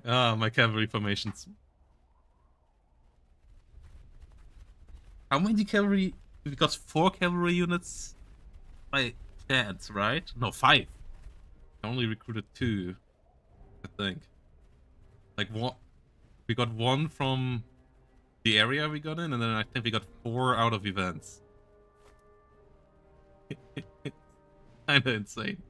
Ah, my cavalry formations. How many cavalry? We got 4 cavalry units by chance, right? No, 5. I only recruited 2, I think. Like what? We got 1 from the area we got in, and then I think we got 4 out of events. Kinda insane.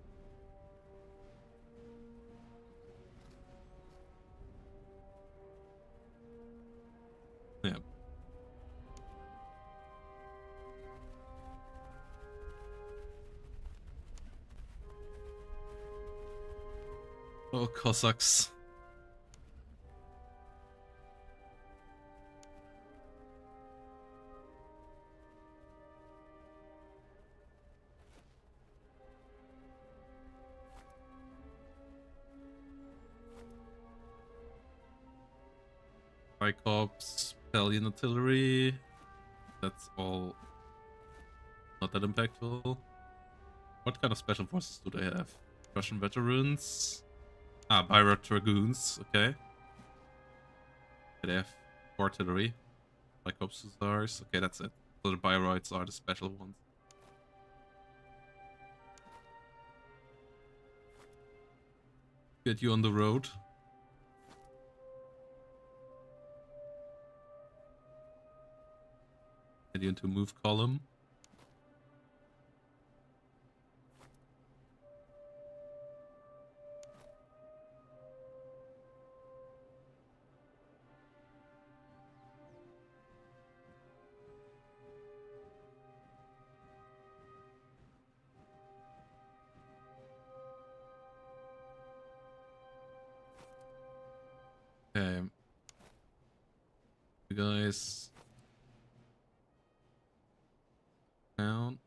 Yeah. Oh, Cossacks. Tricorps, Italian artillery. That's all not that impactful. What kind of special forces do they have? Russian veterans. Ah, Bayreuth Dragoons. Okay. They have artillery. Tricorps Hussars. Okay, that's it. So the Bayreuthes are the special ones. Get you on the road. Get you into move column. Okay. You guys down.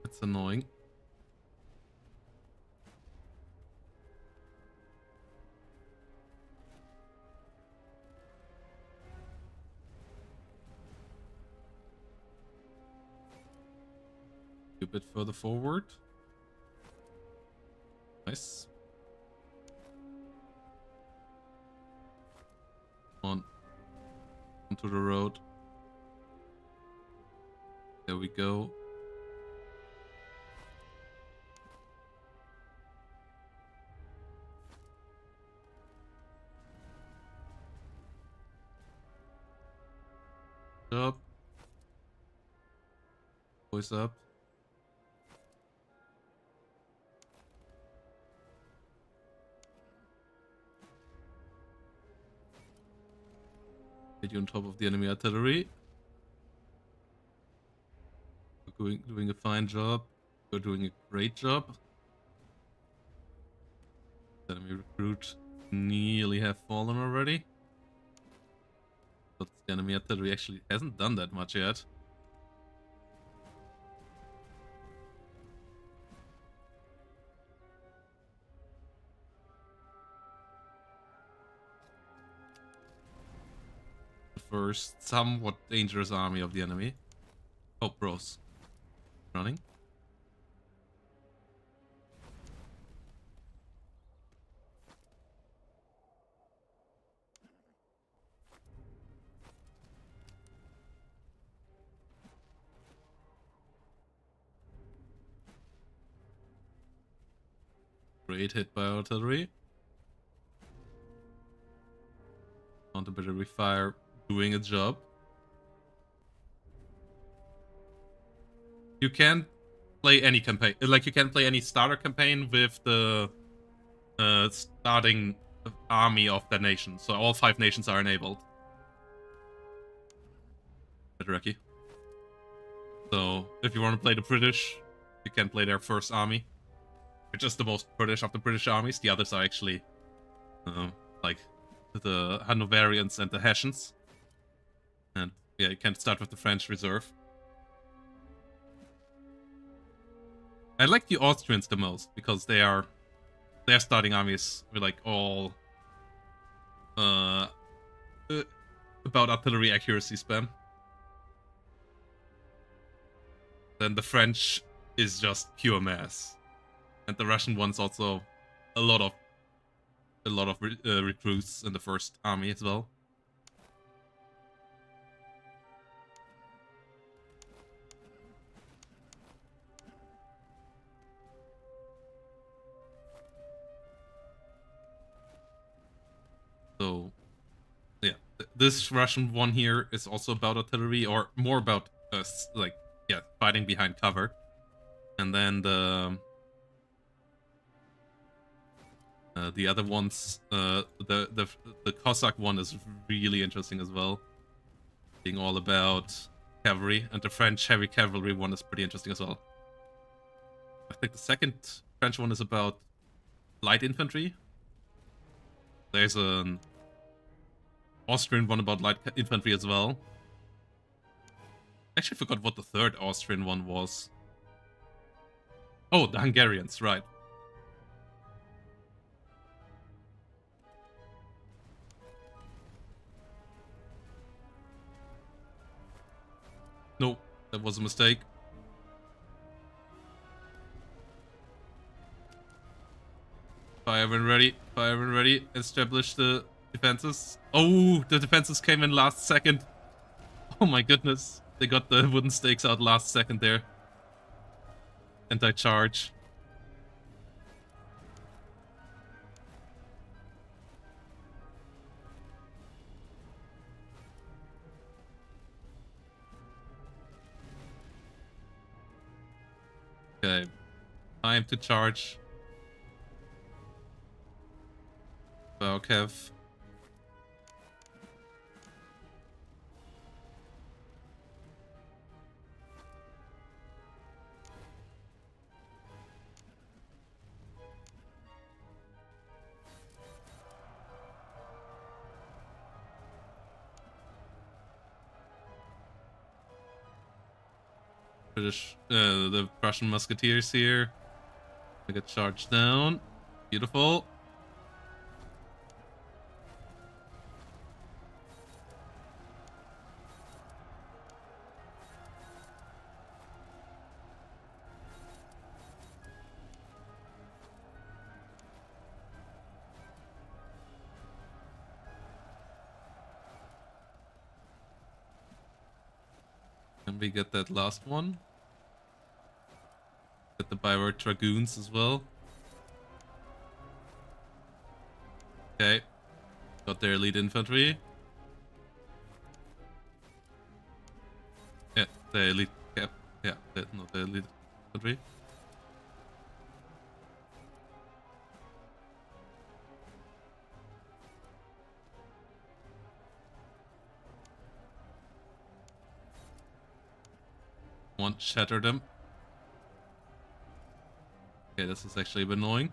That's annoying. A bit further forward. Nice. On. Onto the road. There we go. Up. Voice up. Get you on top of the enemy artillery. We're doing a fine job. You're doing a great job. Enemy recruit nearly have fallen already. But the enemy artillery actually hasn't done that much yet. The first somewhat dangerous army of the enemy. Oh, bros. Running. Great hit by artillery. Counter-battery fire doing a job. You can't play any campaign. Like, you can't play any starter campaign with the starting army of the nation. So all 5 nations are enabled. Bit lucky. So if you want to play the British, you can play their first army. Which is the most British of the British armies. The others are actually like the Hanoverians and the Hessians. And yeah, you can start with the French reserve. I like the Austrians the most because their starting armies were like all uh about artillery accuracy spam. Then the French is just pure mass, and the Russian one's also a lot of recruits in the first army as well. So yeah, this Russian one here is also about artillery, or more about like yeah, fighting behind cover. And then the other ones, the Cossack one is really interesting as well, being all about cavalry, and the French heavy cavalry one is pretty interesting as well. I think the second French one is about light infantry. There's an Austrian one about light infantry as well. Actually forgot what the third Austrian one was. Oh, the Hungarians, right. No, that was a mistake. Fire when ready. Fire when ready. Establish the defenses. Oh, the defenses came in last second. Oh my goodness. They got the wooden stakes out last second there. Anti-charge. Okay. Time to charge. Valkev. The Prussian musketeers here. They get charged down. Beautiful. And we get that last one. Get the Bayreuth Dragoons as well. Okay. Got their elite infantry. Yeah, the elite cap. Yeah, not the elite infantry. One, shatter them. Okay, this is actually a bit annoying.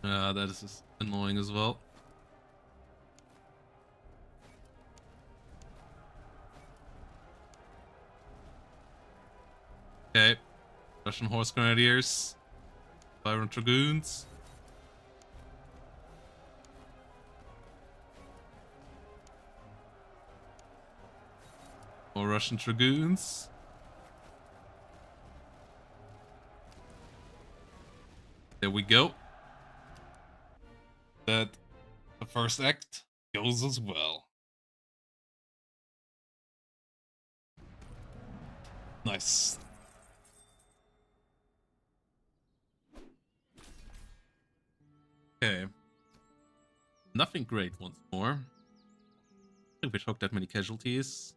That is just annoying as well. Okay. Russian Horse Grenadiers. Byron Dragoons. More Russian Dragoons. There we go. That the first act goes as well. Nice. Okay. Nothing great once more. I think we took that many casualties.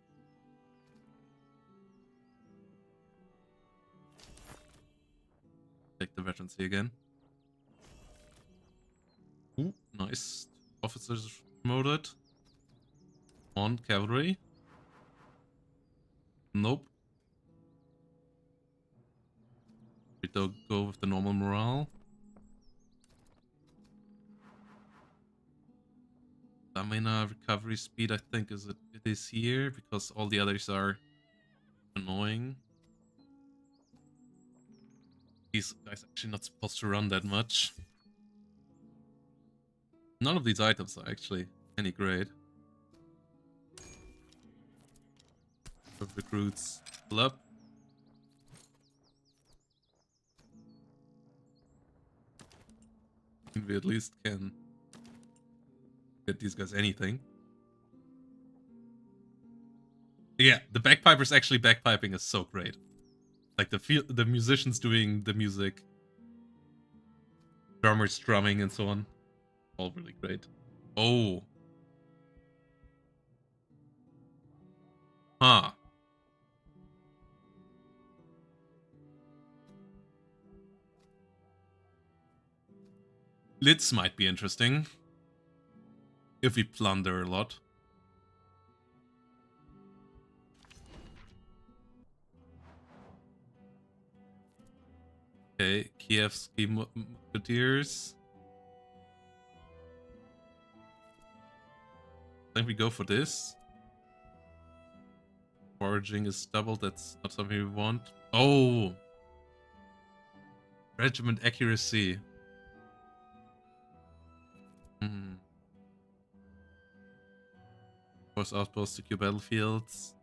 Take the veterancy again. Ooh, nice. Officers promoted. On cavalry. Nope. We don't go with the normal morale. Stamina recovery speed, I think, it is here because all the others are annoying. These guys actually not supposed to run that much. None of these items are actually any great. Recruits pull up. We at least can get these guys anything. Yeah, the bagpipers actually bagpiping is so great. Like the musicians doing the music, drummers drumming and so on. All really great. Oh. Huh. Lids might be interesting. If we plunder a lot. Okay, Kievsky Musketeers. I think we go for this. Foraging is doubled, that's not something we want. Oh! Regiment accuracy. Force outposts, secure battlefields.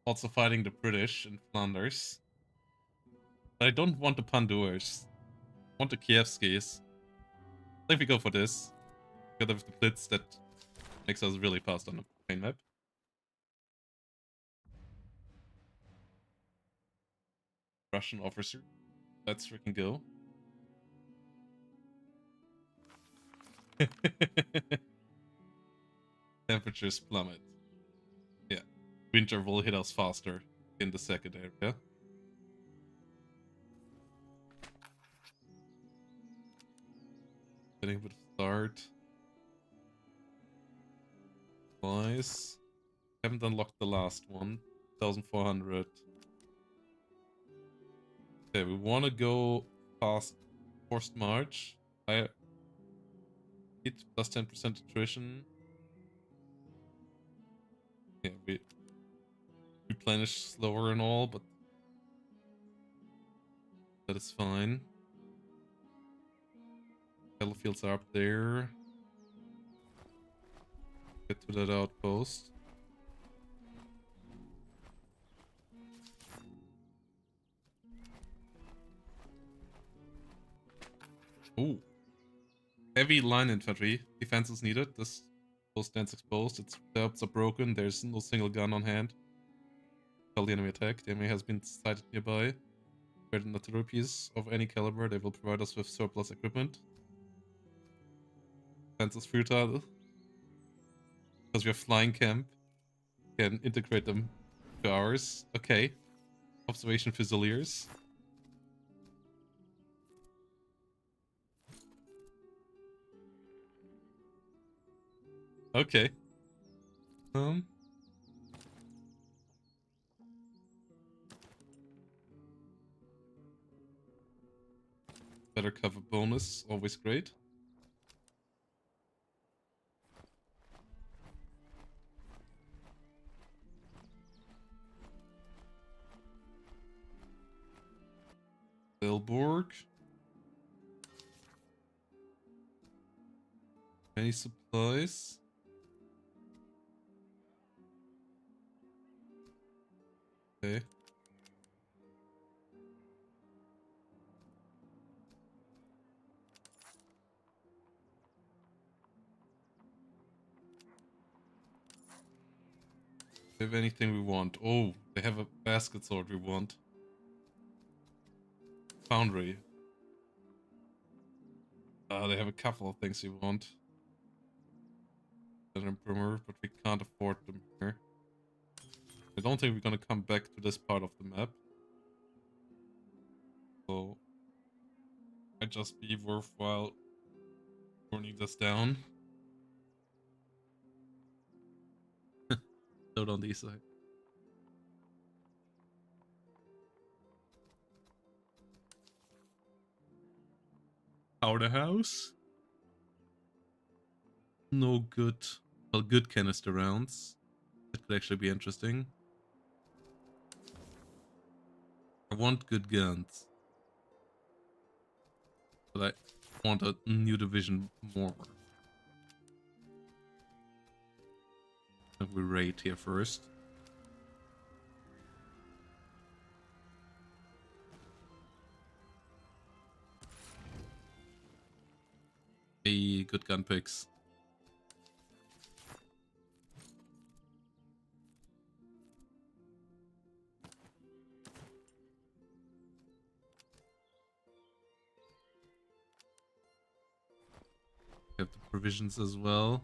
Also fighting the British in Flanders. But I don't want the Pandours. I want the Kievskis. I think we go for this. Together with the Blitz that makes us really fast on the main map. Russian officer. Let's freaking go. Temperatures plummet. Yeah. Winter will hit us faster in the second area. Getting a bit of start. Nice. Haven't unlocked the last one. 1400. Okay, we want to go past forced march. I hit plus 10% attrition. Yeah, we replenish slower and all, but that is fine. Battlefields are up there. Get to that outpost. Ooh. Heavy line infantry. Defense is needed. This post stands exposed. Its reserves are broken. There's no single gun on hand. Tell the enemy attack. The enemy has been sighted nearby. Create an artillery piece of any caliber. They will provide us with surplus equipment. Defense is futile. Because we have flying camp. Can integrate them to ours. Okay. Observation Fusiliers. Okay. Better cover bonus, always great. Belborg. Any supplies? Okay. They have anything we want. Oh, they have a basket sword we want. Foundry. They have a couple of things we want. An imprimer, but we can't afford them here. I don't think we're gonna come back to this part of the map. Might just be worthwhile turning this down. Load on the side. Powder house. No good. Well, good canister rounds. That could actually be interesting. I want good guns. But I want a new division more. We raid here first. Hey, good gun picks. We have the provisions as well.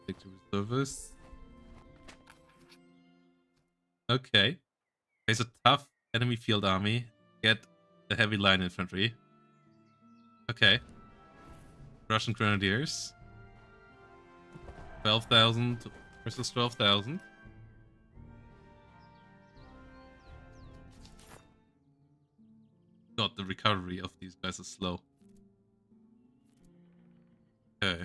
Take the reservists. Okay. There's a tough enemy field army. Get the heavy line infantry. Okay. Russian grenadiers. 12,000 versus 12,000. God, the recovery of these guys is slow. Okay.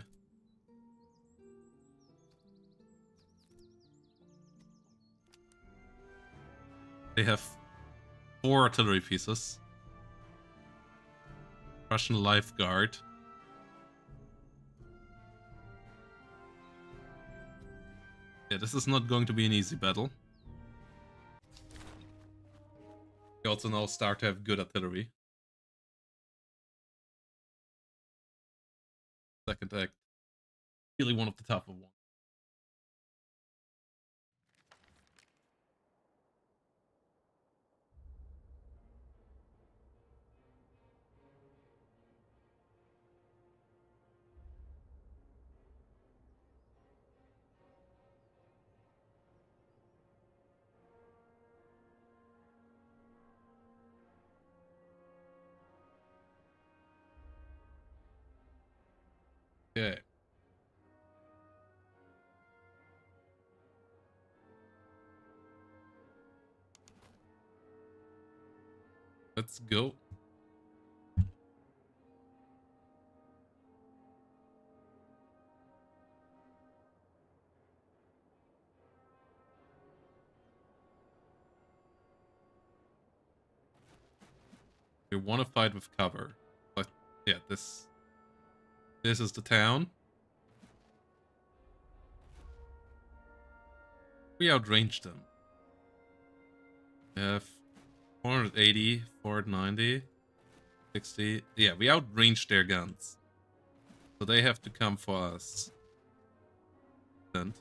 They have 4 artillery pieces. Russian Life Guard. Yeah, this is not going to be an easy battle. We also now start to have good artillery. Second act. Really one of the tougher ones. Okay. Let's go. We want to fight with cover. But yeah, this is the town. We outranged them. We have 480, 490, 60. Yeah, we outranged their guns. So they have to come for us. And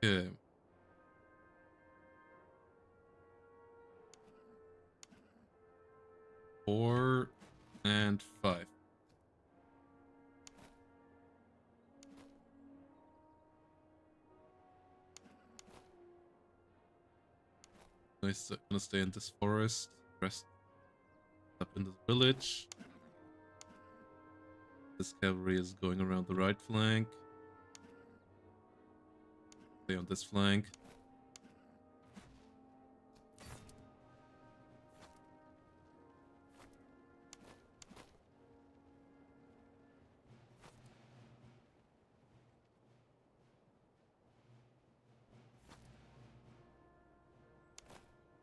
okay. 4 and 5. Gonna stay in this forest. Rest up in this village. This cavalry is going around the right flank. Stay on this flank.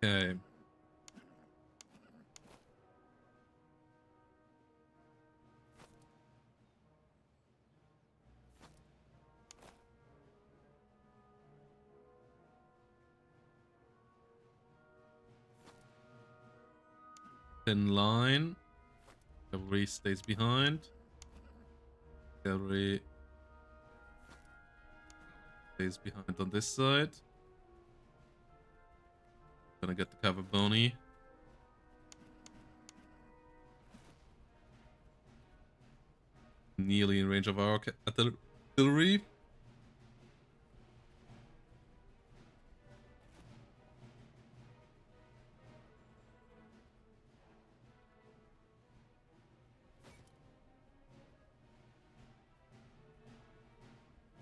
Okay. Thin line. Cavalry stays behind. Cavalry stays behind on this side. Gonna get the cover bony. Nearly in range of our artillery.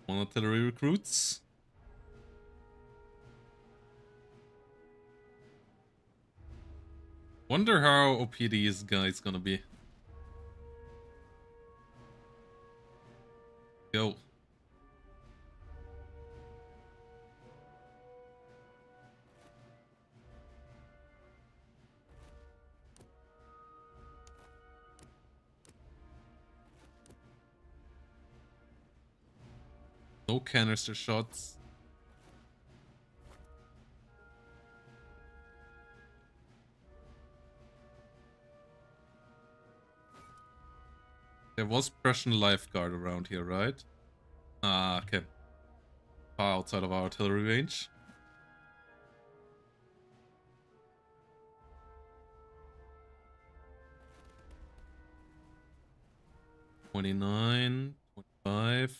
One artillery recruits. Wonder how OP this guy's gonna be. Go. No canister shots. There was Prussian lifeguard around here, right? Ah, okay. Far outside of our artillery range. $29, $25.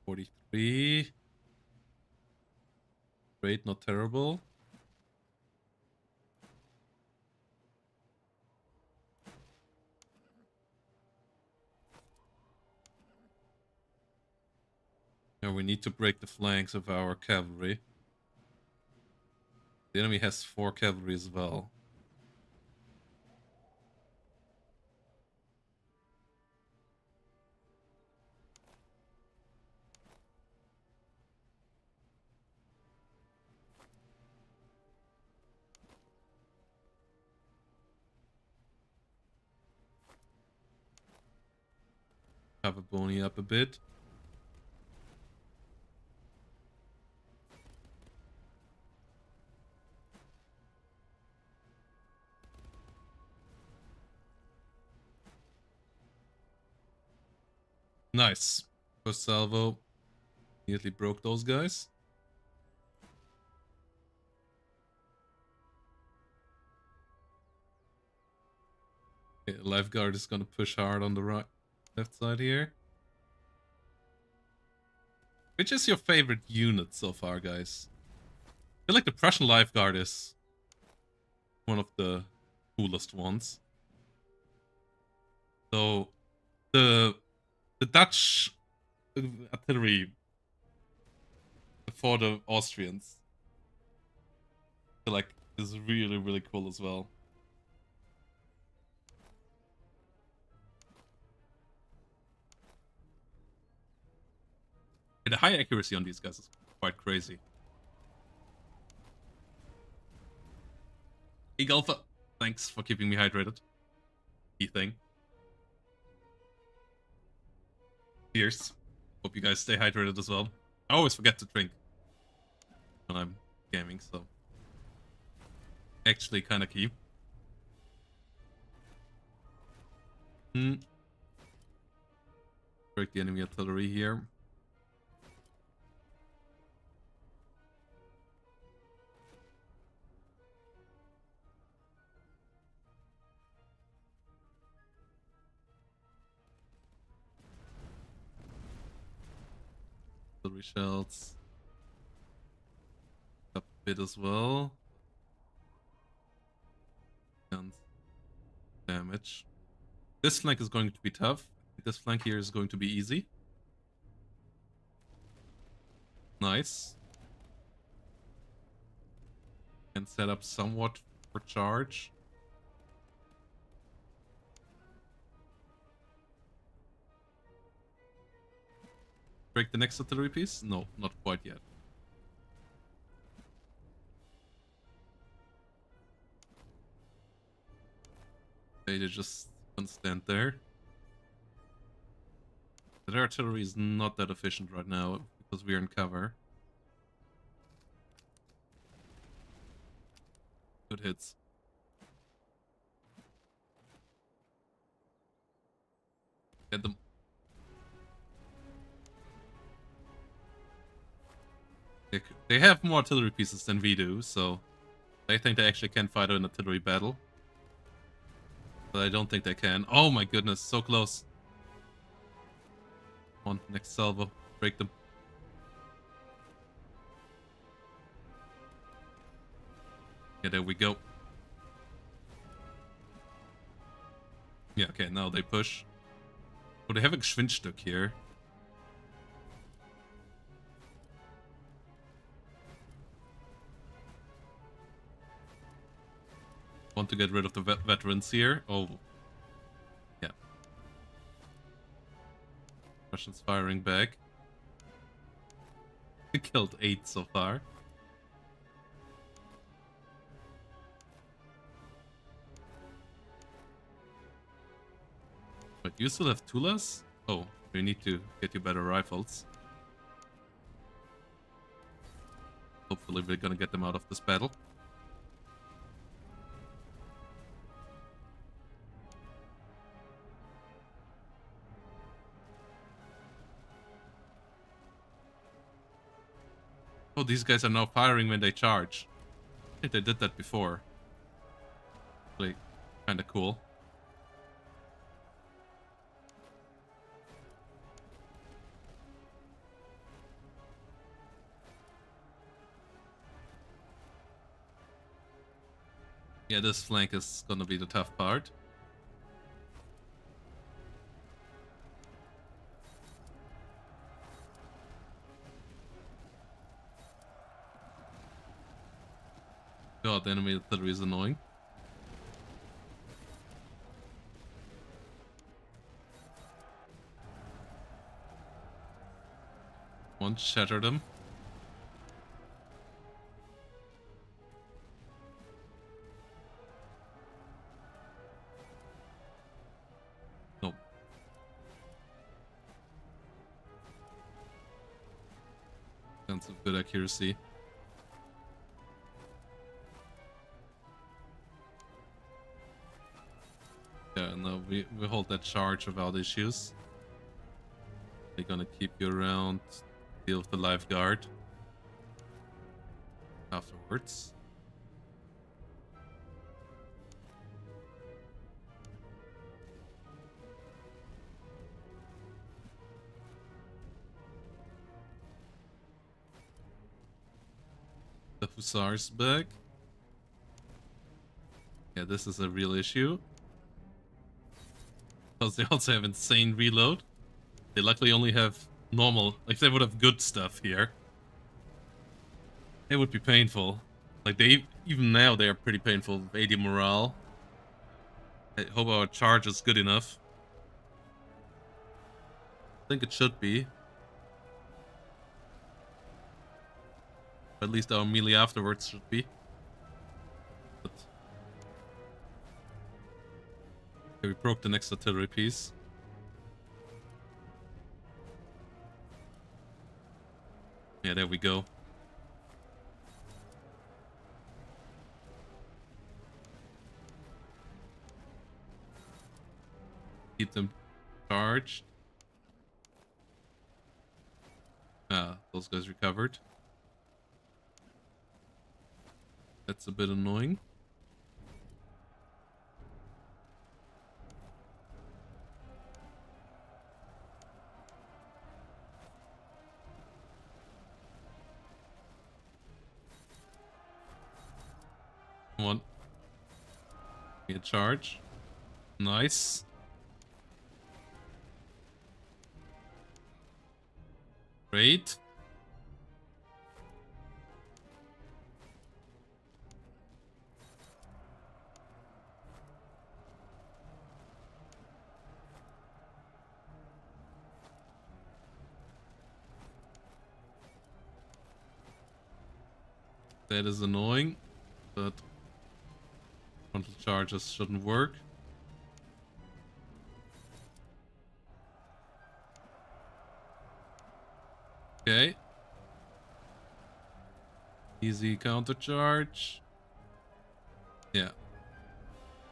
$43. Great, not terrible. Now we need to break the flanks of our cavalry. The enemy has 4 cavalry as well. Have a bony up a bit. Nice. First salvo. Immediately broke those guys. Okay, lifeguard is gonna push hard on the left side here. Which is your favorite unit so far, guys? I feel like the Prussian lifeguard is one of the coolest ones. So the Dutch artillery for the Austrians, I feel like, is really, really cool as well. And the high accuracy on these guys is quite crazy. Hey Golfa, thanks for keeping me hydrated. Key thing. Cheers. Hope you guys stay hydrated as well. I always forget to drink when I'm gaming, so actually kind of key. Break the enemy artillery here. Artillery shells. Up a bit as well. And damage. This flank is going to be tough. This flank here is going to be easy. Nice. And set up somewhat for charge. Break the next artillery piece? No, not quite yet. They just can't stand there. Their artillery is not that efficient right now because we're in cover. Good hits. Get them. They have more artillery pieces than we do, so I think they actually can fight an artillery battle. But I don't think they can. Oh my goodness, so close. Come on, next salvo. Break them. Yeah, there we go. Yeah, okay, now they push. Oh, they have a Geschwindstück here. Want to get rid of the veterans here. Oh. Yeah. Russians firing back. Killed 8 so far. But you still have Tulas? Oh, we need to get you better rifles. Hopefully we're gonna get them out of this battle. Oh, these guys are now firing when they charge. I think they did that before. Like, kinda cool. Yeah, this flank is gonna be the tough part. God, the enemy artillery is annoying. One shattered them. Nope. Sense of good accuracy. Yeah, no, we hold that charge without issues. They're gonna keep you around, deal with the life guard afterwards. The Hussars back. Yeah, this is a real issue. Because they also have insane reload. They luckily only have normal. Like, if they would have good stuff here, it would be painful. Like, even now they are pretty painful with 80 morale. I hope our charge is good enough. I think it should be. At least our melee afterwards should be. But okay, we broke the next artillery piece. Yeah, there we go. Keep them charged. Ah, those guys recovered. That's a bit annoying. Come on. Get charge. Nice. Great. That is annoying, but frontal charges shouldn't work. Okay. Easy counter charge. Yeah.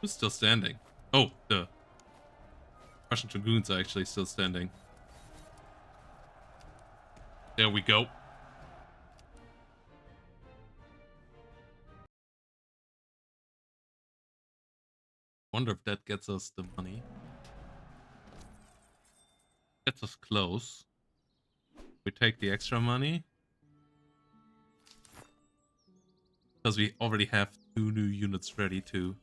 Who's still standing? Oh, the Russian Dragoons are actually still standing. There we go. Wonder if that gets us the money. Gets us close. We take the extra money. Because we already have 2 new units ready to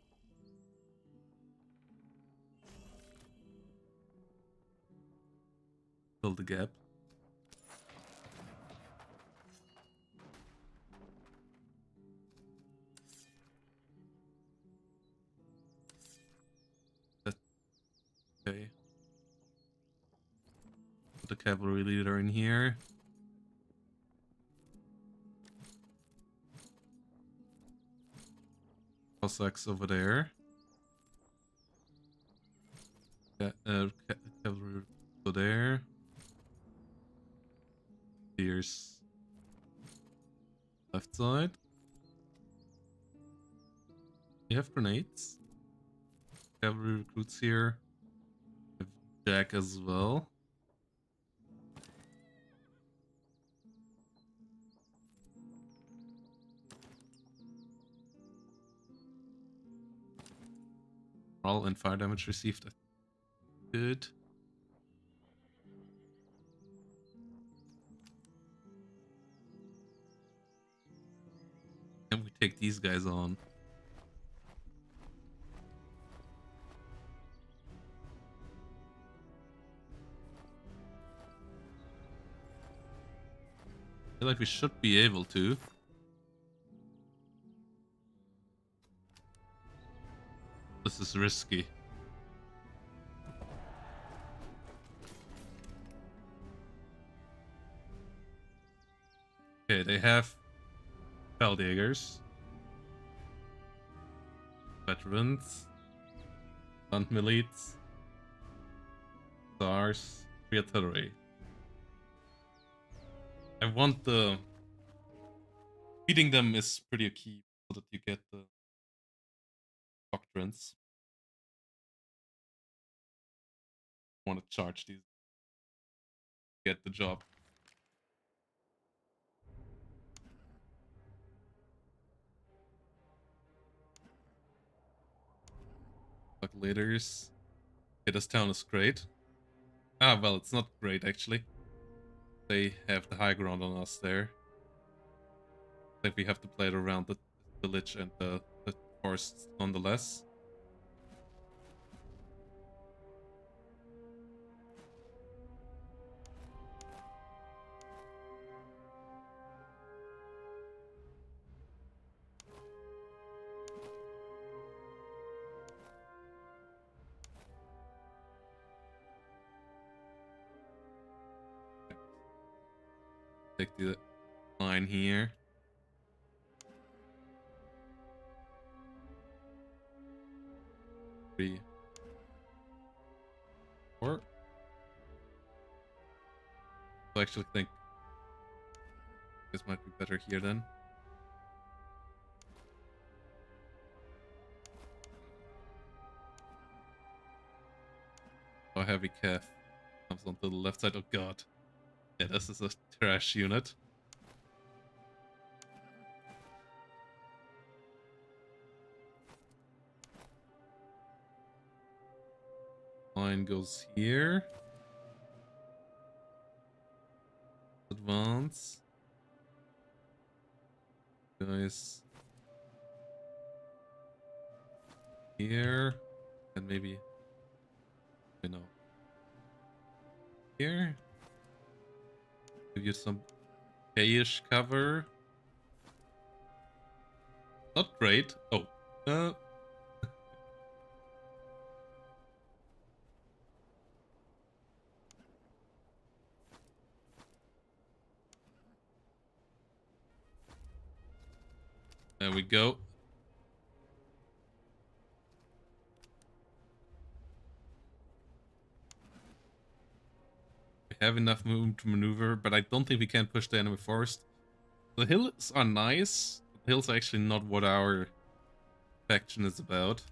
fill the gap. Okay. Put the cavalry leader in here. Cossacks over there. Cavalry over there. Here's left side. You have grenades. Cavalry recruits here. We have Jack as well. All and fire damage received. Good. And we take these guys on. I feel like we should be able to. This is risky. Okay, they have Feldjägers, veterans, Landmiliz, Stars, artillery. I want the... Feeding them is pretty key so that you get the doctrines. Want to charge these. Get the job. Calculators. Okay, this town is great. Ah, well, it's not great actually. They have the high ground on us there. I think we have to play it around the village and the forests nonetheless. Take the line here. 3, 4. I actually think this might be better here then. Oh, heavy calf comes onto the left side. Oh god. Yeah, this is a trash unit. Line goes here. Advance. Guys. Here. And maybe... You know. Here. Give you some K-ish cover. Not great. Oh. There we go. We have enough room to maneuver, but I don't think we can push the enemy forest. The hills are nice. The hills are actually not what our faction is about.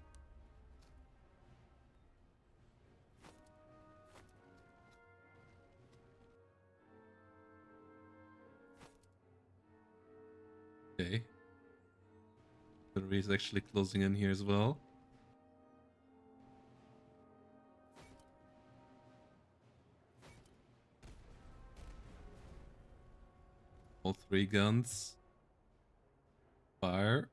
Okay. The is actually closing in here as well. All 3 guns. Fire.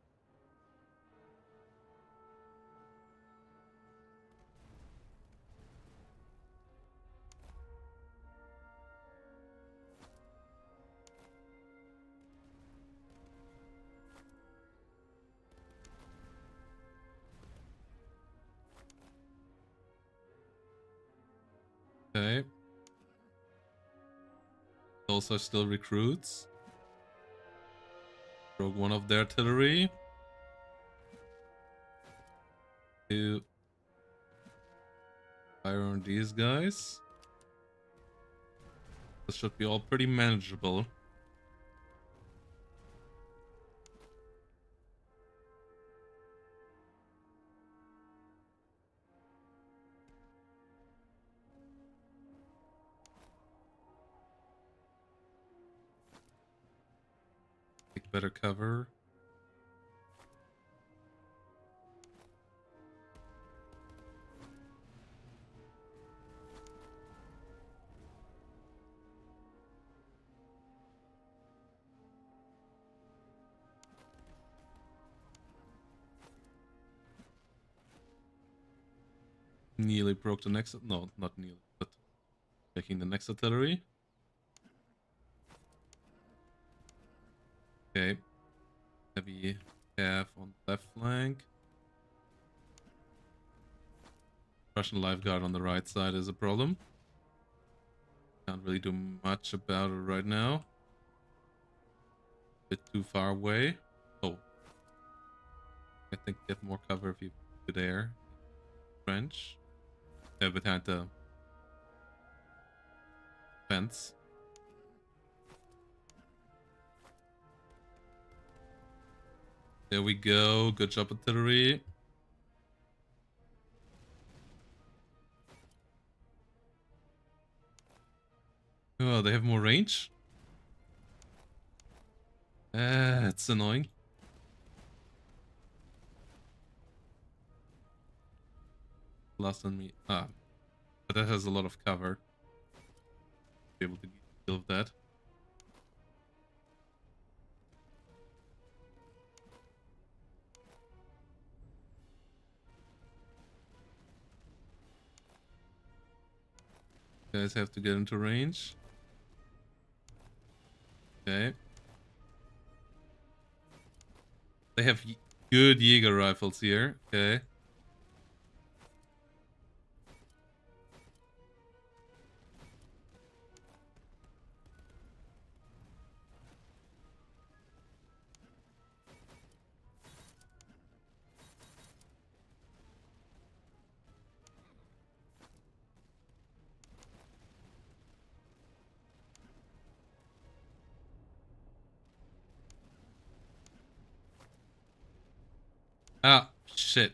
Okay. Those are still recruits. Broke one of their artillery. 2. Fire on these guys. This should be all pretty manageable. Take better cover. Nearly broke the next... No, not nearly, but taking the next artillery. Okay. Heavy cav on the left flank. Russian life guard on the right side is a problem. Can't really do much about it right now. Bit too far away. Oh. I think get more cover if you do there. French. Yeah, behind the fence. There we go. Good job, artillery. Oh, they have more range. It's annoying. Last on me. Ah, but that has a lot of cover. Be able to deal with that. Guys have to get into range. Okay. They have good Jaeger rifles here. Okay. Ah, shit.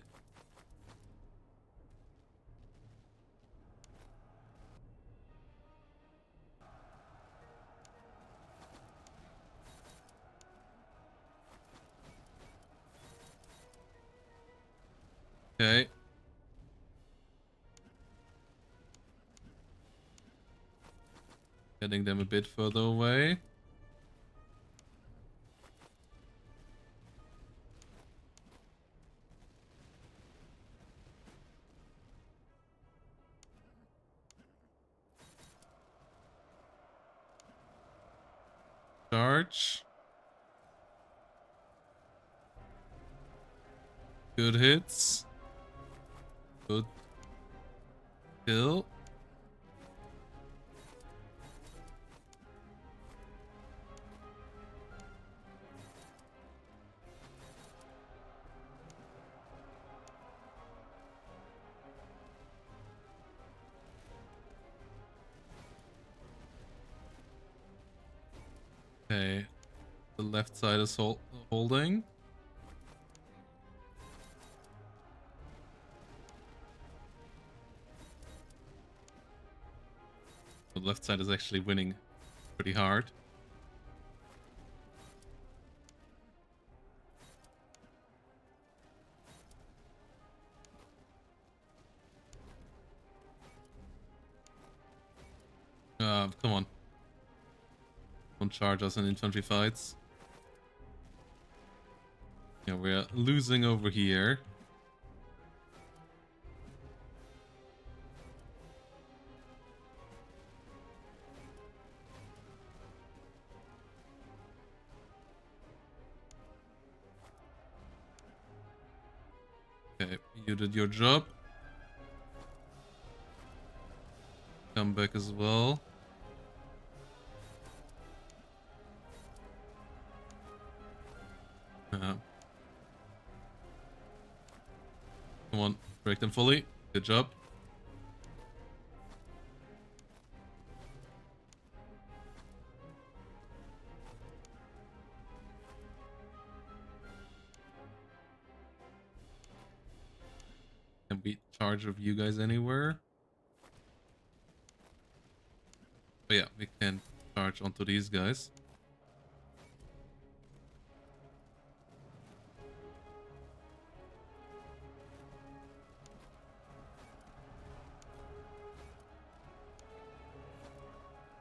Okay. Getting them a bit further away. Charge. Good hits. Good kill. Okay. The left side is holding. The left side is actually winning pretty hard. Come on. Don't charge us in infantry fights. Yeah, we're losing over here. Okay, you did your job. Come back as well. Come on, break them fully. Good job. Can we charge of you guys anywhere? But yeah, we can charge onto these guys.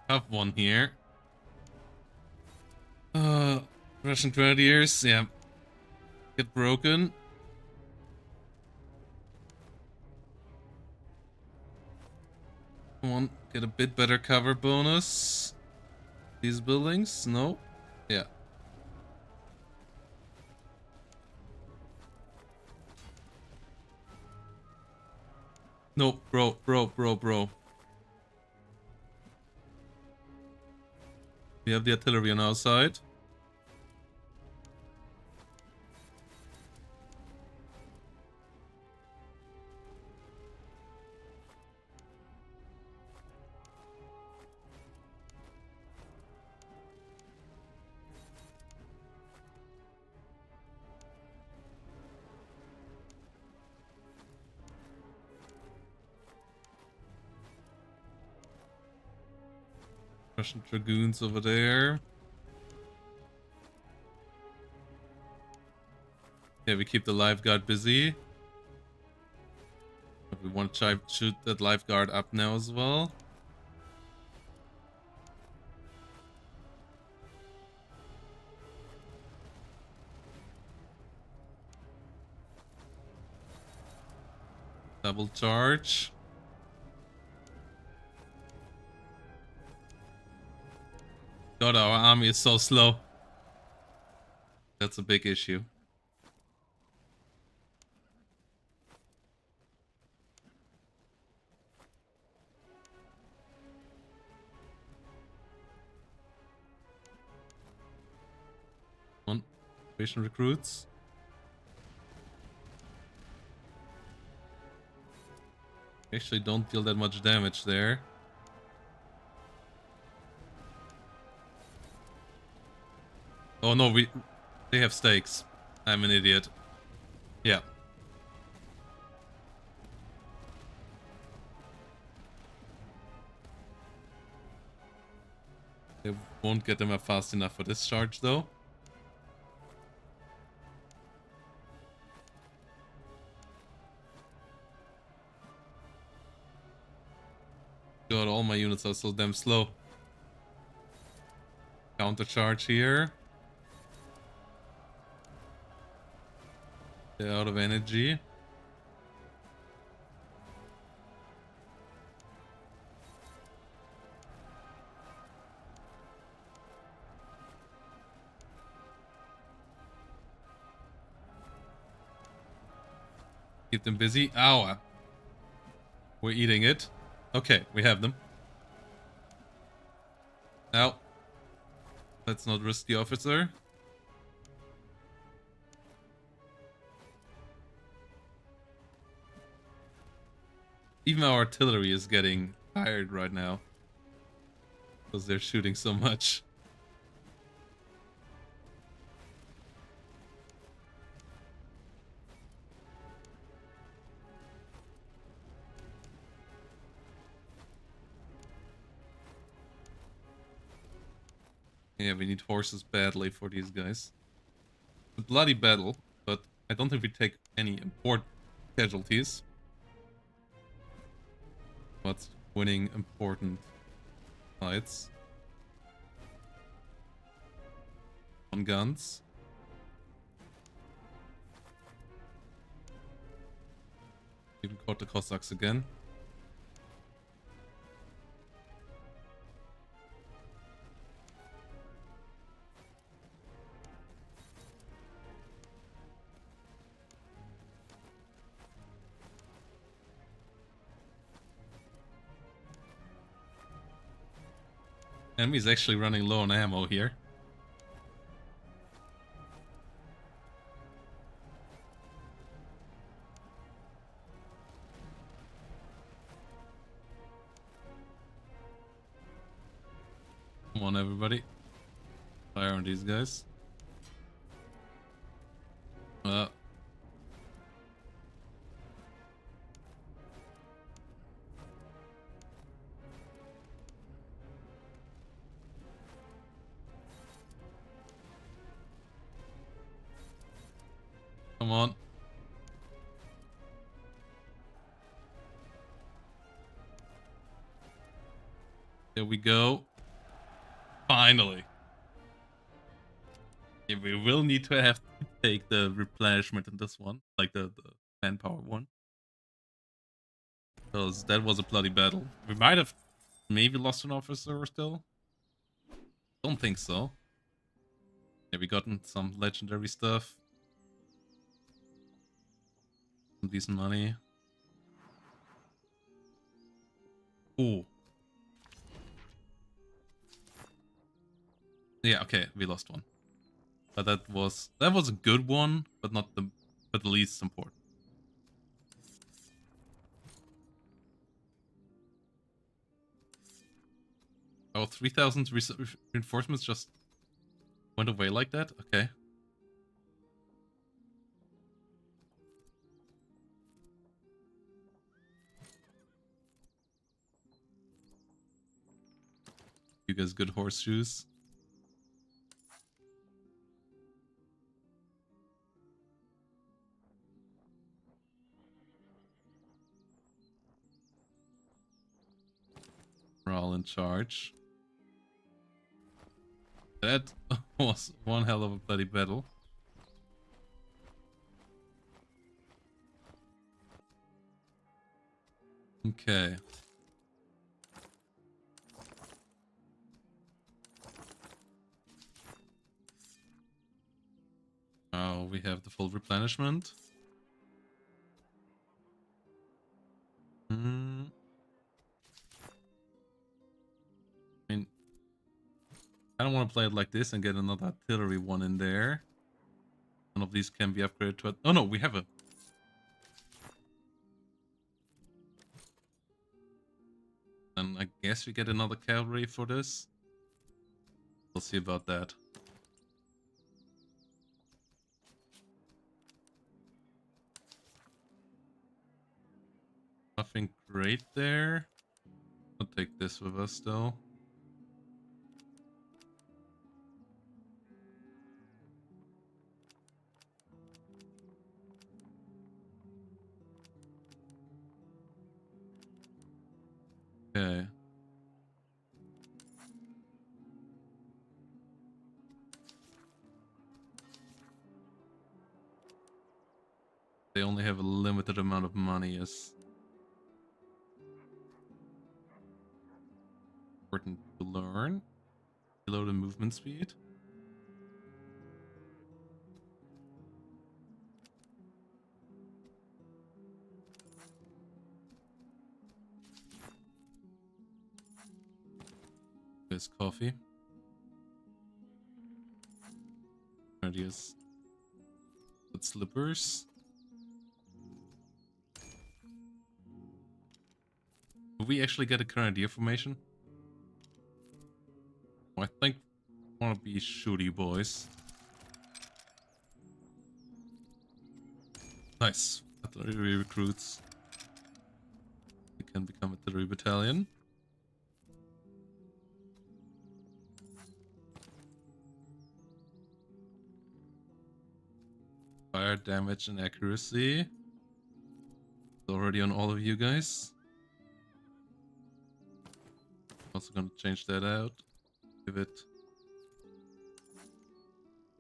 Have one here. Russian Grenadiers, yeah. Get broken. Come on, get a bit better cover bonus. These buildings? No? Yeah. No, bro. We have the artillery on our side. Russian Dragoons over there. Yeah, we keep the lifeguard busy. We want to try shoot that lifeguard up now as well. Double charge. God, our army is so slow. That's a big issue. On patient recruits. Actually don't deal that much damage there. Oh no, they have stakes. I'm an idiot. Yeah. They won't get them up fast enough for this charge though. God, all my units are so damn slow. Counter charge here. They're out of energy. Keep them busy. Ow. We're eating it. Okay, we have them. Now, let's not risk the officer. Even our artillery is getting tired right now. Because they're shooting so much. Yeah, we need horses badly for these guys. It's a bloody battle, but I don't think we take any important casualties. But winning important fights. on guns. Even caught the Cossacks again. Enemy's actually running low on ammo here. Come on, everybody. Fire on these guys. Come on. There we go. Finally. Yeah, we will need to have to take the replenishment in this one. Like the manpower one. Because that was a bloody battle. We might have maybe lost an officer still. Don't think so. Yeah, we gotten some legendary stuff. Some decent money. Ooh. Yeah, okay, we lost one. But that was a good one, but not the least important. Oh, 3,000 reinforcements just went away like that? Okay. You guys good horseshoes. We're all in charge. That was one hell of a bloody battle. Okay. Now we have the full replenishment. I mean, I don't want to play it like this and get another artillery one in there. None of these can be upgraded to it. Oh no, we have a... And I guess we get another cavalry for this. We'll see about that. Nothing great there. I'll take this with us though. Okay. They only have a limited amount of money, is important to learn. Below the movement speed. There's coffee. Radius. With slippers. Will we actually get a grenadier formation? I think I want to be shooty boys. Nice. Artillery recruits. We can become a artillery battalion. Fire damage and accuracy. It's already on all of you guys. Also gonna change that out. Give it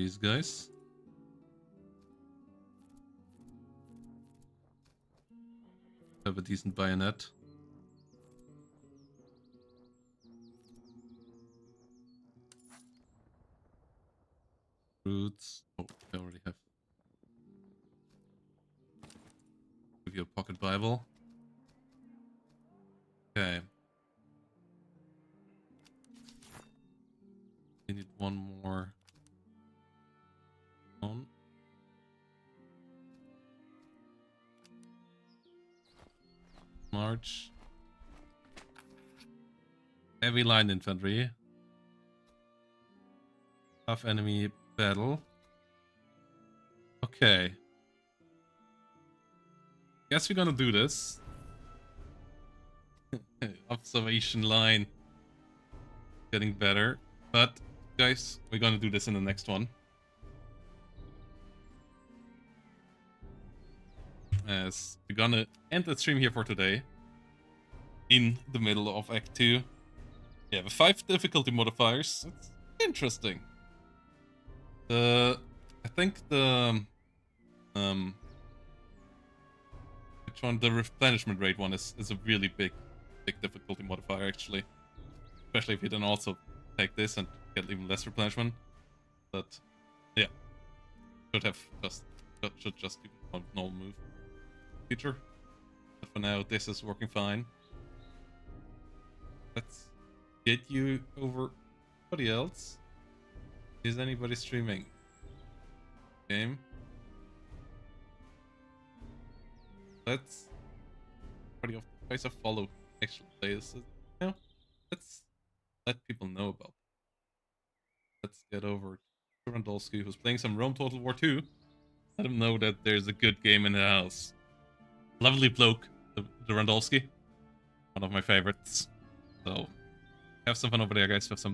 these guys. Have a decent bayonet. Roots. Oh, I already have. Give you a pocket Bible. Okay. We need one more. On. March. Heavy line infantry. Tough enemy battle. Okay. Guess we're gonna do this. Observation line. Getting better. But, guys, we're gonna do this in the next one. As we're gonna end the stream here for today. In the middle of Act 2. Yeah, with 5 difficulty modifiers. It's interesting. I think the which one? The replenishment rate one is a really big difficulty modifier actually. Especially if you then also take this and get even less replenishment. But yeah. Should just do a normal move. Feature. But for now this is working fine. Let's get you over anybody else. Is anybody streaming? Game. Let's everybody of the guys I follow actually plays. You know, let's let people know about it. Let's get over to Randolski, who's playing some Rome Total War 2. Let him know that there's a good game in the house. Lovely bloke, the Randolski. One of my favorites. So have some fun over there, guys. Have some